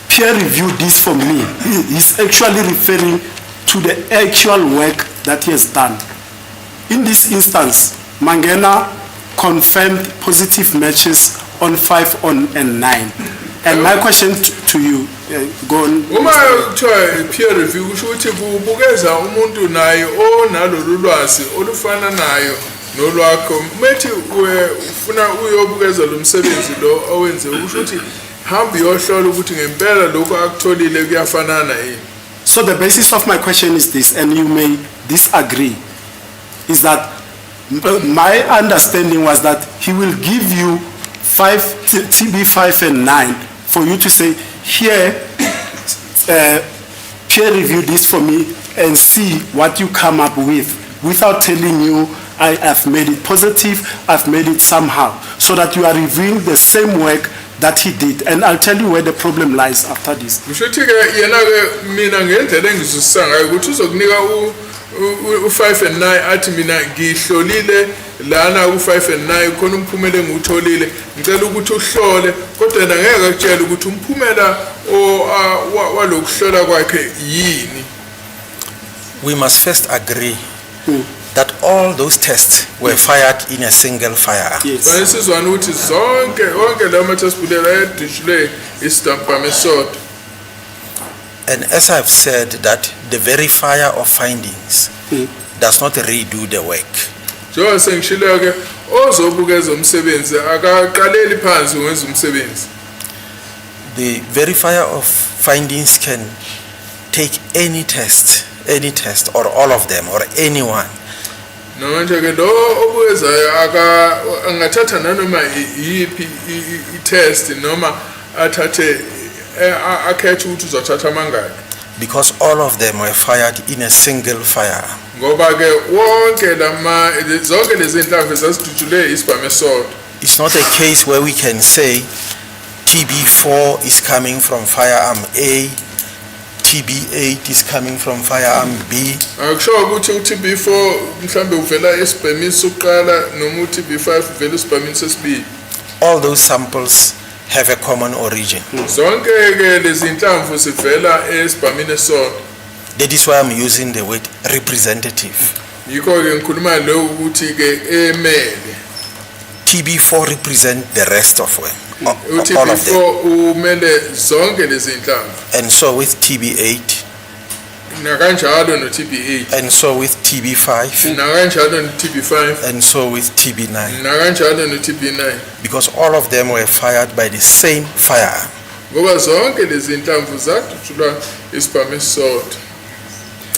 peer review this for me, he's actually referring to the actual work that he has done. In this instance, Mangena confirmed positive matches on 5 and 9. And my question to you, go on.
Uma kuthiwa peer review kusho ukuthi kubukeza umuntu naye onalolu lwazi olufana nayo nolwakho. Methi ufuna uyobukeza lo msebenzi lo owenze kusho ukuthi hamba uyohlola ukuthi ngempela lokho akutholile kuyafanana yini.
So the basis of my question is this, and you may disagree, is that my understanding was that he will give you TB5 and 9 for you to say, here, peer review this for me and see what you come up with, without telling you, I have made it positive, I've made it somehow, so that you are reviewing the same work that he did. And I'll tell you where the problem lies after this.
Ngishuthi ke yena ke mina ngendlela engizwisisa ngayo ukuthi uzokunika u5 and 9 athi mina ngihlolile lana u5 and 9 khona umphumela engutholile ngicela ukuthi uhlole kodwa yena ngeke akutshela ukuthi umphumela walokuhlola kwakhe yini.
We must first agree that all those tests were fired in a single firearm.
Yes.
Bayisizwana ukuthi zonke lawo ma-test bullet ayedishule isitampa mesod.
And as I've said, that the verifier of findings does not redo the work.
Njengoba sengishilo ke ozobukeza umsebenzi akaqaleli phansi wenza umsebenzi.
The verifier of findings can take any test, or all of them, or anyone.
Manje ke lo obuyezayo angathatha nanoma yipi i-test noma athathe akhethe ukuthi uzothatha mangaki.
Because all of them were fired in a single firearm.
Ngoba ke wonke zonke lezi inhlamvu zasidujule isibhamu esodwa.
It's not a case where we can say TB4 is coming from firearm A, TB8 is coming from firearm B.
Akusho ukuthi uTB4 mhlambe uvela esibhemini sokuqala noma uTB5 uvela esibhemini sesibili.
All those samples have a common origin.
Zonke ke lezi inhlamvu zivela esibhemini esodwa.
That is why I'm using the word representative.
Yikho ke ngikhuluma lo ukuthi ke emele.
TB4 represent the rest of them. All of them.
uTB4 umele zonke lezi inhlamvu.
And so with TB8.
Nakanjalo no TB8.
And so with TB5.
Nakanjalo no TB5.
And so with TB9.
Nakanjalo no TB9.
Because all of them were fired by the same firearm.
Ngoba zonke lezi inhlamvu zadutshulwa isibhamu esodwa.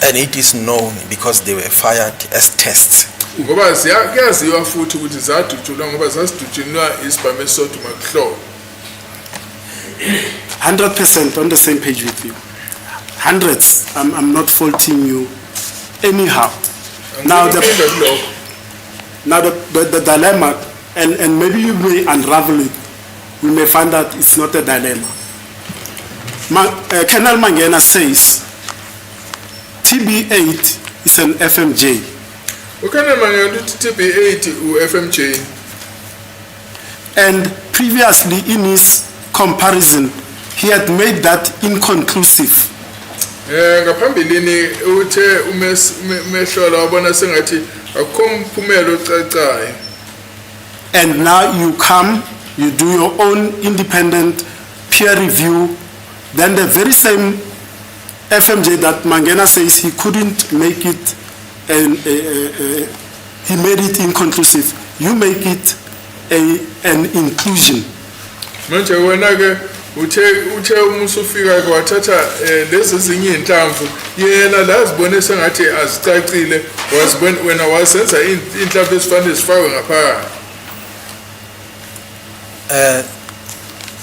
And it is known because they were fired as tests.
Ngoba kuyaziwa futhi ukuthi zadutshulwa ngoba zasidutshulwa isibhamu esodwa makuhlolwa.
100% on the same page with you. Hundreds, I'm not faulting you anyhow. Now the dilemma, and maybe you may unravel it, we may find that it's not a dilemma. Colonel Mangena says TB8 is an FMJ.
Ukhona mangena ukuthi TB8 u-FMJ.
And previously in his comparison, he had made that inconclusive.
Ngaphambilini uthe umehlola wabona sengathi akukho umphumela ocacayo.
And now you come, you do your own independent peer review, then the very same FMJ that Mangena says he couldn't make it, and he made it inconclusive. You make it an inclusion.
Manje wena ke uthe umusufika kwathatha lezi zinye inhlamvu yena lazibone sengathi azicacile wazibona wena wasenza inhlamvu esifanele sifakwe ngaphakathi.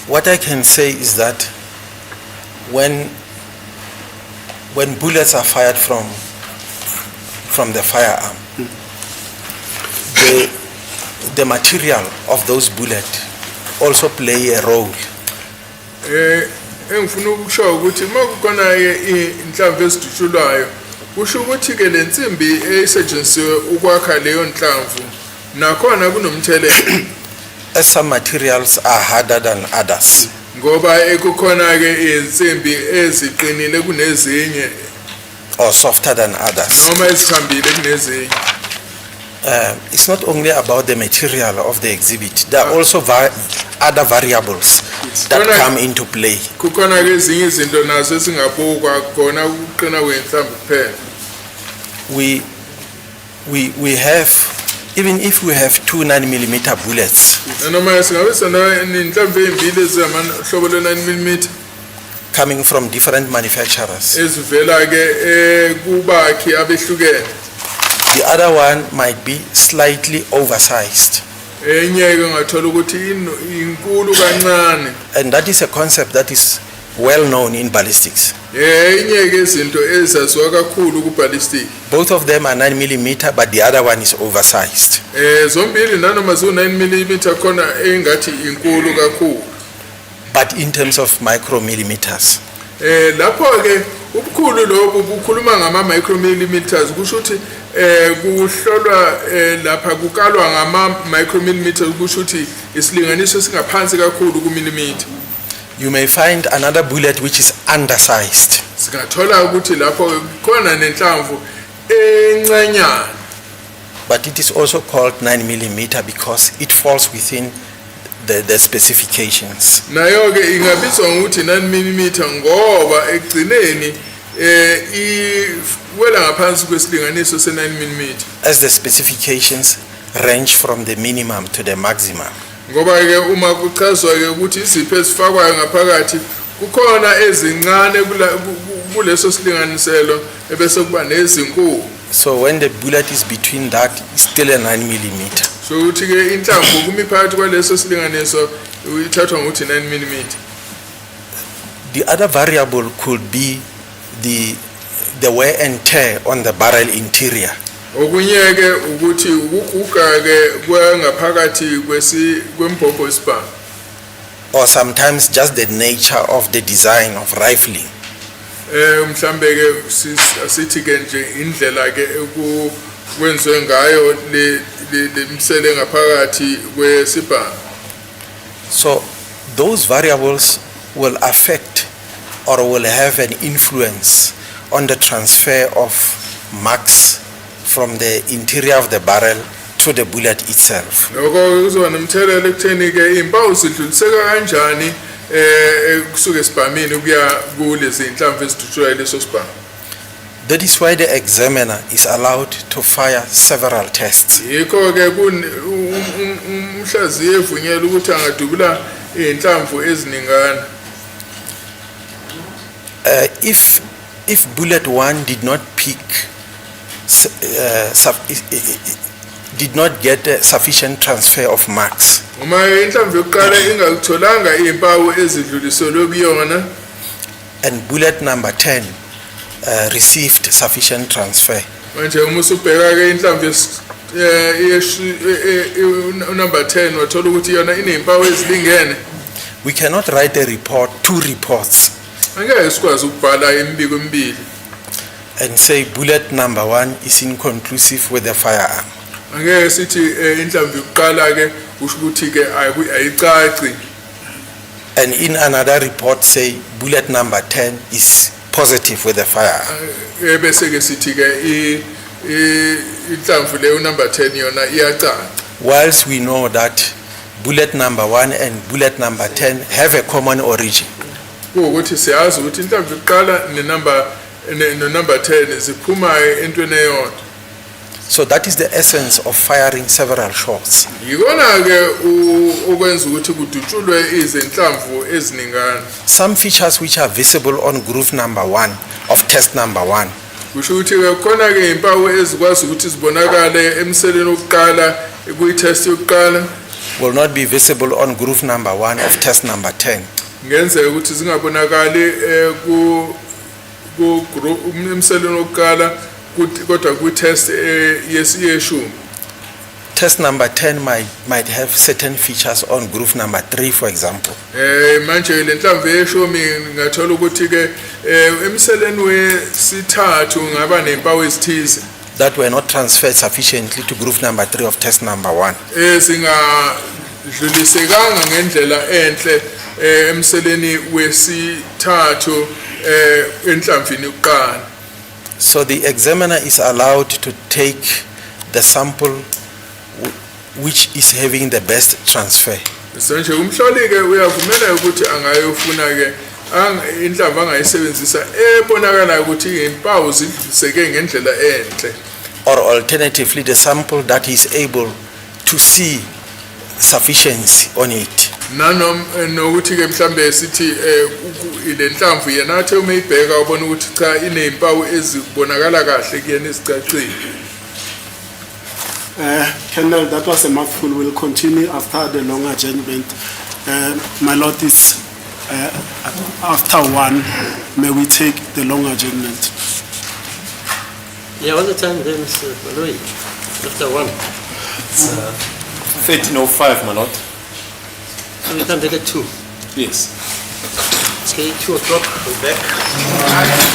What I can say is that when bullets are fired from the firearm, the material of those bullets also play a role.
Engifuna ukusho ukuthi makukhona inhlamvu ezidutshulwayo kusho ukuthi ke lensimbi esetshenziswe ukwakha leyo nhlamvu nakhona kunomthelela.
As some materials are harder than others.
Ngoba ekukhona ke insimbi eziqinile kunezinye
or softer than others.
Noma ezihambile kunezinye.
It's not only about the material of the exhibit. There are also other variables that come into play.
Kukhona ke ezinye izinto nazo singabukwa khona ukuqina kwenhlamvu kuphela.
We have, even if we have 2 9mm bullets coming from different manufacturers, the other one might be slightly oversized. And that is a concept that is well known in ballistics. Both of them are 9mm, but the other one is oversized. but in terms of micromillimeters.
Lapho ke ubukhulu lobu bukhuluma ngama micromillimeters kusho ukuthi kuhlolwa lapha kukalwa ngama micromillimeters kusho ukuthi isilinganiso singaphansi kakhulu ku millimeter.
You may find another bullet which is undersized.
Singathola ukuthi lapho khona nenhlamvu encanyana.
But it is also called 9 millimeter because it falls within the specifications.
Nayo ke ingabizwa ngokuthi 9 millimeter ngoba egcineni iwela ngaphansi kwesilinganiso se9 millimeter.
As the specifications range from the minimum to the maximum.
Ngoba ke uma kuchazwa ke ukuthi izipho ezifakwayo ngaphakathi kukhona ezincane kuleso silinganiselo ebese kuba nezinkulu.
So when the bullet is between that, it's still a 9 millimeter.
So uthi ke inhlamvu kumi phakathi kwaleso silinganiso uyithathwa ngokuthi 9 millimeter.
The other variable could be the wear and tear on the barrel interior.
Okunye ke ukuthi ukuguga ke kwangaphakathi kwembhobho isibhamu.
Or sometimes just the nature of the design of rifling.
Mhlambe ke sithi ke nje indlela ke kwenziwe ngayo le msele ngaphakathi kwesibhamu.
So those variables will affect or will have an influence on the transfer of marks from the interior of the barrel to the bullet itself.
Lokho kuzoba nomthelela ekutheni ke impawu sidluliseka kanjani kusuka esibhamini kuya kulezi inhlamvu ezidutshulwa leso sibhamu.
That is why the examiner is allowed to fire several tests.
Yikho ke umhlaziyi evunyelwa ukuthi angadubula inhlamvu eziningana.
If bullet 1 did not pick did not get a sufficient transfer of marks,
Uma inhlamvu yokuqala ingakutholanga impawu ezidluliselwe kuyona
and bullet number 10 received sufficient transfer,
manje uma usubheka ke inhlamvu number 10 wathola ukuthi yona inempawu ezilingene,
we cannot write a report, 2 reports,
angeke sikwazi ukubhala imibiko emibili
and say bullet number 1 is inconclusive with the firearm.
angeke sithi inhlamvu yokuqala ke usho ukuthi ke ayicaci
And in another report say bullet number 10 is positive with the firearm.
bese ke sithi ke inhlamvu leyo number 10 yona iyacaca.
Whilst we know that bullet number 1 and bullet number 10 have a common origin.
Ukuthi siyazi ukuthi inhlamvu yokuqala number 10 ziphuma entweni eyodwa.
So that is the essence of firing several shots.
Yikona ke ukwenza ukuthi kudutshulwe izinhlamvu eziningana.
Some features which are visible on groove number 1 of test number 1
Kusho ukuthi ke khona ke impawu ezikwazi ukuthi zibonakale emseleni wokuqala kuyitest yokuqala
will not be visible on groove number 1 of test number 10.
ngenzeka ukuthi zingabonakali ku emseleni wokuqala kodwa ku test yeshumi.
Test number 10 might have certain features on groove number 3, for example.
Manje le nhlamvu yeshumi ngathola ukuthi ke emseleni wesithathu ngaba nempawu ezithize
That were not transferred sufficiently to groove number 3 of test number 1.
Singadlulisekanga ngendlela enhle emseleni wesithathu enhlamvini yokuqala.
So the examiner is allowed to take the sample which is having the best transfer.
Manje umhloli ke uyavumela ukuthi angayofuna ke inhlamvu angayisebenzisa ebonakala ukuthi impawu zidluliseke ngendlela enhle.
Or alternatively, the sample that is able to see sufficiency on it.
Nokuthi ke mhlambe sithi ile nhlamvu yena athe uma ibheka ubona ukuthi cha inempawu ezibonakala kahle kuyena ezicacile.
Colonel, that was a mouthful. We'll continue after the long adjournment. My lord is after 1. May we take the long adjournment?
Yeah, what's the time then, Mr. Maloi? After 1.
It's 13:05, my lord.
So we can take it 2.
Yes.
Okay, 2 o'clock, we're back.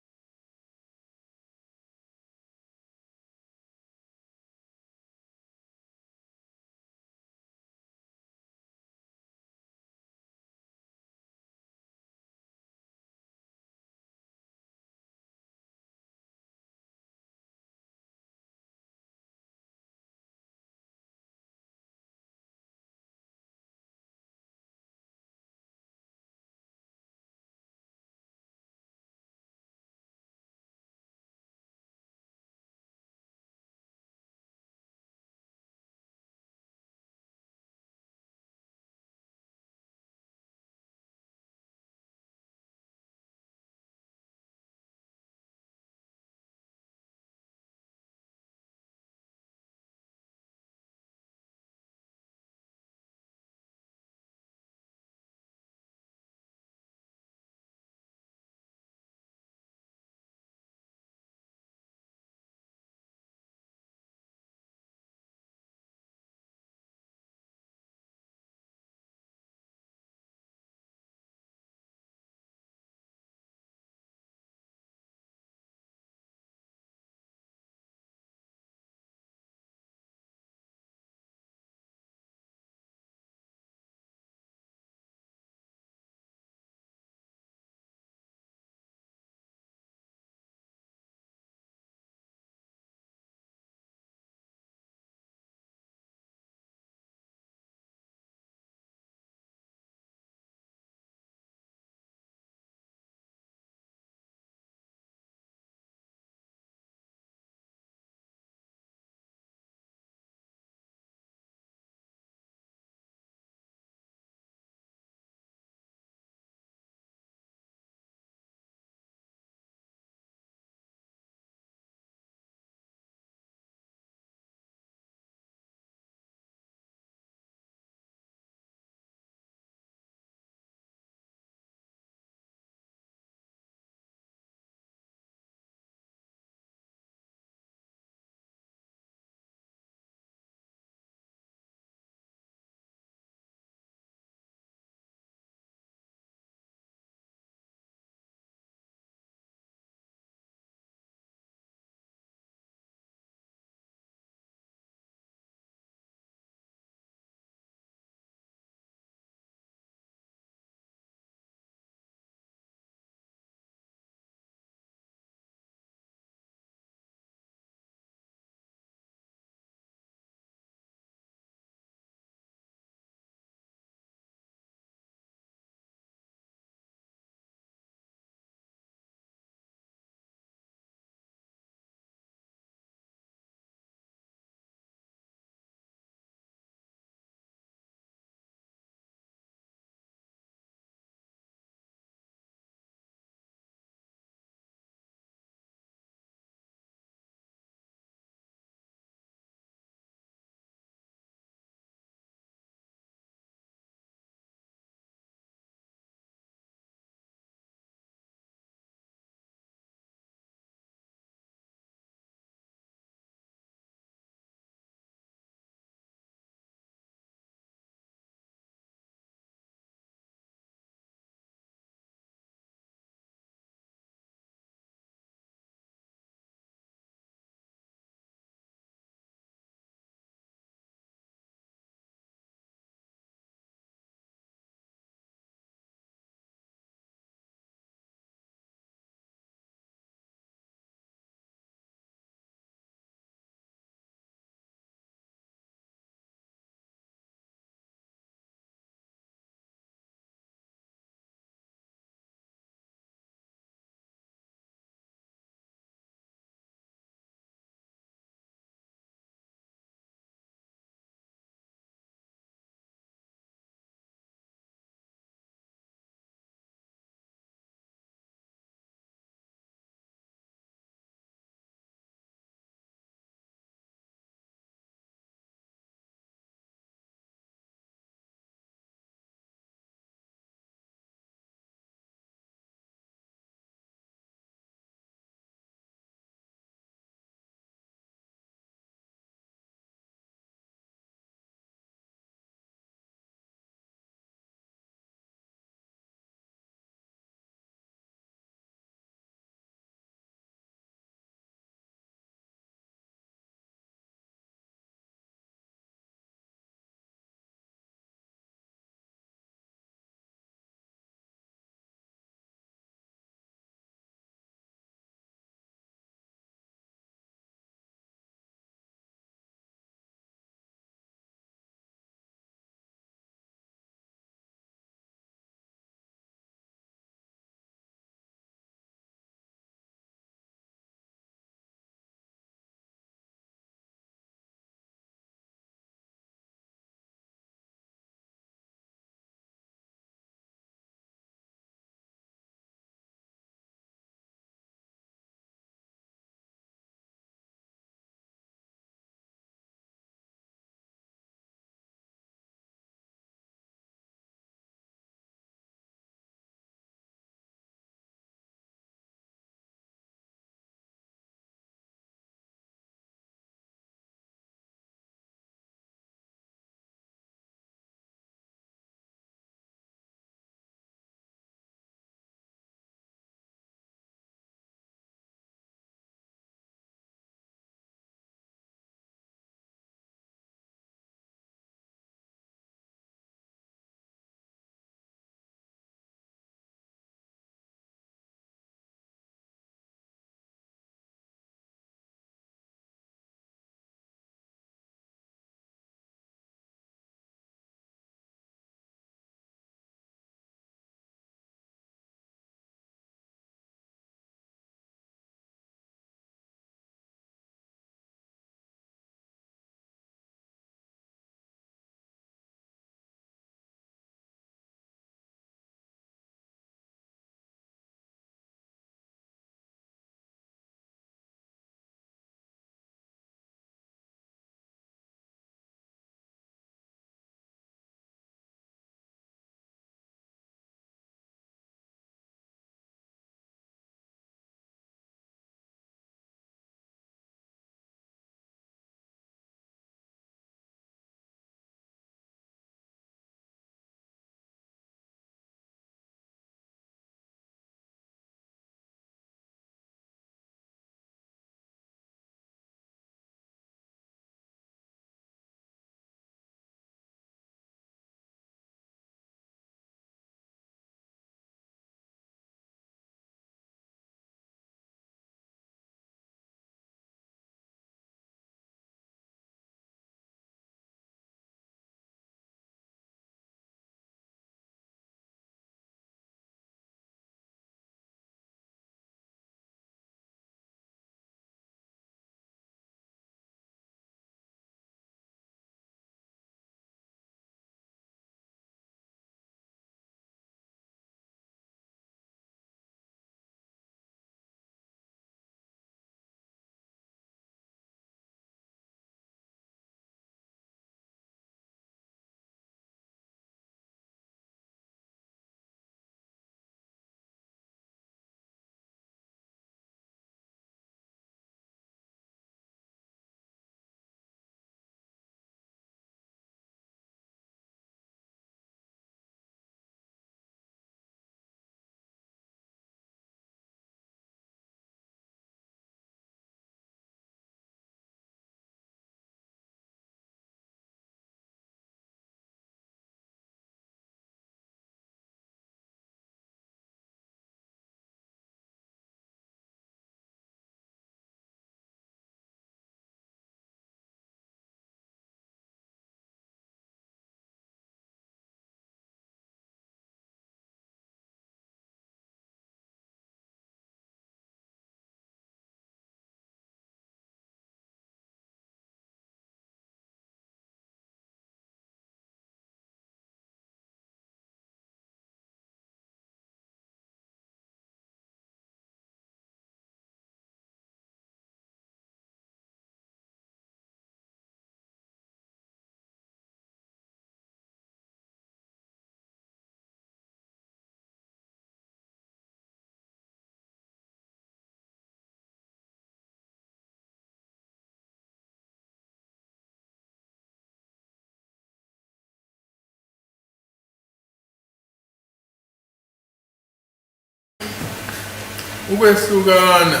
ukwehlukana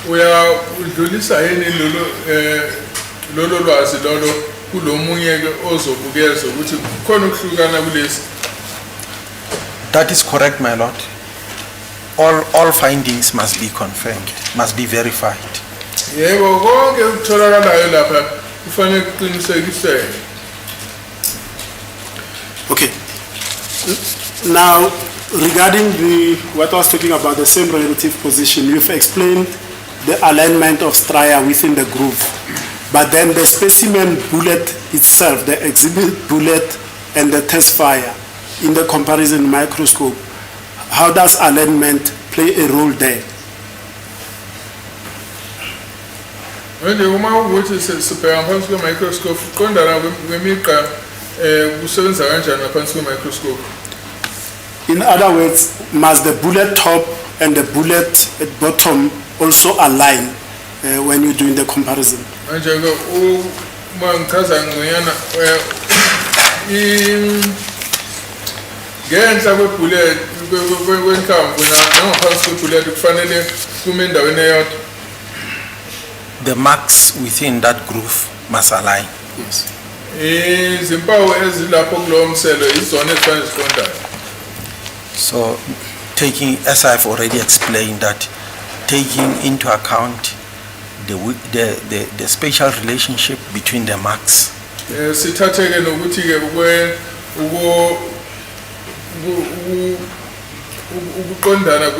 uyadlulisa yini lolo lwazi lolo kulomunye ke ozobukeza ukuthi khona ukuhlukana kulesi?
That is correct, my lord. All findings must be confirmed, must be verified.
Yebo, konke ukutholakalayo lapha kufanele kuqinisekiswe.
Okay. Now, regarding what I was talking about, the same relative position, you've explained the alignment of stria within the groove. But then the specimen bullet itself, the exhibit bullet and the test fire in the comparison microscope, how does alignment play a role there?
Manje uma ukuthi sibheka ngaphansi kwe-microscope qondana kwemigqa kusebenza kanjani ngaphansi kwe-microscope?
In other words, must the bullet top and the bullet at bottom also align when you're doing the comparison?
Manje ke uma ngichaza ngonyana ngenhla kwebullet kwenhlamvu nangaphansi kwebullet kufanele kume endaweni eyodwa.
The marks within that groove must align.
Yes.
Izimpawu ezilapho kulowo mselo izona ezifanele ziqondane.
So, as I've already explained, that taking into account the spatial relationship between the marks.
Sithatheke nokuthi ke ukuqondana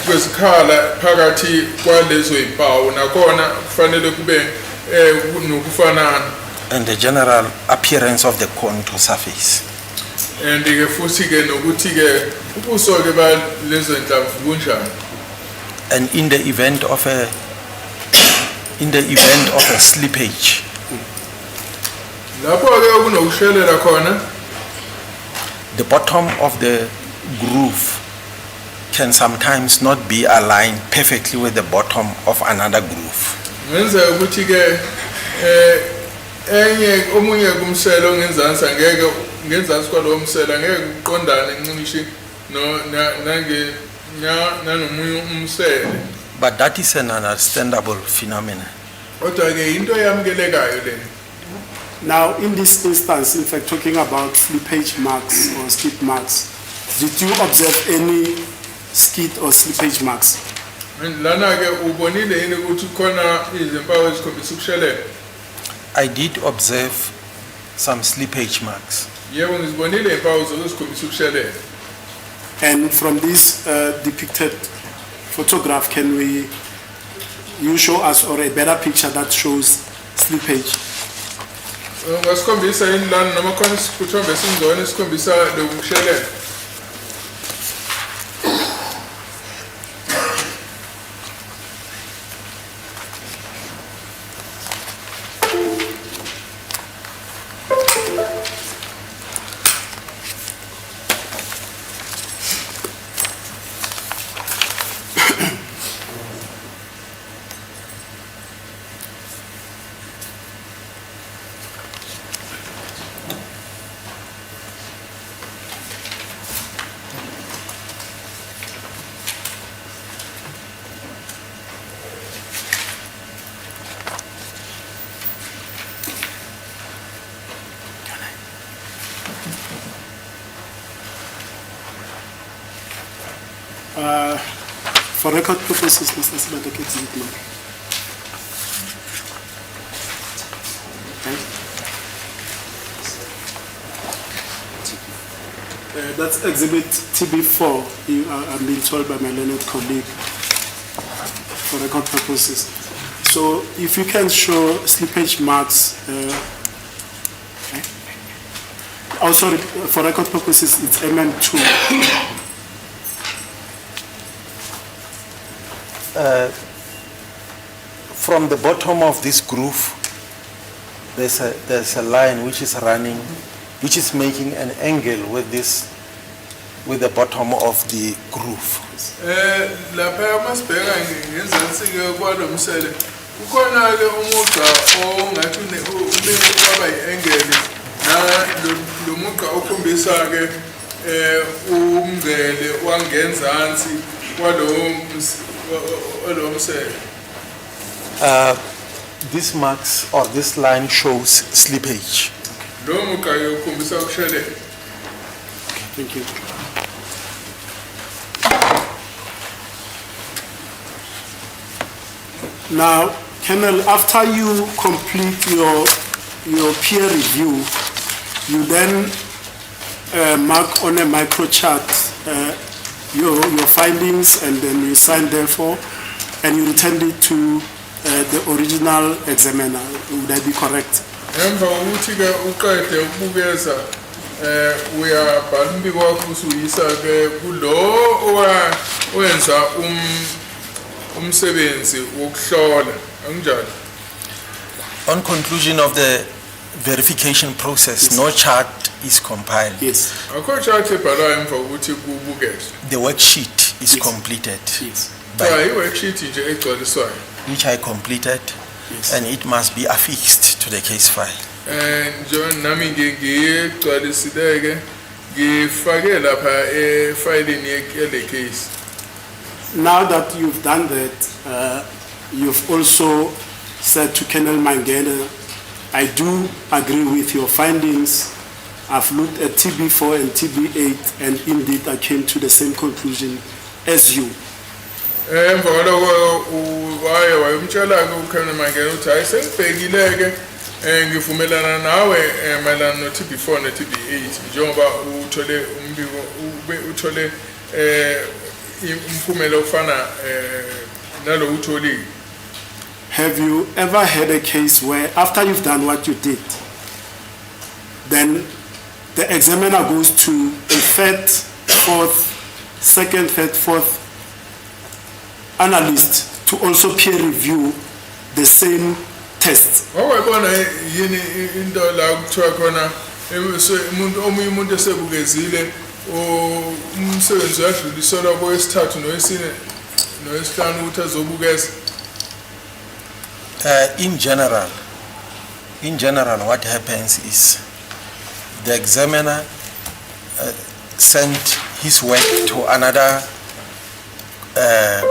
kwezikhala phakathi kwalezo impawu nakhona kufanele kube nokufanana.
And the general appearance of the contour surface.
And ke futhi ke nokuthi ke ubuso ke ba lezo nhlamvu kunjani.
And in the event of a slippage,
lapho ke kunokushelela khona,
the bottom of the groove can sometimes not be aligned perfectly with the bottom of another groove.
Ngenza ukuthi ke enye omunye kumselo ngenzansi angeke ngenzansi kwalo mselo angeke uqondane ncinci nanomunye umselo.
But that is an understandable phenomenon.
Kodwa ke into eyamkelekayo le.
Now, in this instance, in fact, talking about slippage marks or skid marks, did you observe any skid or slippage marks?
Lana ke ubonile yini ukuthi khona izimpawu ezikhombisa ukushelela?
I did observe some slippage marks.
Yebo ngizibonile impawu ezikhombisa ukushelela.
And from this depicted photograph, can you show us or a better picture that shows slippage?
Ngasikhombisa yini lana noma khona isithombe esingizona esikhombisa lokushelela?
For record purposes, Mr. Sibadeke, exhibit number. That's exhibit TB4, I'm being told by my learned colleague, for record purposes. So if you can show slippage marks, sorry, for record purposes, it's MM2.
From the bottom of this groove, there's a line which is running, which is making an angle with the bottom of the groove.
Lapha masibheka ngenzansi ke kwalo msele ukhona ke umugqa ongathi ube kwaba iangele na lo mugqa okhomba ukhombisa ke umngcele wangenzansi kwalo msele.
This marks or this line shows slippage.
Lo mugqa ke ukhombisa ukushelela.
Thank you. Now, Colonel, after you complete your peer review, you then mark on a microchart your findings, and then you sign therefore, and you return it to the original examiner. Would that be correct?
Emva ukuthi ke uqede ukubukeza uyabhala umbiko wakho usuyisa ke kulo owenza umsebenzi wokuhlola anginjalo.
On conclusion of the verification process, no chart is compiled.
Yes.
Akho chart ebhalwa emva ukuthi kubukezwe.
The worksheet is completed,
Yes.
Cha i-worksheet nje egcwaliswayo.
which I completed,
Yes.
and it must be affixed to the case file.
Njengoba nami ngigcwalisileke ngifake lapha efilini yale case.
Now that you've done that, you've also said to Colonel Mangena, I do agree with your findings. I've looked at TB4 and TB8, and indeed I came to the same conclusion as you.
Emva kwaloko wayemtshela ke uKhona Mangena ukuthi hayi sengibhekileke ngivumelana nawe mayelana no TB4 ne TB8 njengoba uthole umbiko uthole umphumela ofana nalo utholile.
Have you ever had a case where after you've done what you did, then the examiner goes to a third, fourth, second, third, fourth analyst to also peer review the same tests?
Wawayibona yini into la kuthiwa khona umuntu esebukezile umsebenzi uyadluliselwa kowesithathu nowesine nowesihlanu ukuthi azobukeza.
In general, what happens is the examiner sent his work to another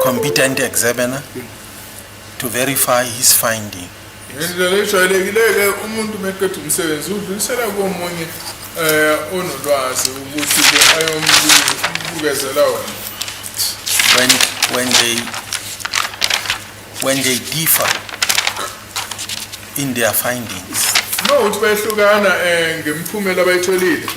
competent examiner to verify his finding.
Ngendlela ejwayelekile umuntu meqeda umsebenzi udlulisela komunye onolwazi ukuthi ayombukezela wona.
When they differ in their findings,
Mawuthi bayehlukana ngemphumela abayitholile.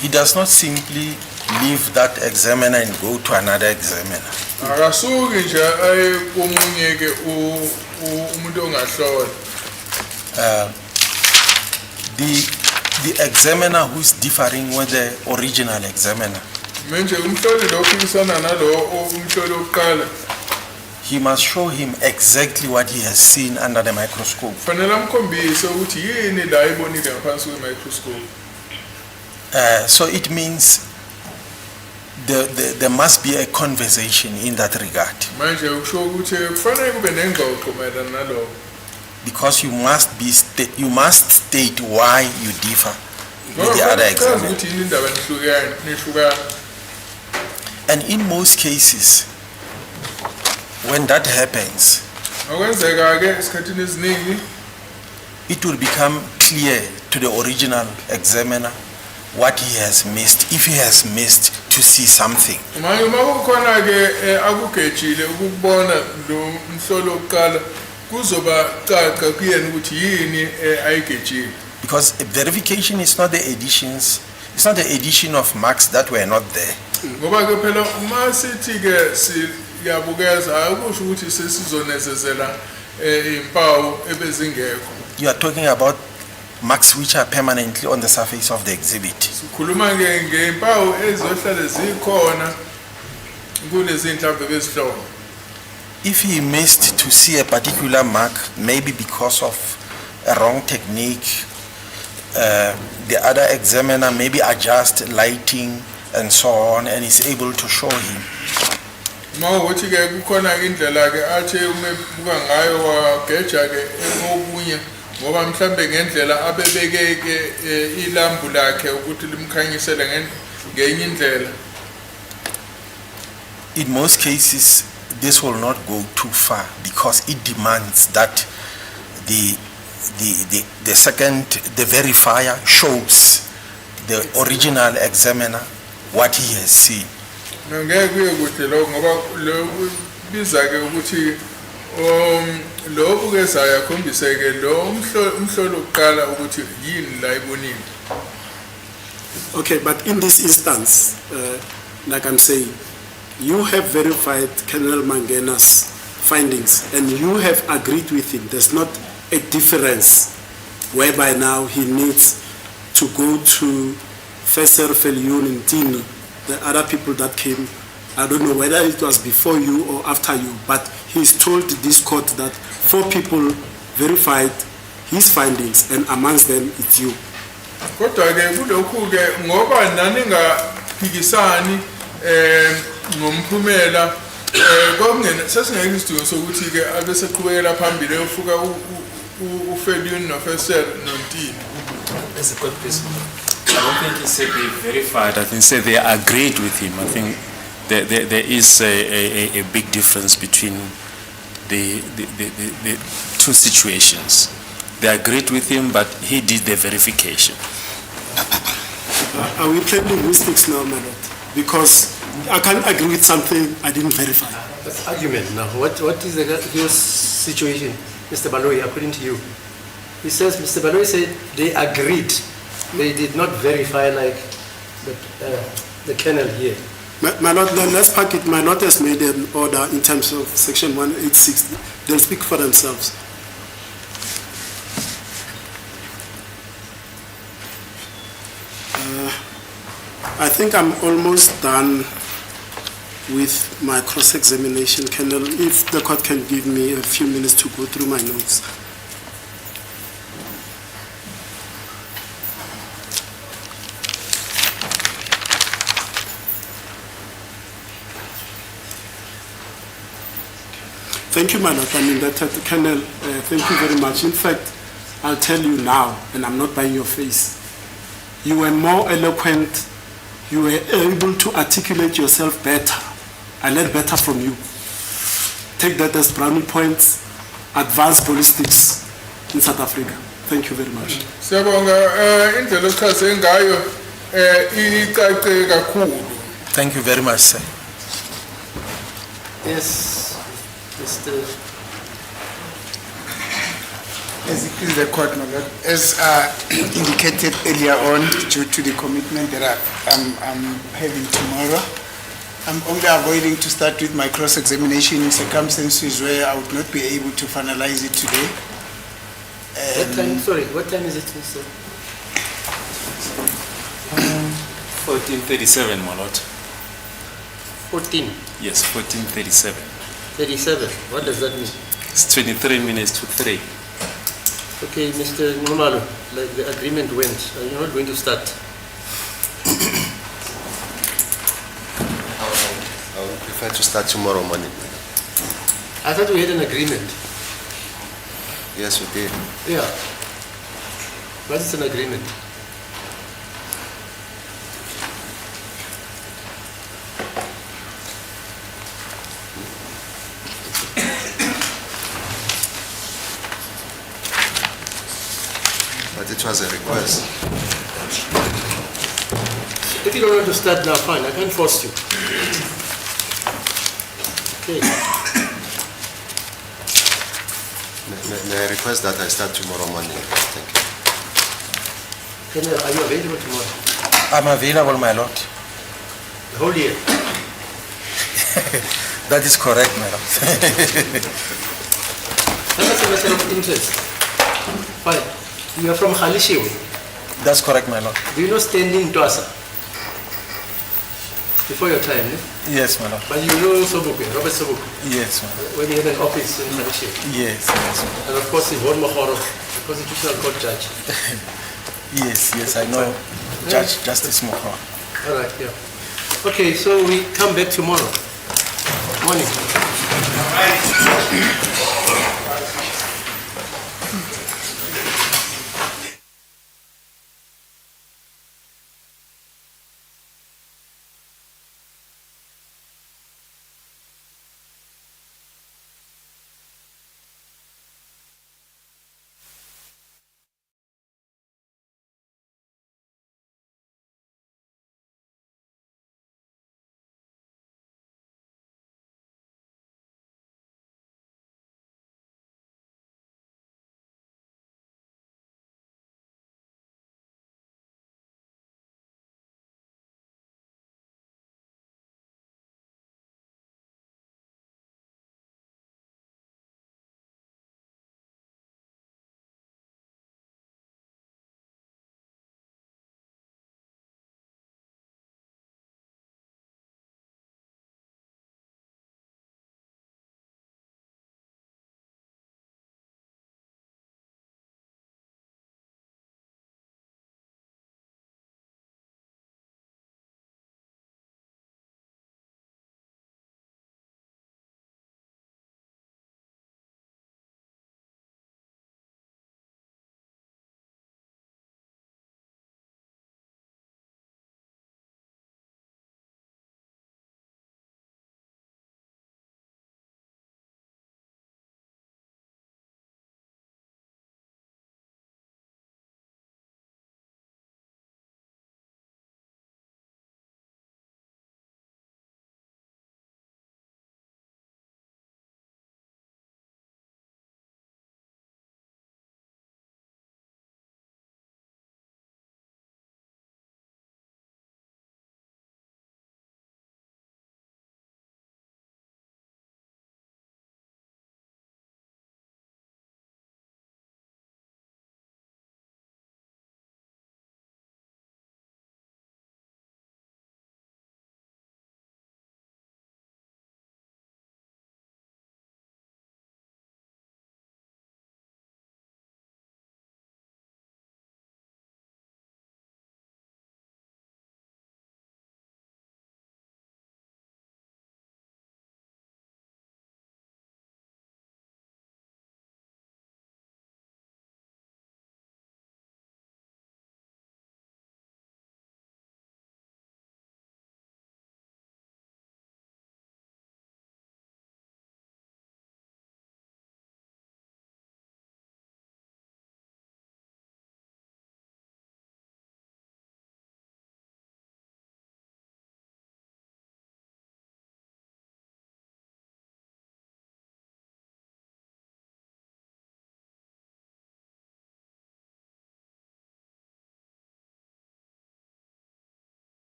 he does not simply leave that examiner and go to another examiner.
Akasuki nje aye komunye ke umuntu ongahlola.
The examiner who is differing with the original examiner,
Manje umhloli lo uphikisana nalo umhloli oqala
he must show him exactly what he has seen under the microscope.
fanele amkhombise ukuthi yini la ayibonile ngaphansi kwe-microscope.
So it means there must be a conversation in that regard,
Manje ukusho ukuthi kufanele kube nengxoxo mayelana nalokho.
because you must state why you differ with the other
Chaza
examiner.
ukuthi yini indaba nihlukana.
And in most cases, when that happens,
Okwenzeka ke esikhathini esiningi
it will become clear to the original examiner what he has missed, if he has missed to see something.
manje uma kukhona ke akugejile ukubona lo mhlolo oqala kuzoba caca kuyena ukuthi yini ayigejile.
Because verification is not the additions, it's not the addition of marks that were not there.
Ngoba ke phela uma sithi ke siyabukeza akusho ukuthi sesizonezezela impawu ebezingekho.
You are talking about marks which are permanently on the surface of the exhibit.
Sikhuluma ke ngempawu ezohlale zikhona kulezi inhlamvu bezihlobo.
If he missed to see a particular mark, maybe because of a wrong technique, the other examiner maybe adjust lighting and so on, and is able to show him.
Mawuthi ke kukhona indlela ke athe umebuka ngayo wageja ke okunye ngoba mhlambe ngendlela abebeke ilambu lakhe ukuthi limkhanyisele ngenye indlela.
In most cases, this will not go too far because it demands that the verifier shows the original examiner what he has seen.
Ngeke kuye kude lo ngoba lo biza ke ukuthi lo bukezayo akhombiseke lo umhlolo oqala ukuthi yini la ibonile.
Okay, but in this instance, like I'm saying, you have verified Colonel Mangena's findings and you have agreed with him. There's not a difference whereby now he needs to go to Fesser Felion and Tino, the other people that came. I don't know whether it was before you or after you, but he's told this court that 4 people verified his findings and amongst them it's you.
Kodwa ke kulokhu ke ngoba nani ngaphikisani ngomphumela kokungena sesingeke isidingo sokuthi ke abese qhubekela phambili eyofuka uFelion noFesser noNtini.
As a court please. I don't think he said they verified. I think he said they agreed with him. I think there is a big difference between the two situations. They agreed with him, but he did the verification.
Are we playing linguistics now, my lord? Because I can't agree with something I didn't verify.
That's argument now. What is your situation, Mr. Baloyi, according to you? He says, Mr. Baloyi said they agreed. They did not verify like the kennel here.
My lord, let's pack it. My lord has made an order in terms of section 186. They'll speak for themselves. I think I'm almost done with my cross-examination, Colonel. If the court can give me a few minutes to go through my notes. Thank you, my lord. I mean, Colonel, thank you very much. In fact, I'll tell you now, and I'm not buying your face, you were more eloquent, you were able to articulate yourself better. I learned better from you. Take that as brownie points, advanced ballistics in South Africa. Thank you very much.
Thank you very much, sir.
Yes, Mr.
As it is the court, my lord, as indicated earlier on, due to the commitment that I'm having tomorrow, I'm only avoiding to start with my cross-examination in circumstances where I would not be able to finalize it today.
What time? Sorry, what time is it, Mr.
14:37, my lord.
14.
Yes, 14:37.
37. What does that mean?
It's 23 minutes to 3.
Okay, Mr. Nomalo, like the agreement went. You're not going to start.
I would prefer to start tomorrow morning.
I thought we had an agreement.
Yes, we did.
Yeah. What is an agreement?
But it was a request.
If you don't want to start now, fine. I can't force you. Okay.
May I request that I start tomorrow morning? Thank you.
Colonel, are you available tomorrow?
I'm available, my lord.
The whole year?
That is correct, my lord.
That's a matter of interest. Fine. You are from Khalishiwe.
That's correct, my lord.
Do you know standing Twasa? Before your time, eh?
Yes, my lord.
But you know Sobukwe, Robert Sobukwe?
Yes, my lord.
When he had an office in Khalishiwe?
Yes, yes.
And of course, Yvonne Mohoro, the constitutional court judge.
Yes, I know. Judge Justice Mohoro.
All right, yeah. Okay, so we come back tomorrow morning.